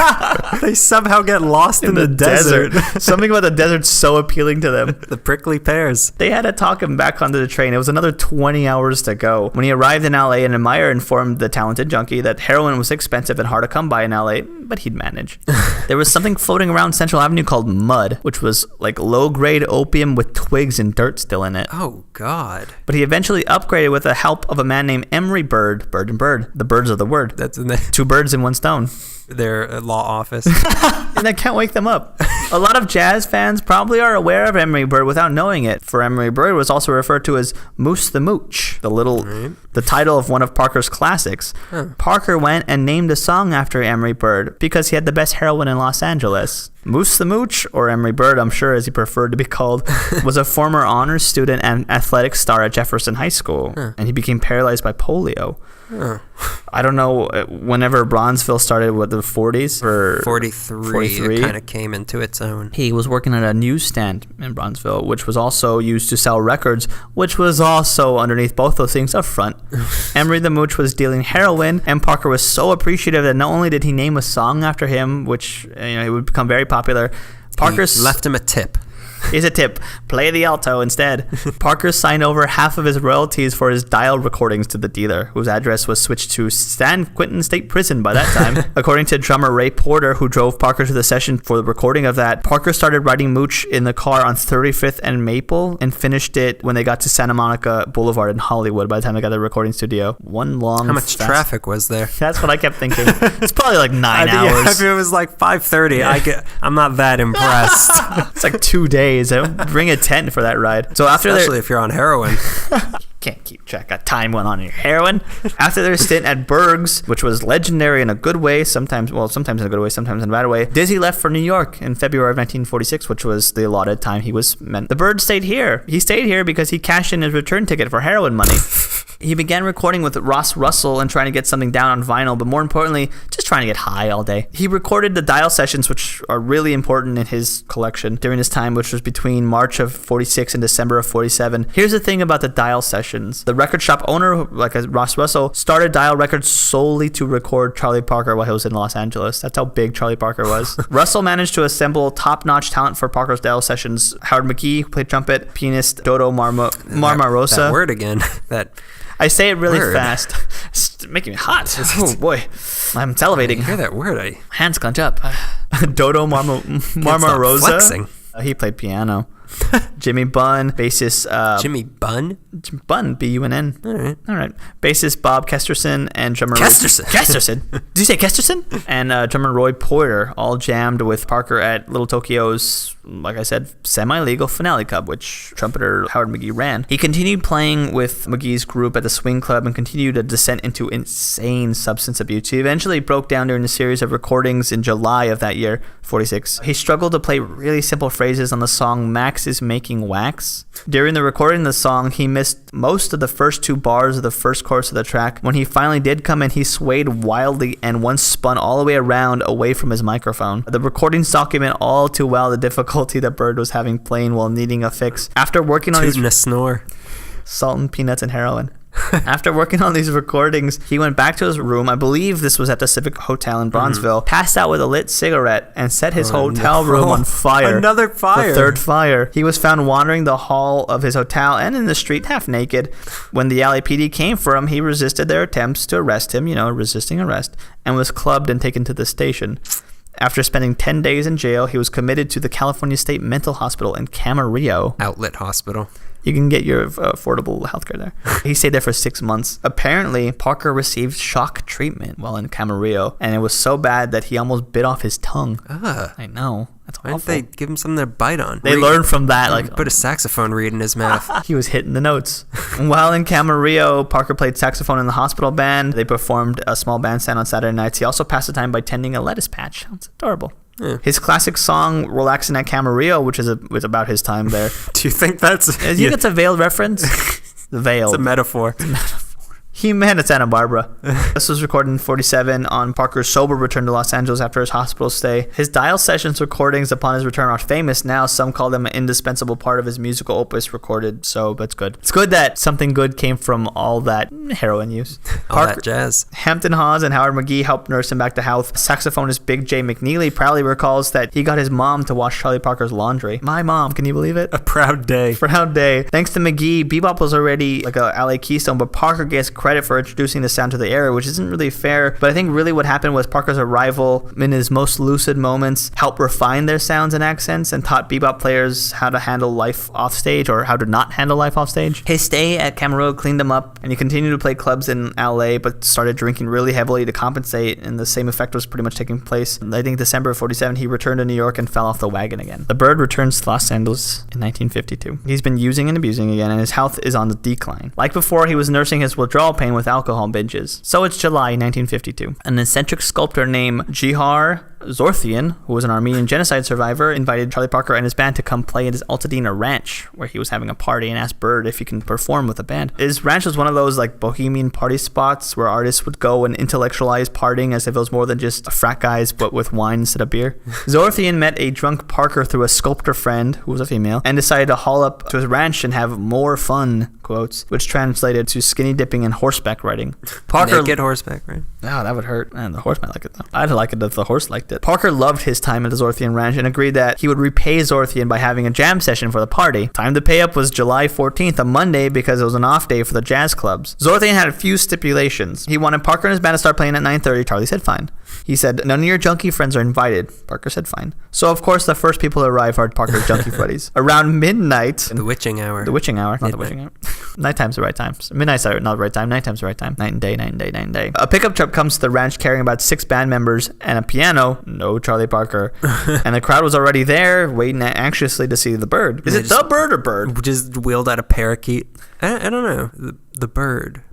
Speaker 2: they somehow get lost in the desert?
Speaker 1: Something about the desert's so appealing to them.
Speaker 2: The prickly pears.
Speaker 1: They had to talk him back onto the train. It was another 20 hours to go. When he arrived in LA, an admirer informed the talented junkie that heroin was expensive and hard to come by in LA, but he'd manage. There was something floating around Central Avenue called mud, which was like low-grade opium with twigs and dirt still in it.
Speaker 2: Oh, God.
Speaker 1: But he eventually upgraded with the help of a man named Emery Bird. Bird and Bird. The birds of the word.
Speaker 2: That's in the
Speaker 1: 2 birds in one stone.
Speaker 2: Their law office.
Speaker 1: And I can't wake them up. A lot of jazz fans probably are aware of Emery Bird without knowing it, for Emery Bird was also referred to as Moose the Mooch, the title of one of Parker's classics. Parker went and named a song after Emery Bird because he had the best heroin in Los Angeles. Moose the Mooch, or Emery Bird, I'm sure as he preferred to be called, was a former honors student and athletic star at Jefferson High School, and he became paralyzed by polio. I don't know, whenever Bronzeville started, what, the 40s? Or
Speaker 2: 43, it kind of came into its own.
Speaker 1: He was working at a newsstand in Bronzeville, which was also used to sell records, which was also underneath both those things up front. Emery the Mooch was dealing heroin, and Parker was so appreciative that not only did he name a song after him, which it would become very popular, Parker
Speaker 2: left him a tip.
Speaker 1: Here's a tip. Play the alto instead. Parker signed over half of his royalties for his dial recordings to the dealer, whose address was switched to San Quentin State Prison by that time. According to drummer Ray Porter, who drove Parker to the session for the recording of that, Parker started writing Mooch in the car on 35th and Maple and finished it when they got to Santa Monica Boulevard in Hollywood by the time they got to the recording studio. One long...
Speaker 2: How much traffic was there?
Speaker 1: That's what I kept thinking. It's probably like 9 hours.
Speaker 2: If it was like 5:30, I'm not that impressed.
Speaker 1: It's like 2 days. Bring a tent for that ride. So
Speaker 2: especially if you're on heroin.
Speaker 1: Can't keep track of time went on in your heroin. After their stint at Berg's, which was legendary in a good way, sometimes in a good way, sometimes in a bad way, Dizzy left for New York in February of 1946, which was the allotted time he was meant. The Bird stayed here. He stayed here because he cashed in his return ticket for heroin money. He began recording with Ross Russell and trying to get something down on vinyl, but more importantly, just trying to get high all day. He recorded the dial sessions, which are really important in his collection during this time, which was between March of 46 and December of 47. Here's the thing about the dial sessions. The record shop owner, like Ross Russell, started Dial Records solely to record Charlie Parker while he was in Los Angeles. That's how big Charlie Parker was. Russell managed to assemble top-notch talent for Parker's dial sessions. Howard McGee, who played trumpet, pianist Dodo Marmarosa.
Speaker 2: That word again.
Speaker 1: I say it really fast. It's making me hot. Oh boy, I'm salivating.
Speaker 2: I hear that word.
Speaker 1: Hands clench up. Dodo Marmarosa.
Speaker 2: Flexing.
Speaker 1: He played piano. Jimmy Bunn, bassist...
Speaker 2: Jimmy Bunn?
Speaker 1: Bunn, B-U-N-N. All right. Bassist Bob Kesterson and drummer... Kesterson? Did you say Kesterson? And drummer Roy Porter all jammed with Parker at Little Tokyo's, like I said, semi-legal finale club, which trumpeter Howard McGee ran. He continued playing with McGee's group at the Swing Club and continued a descent into insane substance abuse. He eventually broke down during a series of recordings in July of that year, 46. He struggled to play really simple phrases on the song Max is Making Wax. During the recording of the song, he missed most of the first 2 bars of the first chorus of the track. When he finally did come in, he swayed wildly and once spun all the way around away from his microphone. The recordings document all too well the difficulty that Bird was having playing while needing a fix. After working on his...
Speaker 2: snore.
Speaker 1: Salt and peanuts and heroin. After working on these recordings, he went back to his room. I believe this was at the Civic Hotel in Bronzeville. Passed out with a lit cigarette and set his hotel room on fire.
Speaker 2: Another fire.
Speaker 1: The third fire. He was found wandering the hall of his hotel and in the street half naked. When the LAPD came for him, he resisted their attempts to arrest him, resisting arrest, and was clubbed and taken to the station. After spending 10 days in jail, he was committed to the California State Mental Hospital in Camarillo.
Speaker 2: Outlet hospital.
Speaker 1: You can get your affordable healthcare there. He stayed there for 6 months. Apparently, Parker received shock treatment while in Camarillo, and it was so bad that he almost bit off his tongue. I know. That's awful.
Speaker 2: Why didn't they give him something to bite on?
Speaker 1: They learned from that.
Speaker 2: Put a saxophone reed in his mouth.
Speaker 1: He was hitting the notes. While in Camarillo, Parker played saxophone in the hospital band. They performed a small bandstand on Saturday nights. He also passed the time by tending a lettuce patch. It's adorable. Yeah. His classic song, Relaxing at Camarillo, which was about his time there.
Speaker 2: Do you think that's...
Speaker 1: Do you think it's a veiled reference? The veil.
Speaker 2: It's a metaphor.
Speaker 1: He-Man at Santa Barbara. This was recorded in 1947 on Parker's sober return to Los Angeles after his hospital stay. His dial sessions recordings upon his return are famous now. Some call them an indispensable part of his musical opus recorded, so that's good. It's good that something good came from all that heroin use.
Speaker 2: All that jazz.
Speaker 1: Hampton Hawes and Howard McGee helped nurse him back to health. Saxophonist Big J. McNeely proudly recalls that he got his mom to wash Charlie Parker's laundry. My mom, can you believe it?
Speaker 2: A proud day.
Speaker 1: Proud day. Thanks to McGee, bebop was already like a LA keystone, but Parker gets credit for introducing the sound to the area, which isn't really fair. But I think really what happened was Parker's arrival in his most lucid moments helped refine their sounds and accents and taught bebop players how to handle life off stage or how to not handle life off stage. His stay at Camarillo cleaned him up, and he continued to play clubs in LA, but started drinking really heavily to compensate, and the same effect was pretty much taking place. I think December of 1947, he returned to New York and fell off the wagon again. The Bird returns to Los Angeles in 1952. He's been using and abusing again, and his health is on the decline. Like before, he was nursing his withdrawal pain with alcohol binges. So it's July 1952. An eccentric sculptor named Jihar Zorthian, who was an Armenian genocide survivor, invited Charlie Parker and his band to come play at his Altadena ranch, where he was having a party, and asked Bird if he can perform with the band. His ranch was one of those like bohemian party spots where artists would go and intellectualize partying as if it was more than just frat guys, but with wine instead of beer. Zorthian met a drunk Parker through a sculptor friend, who was a female, and decided to haul up to his ranch and have more fun, quotes, which translated to skinny dipping and horseback riding.
Speaker 2: Parker naked horseback, right?
Speaker 1: Oh, that would hurt. Man, the horse might like it though. I'd like it if the horse liked it. Parker loved his time at the Zorthian Ranch and agreed that he would repay Zorthian by having a jam session for the party. Time to pay up was July 14th, a Monday, because it was an off day for the jazz clubs. Zorthian had a few stipulations. He wanted Parker and his band to start playing at 9:30. Charlie said fine. He said, none of your junkie friends are invited. Parker said fine. So, of course, the first people to arrive are Parker's junkie buddies. Around midnight...
Speaker 2: The witching hour.
Speaker 1: The witching hour, not the witching hour. Nighttime's the right time. Midnight's not the right time. Nighttime's the right time. Night and day, night and day, night and day. A pickup truck comes to the ranch carrying about 6 band members and a piano. No Charlie Parker. And the crowd was already there, waiting anxiously to see the Bird. Is it the Bird or Bird?
Speaker 2: Just wheeled out a parakeet. I don't know. The Bird.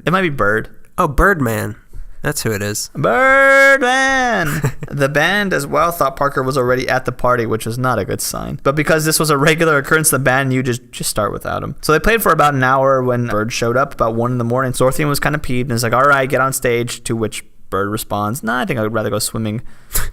Speaker 1: It might be Bird.
Speaker 2: Oh, Birdman. That's who it is.
Speaker 1: Birdman! The band as well thought Parker was already at the party, which was not a good sign. But because this was a regular occurrence, the band knew just start without him. So they played for about an hour when Bird showed up, about 1 a.m. Zorthian was kind of peeved and was like, all right, get on stage, to which Bird responds, nah, I think I would rather go swimming.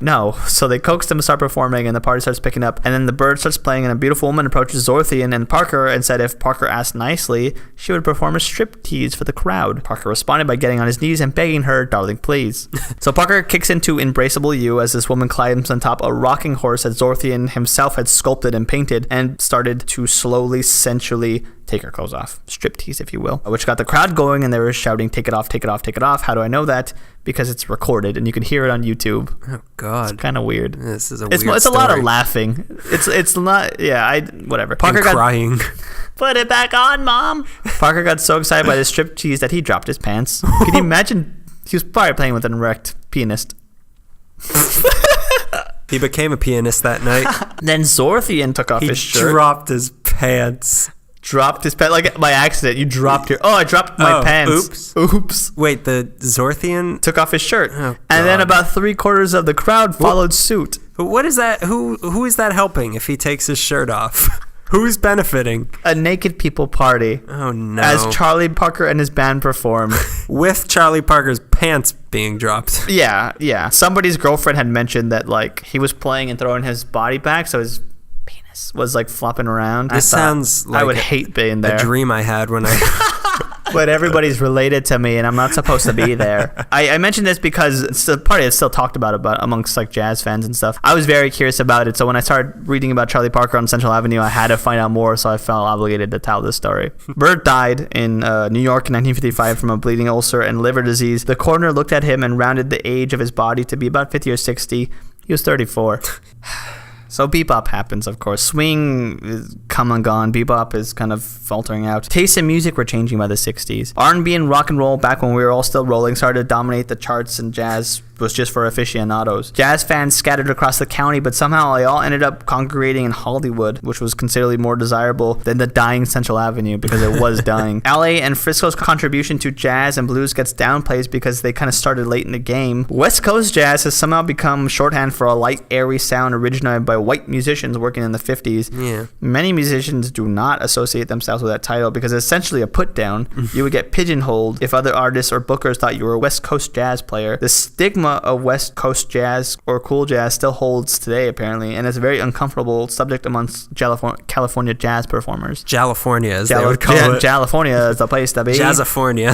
Speaker 1: No. So they coaxed him to start performing, and the party starts picking up. And then the Bird starts playing, and a beautiful woman approaches Zorthian and Parker and said if Parker asked nicely, she would perform a striptease for the crowd. Parker responded by getting on his knees and begging her, darling, please. So Parker kicks into Embraceable You as this woman climbs on top a rocking horse that Zorthian himself had sculpted and painted and started to slowly, sensually take her clothes off. Striptease, if you will. Which got the crowd going, and they were shouting, take it off, take it off, take it off. How do I know that? Because it's recorded, and you can hear it on YouTube.
Speaker 2: Oh, God.
Speaker 1: It's kind of weird.
Speaker 2: This is
Speaker 1: It's a lot of laughing. It's not, yeah, whatever. Parker
Speaker 2: got crying.
Speaker 1: Put it back on, Mom. Parker got so excited by the striptease that he dropped his pants. Can you imagine? He was probably playing with an erect pianist.
Speaker 2: He became a pianist that night.
Speaker 1: Then Zorthian took off his shirt.
Speaker 2: He dropped his pants.
Speaker 1: Dropped his pants, like by accident. You dropped your... Oh, I dropped my pants. Oops.
Speaker 2: Wait, the Zorthian
Speaker 1: took off his shirt.
Speaker 2: Oh,
Speaker 1: and then about 3/4 of the crowd followed suit.
Speaker 2: What is that? Who is that helping if he takes his shirt off? Who's benefiting?
Speaker 1: A naked people party.
Speaker 2: Oh, no.
Speaker 1: As Charlie Parker and his band performed.
Speaker 2: With Charlie Parker's pants being dropped.
Speaker 1: Yeah. Somebody's girlfriend had mentioned that, like, he was playing and throwing his body back, so his penis was, like, flopping around.
Speaker 2: This sounds like
Speaker 1: I would hate being there.
Speaker 2: A dream I had when I
Speaker 1: but everybody's related to me, and I'm not supposed to be there. I mentioned this because it's a party that's still talked about amongst like jazz fans and stuff. I was very curious about it, so when I started reading about Charlie Parker on Central Avenue, I had to find out more, so I felt obligated to tell this story. Bert died in New York in 1955 from a bleeding ulcer and liver disease. The coroner looked at him and rounded the age of his body to be about 50 or 60. He was 34. So bebop happens, of course. Swing is come and gone. Bebop is kind of faltering out. Tastes in music were changing by the 60s. R&B and rock and roll, back when we were all still rolling, started to dominate the charts, and jazz was just for aficionados. Jazz fans scattered across the county, but somehow they all ended up congregating in Hollywood, which was considerably more desirable than the dying Central Avenue, because it was dying. LA and Frisco's contribution to jazz and blues gets downplayed because they kind of started late in the game. West Coast jazz has somehow become shorthand for a light, airy sound originated by white musicians working in the 50s.
Speaker 2: Yeah.
Speaker 1: Many musicians do not associate themselves with that title because it's essentially a put down. You would get pigeonholed if other artists or bookers thought you were a West Coast jazz player. The stigma of West Coast jazz or cool jazz still holds today, apparently, and it's a very uncomfortable subject amongst California jazz performers.
Speaker 2: California, as they would call it.
Speaker 1: California is the place to be.
Speaker 2: Jazzifornia.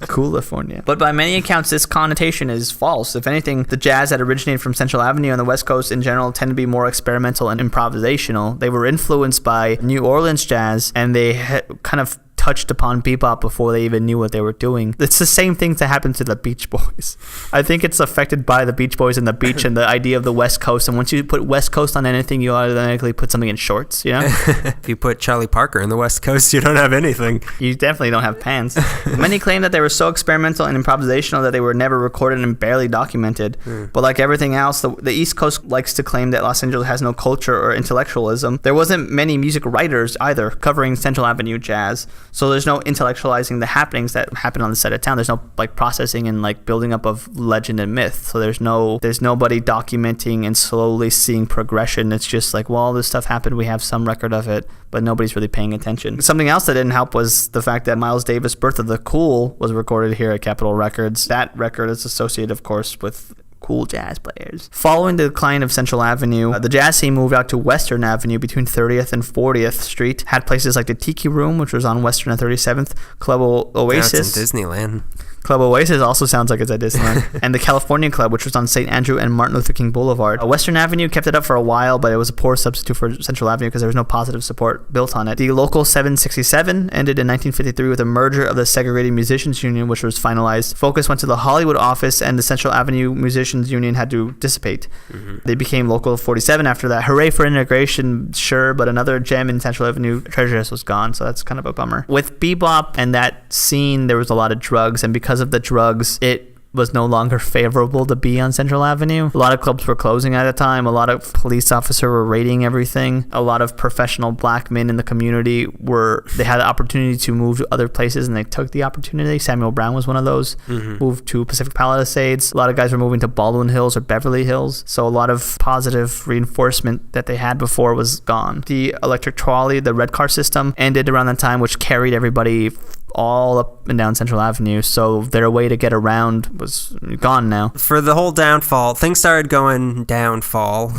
Speaker 1: Coolifornia. But by many accounts, this connotation is false. If anything, the jazz that originated from Central Avenue and the West Coast in general tend to be more experimental and improvisational. They were influenced by New Orleans jazz, and they kind of touched upon bebop before they even knew what they were doing. It's the same thing that happened to the Beach Boys. I think it's affected by the Beach Boys and the beach and the idea of the West Coast. And once you put West Coast on anything, you automatically put something in shorts, you know?
Speaker 2: If you put Charlie Parker in the West Coast, you don't have anything.
Speaker 1: You definitely don't have pants. Many claim that they were so experimental and improvisational that they were never recorded and barely documented. But like everything else, the East Coast likes to claim that Los Angeles has no culture or intellectualism. There wasn't many music writers either covering Central Avenue jazz. So there's no intellectualizing the happenings that happen on the set of town. There's no like processing and like building up of legend and myth. So there's nobody documenting and slowly seeing progression. It's just like, well, this stuff happened. We have some record of it, but nobody's really paying attention. Something else that didn't help was the fact that Miles Davis' Birth of the Cool was recorded here at Capitol Records. That record is associated, of course, with cool jazz players. Following the decline of Central Avenue, the jazz scene moved out to Western Avenue between 30th and 40th Street. Had places like the Tiki Room, which was on Western and 37th, Club Oasis.
Speaker 2: That's in Disneyland.
Speaker 1: Club Oasis also sounds like it's at Disneyland. And the California Club, which was on St. Andrew and Martin Luther King Boulevard. Western Avenue kept it up for a while, but it was a poor substitute for Central Avenue because there was no positive support built on it. The local 767 ended in 1953 with a merger of the Segregated Musicians Union, which was finalized. Focus went to the Hollywood office, and the Central Avenue Musicians Union had to dissipate. They became Local 47 after that. Hooray for integration, sure, but another gem in Central Avenue Treasure House was gone, so that's kind of a bummer. With bebop and that scene, there was a lot of drugs, and because of the drugs, it was no longer favorable to be on Central Avenue. A lot of clubs were closing at the time. A lot of police officers were raiding everything. A lot of professional black men in the community they had the opportunity to move to other places, and they took the opportunity. Samuel Brown was one of those. Moved to Pacific Palisades. A lot of guys were moving to Baldwin Hills or Beverly Hills. So a lot of positive reinforcement that they had before was gone. The electric trolley, the red car system, ended around that time, which carried everybody all up and down Central Avenue, so their way to get around was gone now.
Speaker 2: For the whole downfall, things started going downfall.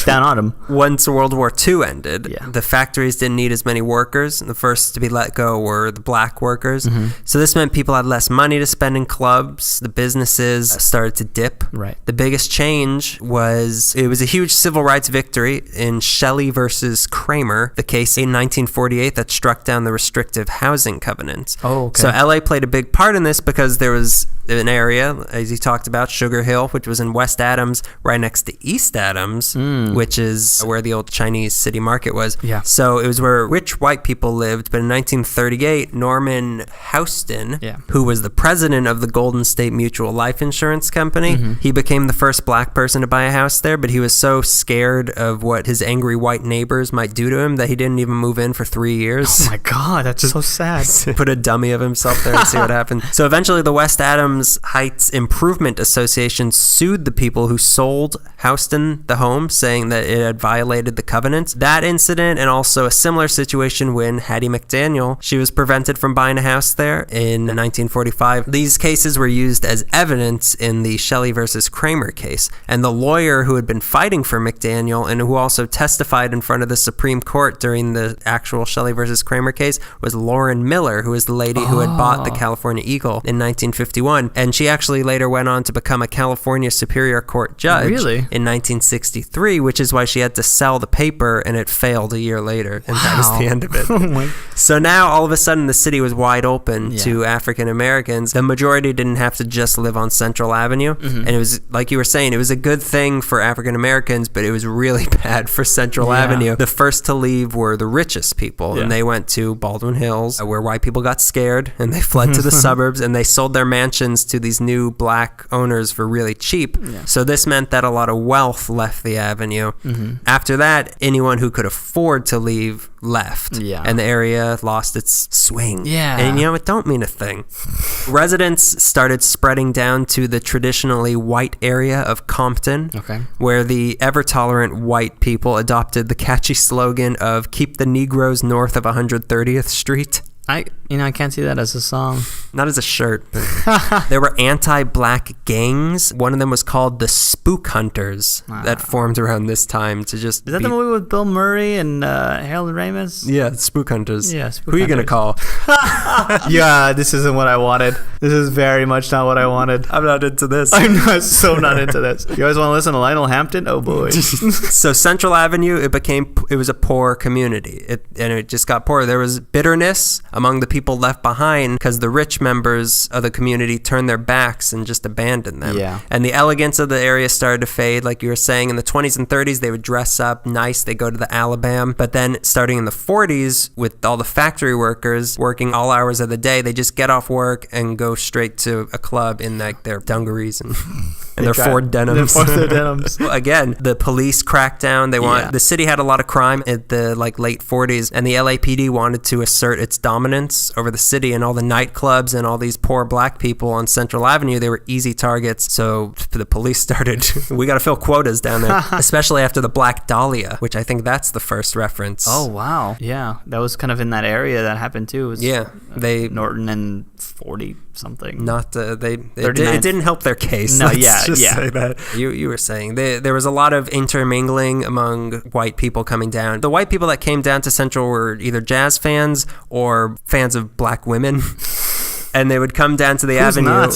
Speaker 1: Down on them.
Speaker 2: Once World War II ended,
Speaker 1: Yeah.
Speaker 2: the factories didn't need as many workers. The first to be let go were the black workers. So this meant people had less money to spend in clubs. The businesses started to dip.
Speaker 1: Right.
Speaker 2: The biggest change was it was a huge civil rights victory in Shelley versus Kramer, the case in 1948 that struck down the restrictive housing covenants.
Speaker 1: Oh, okay.
Speaker 2: So LA played a big part in this because there was an area, as you talked about, Sugar Hill, which was in West Adams, right next to East Adams, which is where the old Chinese city market was.
Speaker 1: Yeah.
Speaker 2: So it was where rich white people lived. But in 1938, Norman Houston, who was the president of the Golden State Mutual Life Insurance Company, he became the first black person to buy a house there, but he was so scared of what his angry white neighbors might do to him that he didn't even move in for 3 years.
Speaker 1: Oh my God, that's just so sad.
Speaker 2: Put a dummy of himself there and see what happened. So eventually the West Adams Harlem's Heights Improvement Association sued the people who sold Houston the home, saying that it had violated the covenants. That incident, and also a similar situation when Hattie McDaniel, she was prevented from buying a house there in 1945. These cases were used as evidence in the Shelley versus Kramer case. And the lawyer who had been fighting for McDaniel and who also testified in front of the Supreme Court during the actual Shelley versus Kramer case was Lauren Miller, who was the lady who had bought the California Eagle in 1951. And she actually later went on to become a California Superior Court judge in 1963, which is why she had to sell the paper, and it failed a year later. And that was the end of it. So now all of a sudden the city was wide open to African Americans. The majority didn't have to just live on Central Avenue. And it was, like you were saying, it was a good thing for African Americans, but it was really bad for Central Avenue. The first to leave were the richest people, and they went to Baldwin Hills, where white people got scared, and they fled to the suburbs, and they sold their mansions to these new black owners for really cheap. So this meant that a lot of wealth left the avenue. After that, anyone who could afford to leave left, and the area lost its swing. And you know, it don't mean a thing. Residents started spreading down to the traditionally white area of Compton, where the ever-tolerant white people adopted the catchy slogan of "Keep the Negroes north of 130th Street."
Speaker 1: I can't see that as a song.
Speaker 2: Not as a shirt. But there were anti-black gangs. One of them was called the Spook Hunters that formed around this time to just...
Speaker 1: Is that the movie with Bill Murray and Harold Ramis?
Speaker 2: Yeah, Spook Hunters.
Speaker 1: Yeah, Spook
Speaker 2: Who are you going to call?
Speaker 1: Yeah, this isn't what I wanted. This is very much not what I wanted.
Speaker 2: I'm not into this.
Speaker 1: I'm not into this. You always want to listen to Lionel Hampton? Oh, boy.
Speaker 2: So Central Avenue, it was a poor community. And it just got poorer. There was bitterness among the people left behind because the rich members of the community turned their backs and just abandoned them. And the elegance of the area started to fade. Like you were saying, in the 20s and 30s, they would dress up nice. They go to the Alabama. But then starting in the 40s, with all the factory workers working all hours of the day, they just get off work and go straight to a club in like their dungarees and their Ford denims. Again, the police crackdown. The city had a lot of crime at the late 40s, and the LAPD wanted to assert its dominance over the city, and all the nightclubs and all these poor black people on Central Avenue, they were easy targets. So the police started, we got to fill quotas down there, especially after the Black Dahlia, which I think that's the first reference.
Speaker 1: Oh, wow. Yeah, that was kind of in that area that happened too. It was, Norton and 40 something.
Speaker 2: Not it didn't help their case.
Speaker 1: No,
Speaker 2: say that. You were saying there was a lot of intermingling among white people coming down. The white people that came down to Central were either jazz fans or fans of black women. And they would come down to the avenue.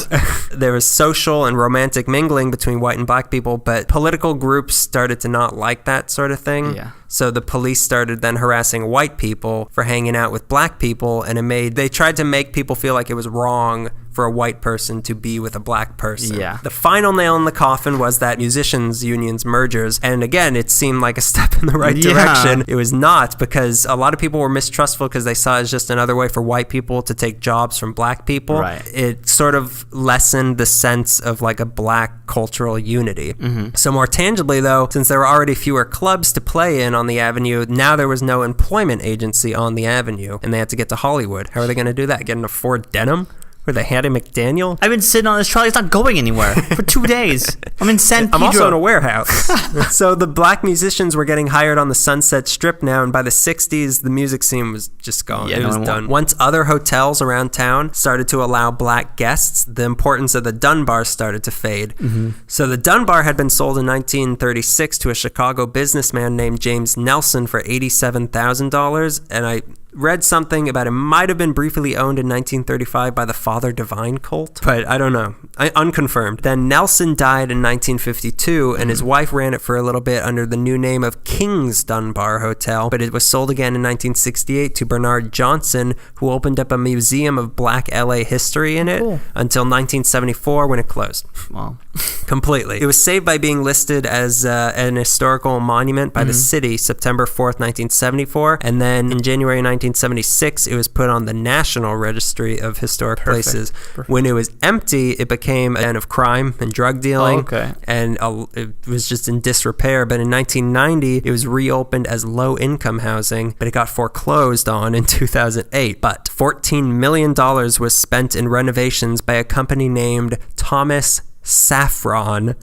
Speaker 2: There was social and romantic mingling between white and black people, but political groups started to not like that sort of thing. So the police started then harassing white people for hanging out with black people, and they tried to make people feel like it was wrong for a white person to be with a black person. The final nail in the coffin was that musicians unions mergers, and again, it seemed like a step in the right direction. It was not, because a lot of people were mistrustful because they saw it as just another way for white people to take jobs from black people. It sort of lessened the sense of like a black cultural unity. So more tangibly though, since there were already fewer clubs to play in on the avenue, now there was no employment agency on the avenue, and they had to get to Hollywood. How are they going to do that? Get into Ford denim? Or the Hattie McDaniel?
Speaker 1: I've been sitting on this trolley. It's not going anywhere for 2 days. I'm in San Pedro.
Speaker 2: I'm also in a warehouse. So the black musicians were getting hired on the Sunset Strip now, and by the 60s, the music scene was just gone. It was done. Once other hotels around town started to allow black guests, the importance of the Dunbar started to fade. So the Dunbar had been sold in 1936 to a Chicago businessman named James Nelson for $87,000, and I read something about it might have been briefly owned in 1935 by the Father Divine cult, but I don't know. Unconfirmed. Then Nelson died in 1952, and his wife ran it for a little bit under the new name of King's Dunbar Hotel, but it was sold again in 1968 to Bernard Johnson, who opened up a museum of black LA history in it until 1974 when it closed.
Speaker 1: Wow.
Speaker 2: Completely. It was saved by being listed as an historical monument by the city September 4th, 1974, and then in January 1975, 1976, it was put on the National Registry of Historic Places. Perfect. When it was empty, it became a den of crime and drug dealing, and it was just in disrepair. But in 1990, it was reopened as low-income housing, but it got foreclosed on in 2008. But $14 million was spent in renovations by a company named Thomas Saffron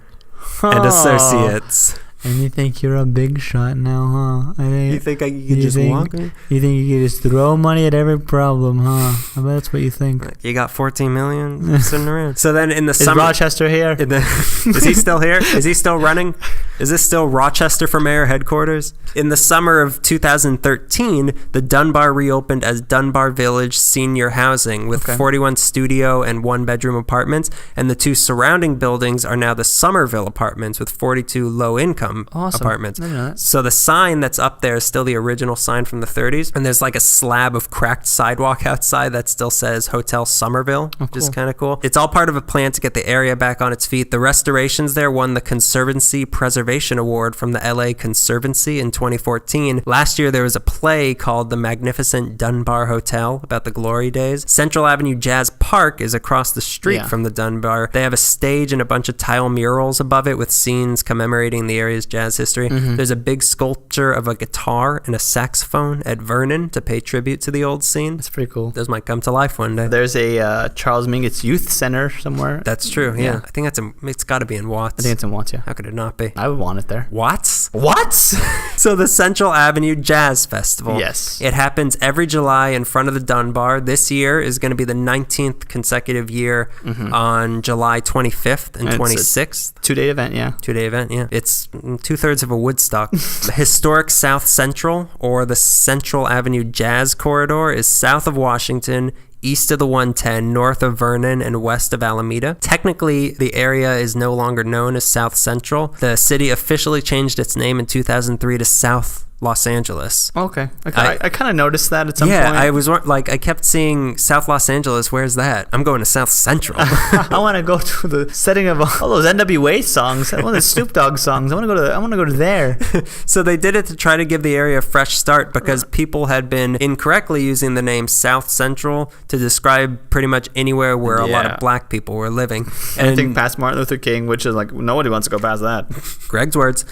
Speaker 2: and Associates.
Speaker 1: And you think you're a big shot now, huh?
Speaker 2: You think you could just walk in?
Speaker 1: You think you could just throw money at every problem, huh? I bet that's what you think.
Speaker 2: You got 14 million sitting around. So then in the summer...
Speaker 1: Is Rochester here?
Speaker 2: Is he still here? Is he still running? Is this still Rochester for mayor headquarters? In the summer of 2013, the Dunbar reopened as Dunbar Village Senior Housing with 41 studio and one-bedroom apartments, and the 2 surrounding buildings are now the Somerville Apartments with 42 low-income apartments. So the sign that's up there is still the original sign from the 30s, and there's like a slab of cracked sidewalk outside that still says Hotel Somerville, which is kind of cool. It's all part of a plan to get the area back on its feet. The restorations there won the Conservancy Preservation Award from the LA Conservancy in 2014. Last year there was a play called The Magnificent Dunbar Hotel about the glory days. Central Avenue Jazz Park is across the street from the Dunbar. They have a stage and a bunch of tile murals above it with scenes commemorating the area's jazz history. There's a big sculpture of a guitar and a saxophone at Vernon to pay tribute to the old scene.
Speaker 1: That's pretty cool.
Speaker 2: Those might come to life one day.
Speaker 1: There's a Charles Mingus Youth Center somewhere.
Speaker 2: That's true, yeah. I think it's got to be in Watts.
Speaker 1: I think it's in Watts, yeah.
Speaker 2: How could it not be?
Speaker 1: I would want it there.
Speaker 2: Watts?
Speaker 1: What?
Speaker 2: So the Central Avenue Jazz Festival.
Speaker 1: Yes.
Speaker 2: It happens every July in front of the Dunbar. This year is going to be the 19th consecutive year on July 25th and 26th.
Speaker 1: 2-day event, yeah.
Speaker 2: 2-day event, yeah. It's 2/3 of a Woodstock. The historic South Central, or the Central Avenue Jazz Corridor, is south of Washington, east of the 110, north of Vernon, and west of Alameda. Technically, the area is no longer known as South Central. The city officially changed its name in 2003 to South Los Angeles.
Speaker 1: Okay. I kind of noticed that at some point.
Speaker 2: Yeah, I kept seeing South Los Angeles. Where's that? I'm going to South Central.
Speaker 1: I want to go to the setting of all those NWA songs, all the Snoop Dogg songs. I want to go to there.
Speaker 2: So they did it to try to give the area a fresh start because people had been incorrectly using the name South Central to describe pretty much anywhere where a lot of black people were living.
Speaker 1: Anything past Martin Luther King, which is like nobody wants to go past that.
Speaker 2: Greg's words.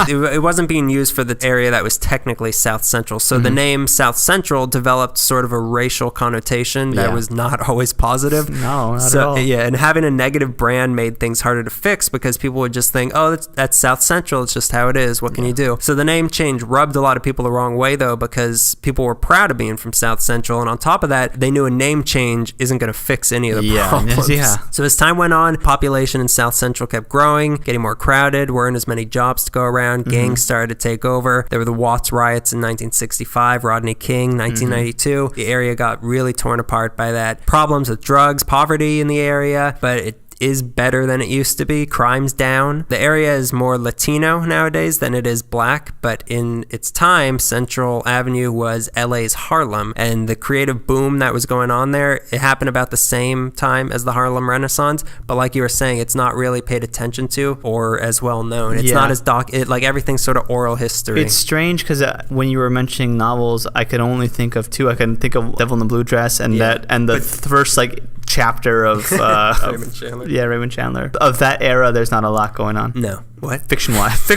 Speaker 2: It wasn't being used for the area that was technically South Central. So the name South Central developed sort of a racial connotation that was not always positive.
Speaker 1: No, not at all.
Speaker 2: Yeah, and having a negative brand made things harder to fix because people would just think, oh, that's South Central. It's just how it is. What can you do? So the name change rubbed a lot of people the wrong way, though, because people were proud of being from South Central. And on top of that, they knew a name change isn't going to fix any of the problems. So as time went on, population in South Central kept growing, getting more crowded, weren't as many jobs to go around, gangs started to take over. There were the Watts riots in 1965, Rodney King, 1992. The area got really torn apart by that. Problems with drugs, poverty in the area, but it is better than it used to be. Crime's down. The area is more Latino nowadays than it is black, but in its time, Central Avenue was LA's Harlem, and the creative boom that was going on there, it happened about the same time as the Harlem Renaissance, but like you were saying, it's not really paid attention to or as well known. It's not as like everything's sort of oral history.
Speaker 1: It's strange because when you were mentioning novels, I could only think of 2. I can think of Devil in the Blue Dress and the first chapter of
Speaker 2: Raymond Chandler.
Speaker 1: Yeah, Raymond Chandler. Of that era, there's not a lot going on.
Speaker 2: No. What?
Speaker 1: Fiction-wise,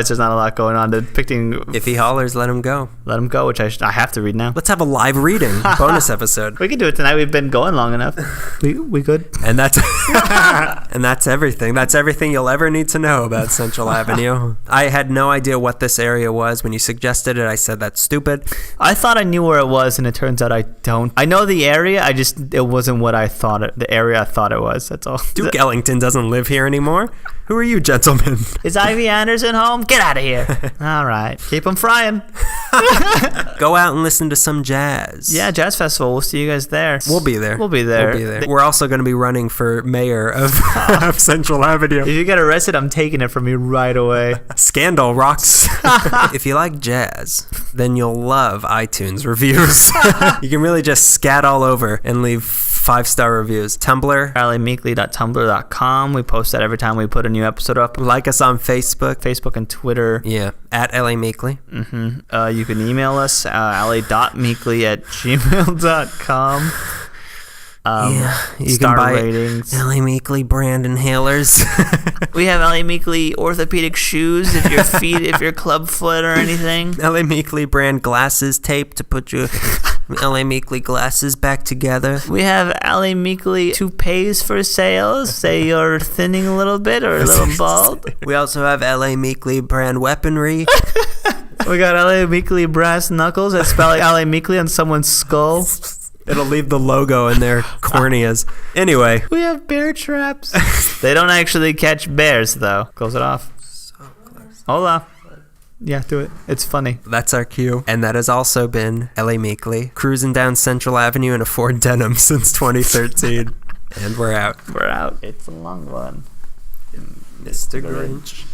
Speaker 1: there's not a lot going on. Depicting...
Speaker 2: If he hollers, let him go.
Speaker 1: Let him go, which I have to read now.
Speaker 2: Let's have a live reading. Bonus episode.
Speaker 1: We can do it tonight. We've been going long enough. We good?
Speaker 2: And that's and that's everything. That's everything you'll ever need to know about Central Avenue. I had no idea what this area was. When you suggested it, I said that's stupid.
Speaker 1: I thought I knew where it was, and it turns out I don't. I know the area. It wasn't what I thought the area I thought it was. That's all.
Speaker 2: Duke Ellington doesn't live here anymore. Who are you, gentlemen?
Speaker 1: Is Ivy Anderson home? Get out of here. All right. Keep them frying.
Speaker 2: Go out and listen to some jazz.
Speaker 1: Yeah, Jazz Festival. We'll see you guys there.
Speaker 2: We'll be there. We're also going to be running for mayor of Central Avenue.
Speaker 1: If you get arrested, I'm taking it from you right away.
Speaker 2: Scandal rocks. If you like jazz, then you'll love iTunes reviews. You can really just scat all over and leave 5-star reviews. Tumblr,
Speaker 1: LAmeekly.tumblr.com. We post that every time we put a new episode up.
Speaker 2: like us on Facebook
Speaker 1: And Twitter.
Speaker 2: Yeah, at LA Meekly.
Speaker 1: You can email us, la.meekly@gmail.com.
Speaker 2: You
Speaker 1: star
Speaker 2: can buy
Speaker 1: ratings.
Speaker 2: LA Meekly brand inhalers.
Speaker 1: We have LA Meekly orthopedic shoes if your feet, if your club foot or anything.
Speaker 2: LA Meekly brand glasses tape to put your LA Meekly glasses back together.
Speaker 1: We have LA Meekly toupees for sale. Say you're thinning a little bit or a little bald.
Speaker 2: We also have LA Meekly brand weaponry.
Speaker 1: We got LA Meekly brass knuckles that spell like LA Meekly on someone's skull.
Speaker 2: It'll leave the logo in their corneas. Anyway.
Speaker 1: We have bear traps. They don't actually catch bears, though. Close it off.
Speaker 2: So close.
Speaker 1: Hola. Yeah, do it. It's funny.
Speaker 2: That's our cue. And that has also been LA Meekly, cruising down Central Avenue in a Ford Denim since 2013. And we're out.
Speaker 1: We're out. It's a long one.
Speaker 2: Mr. Grinch.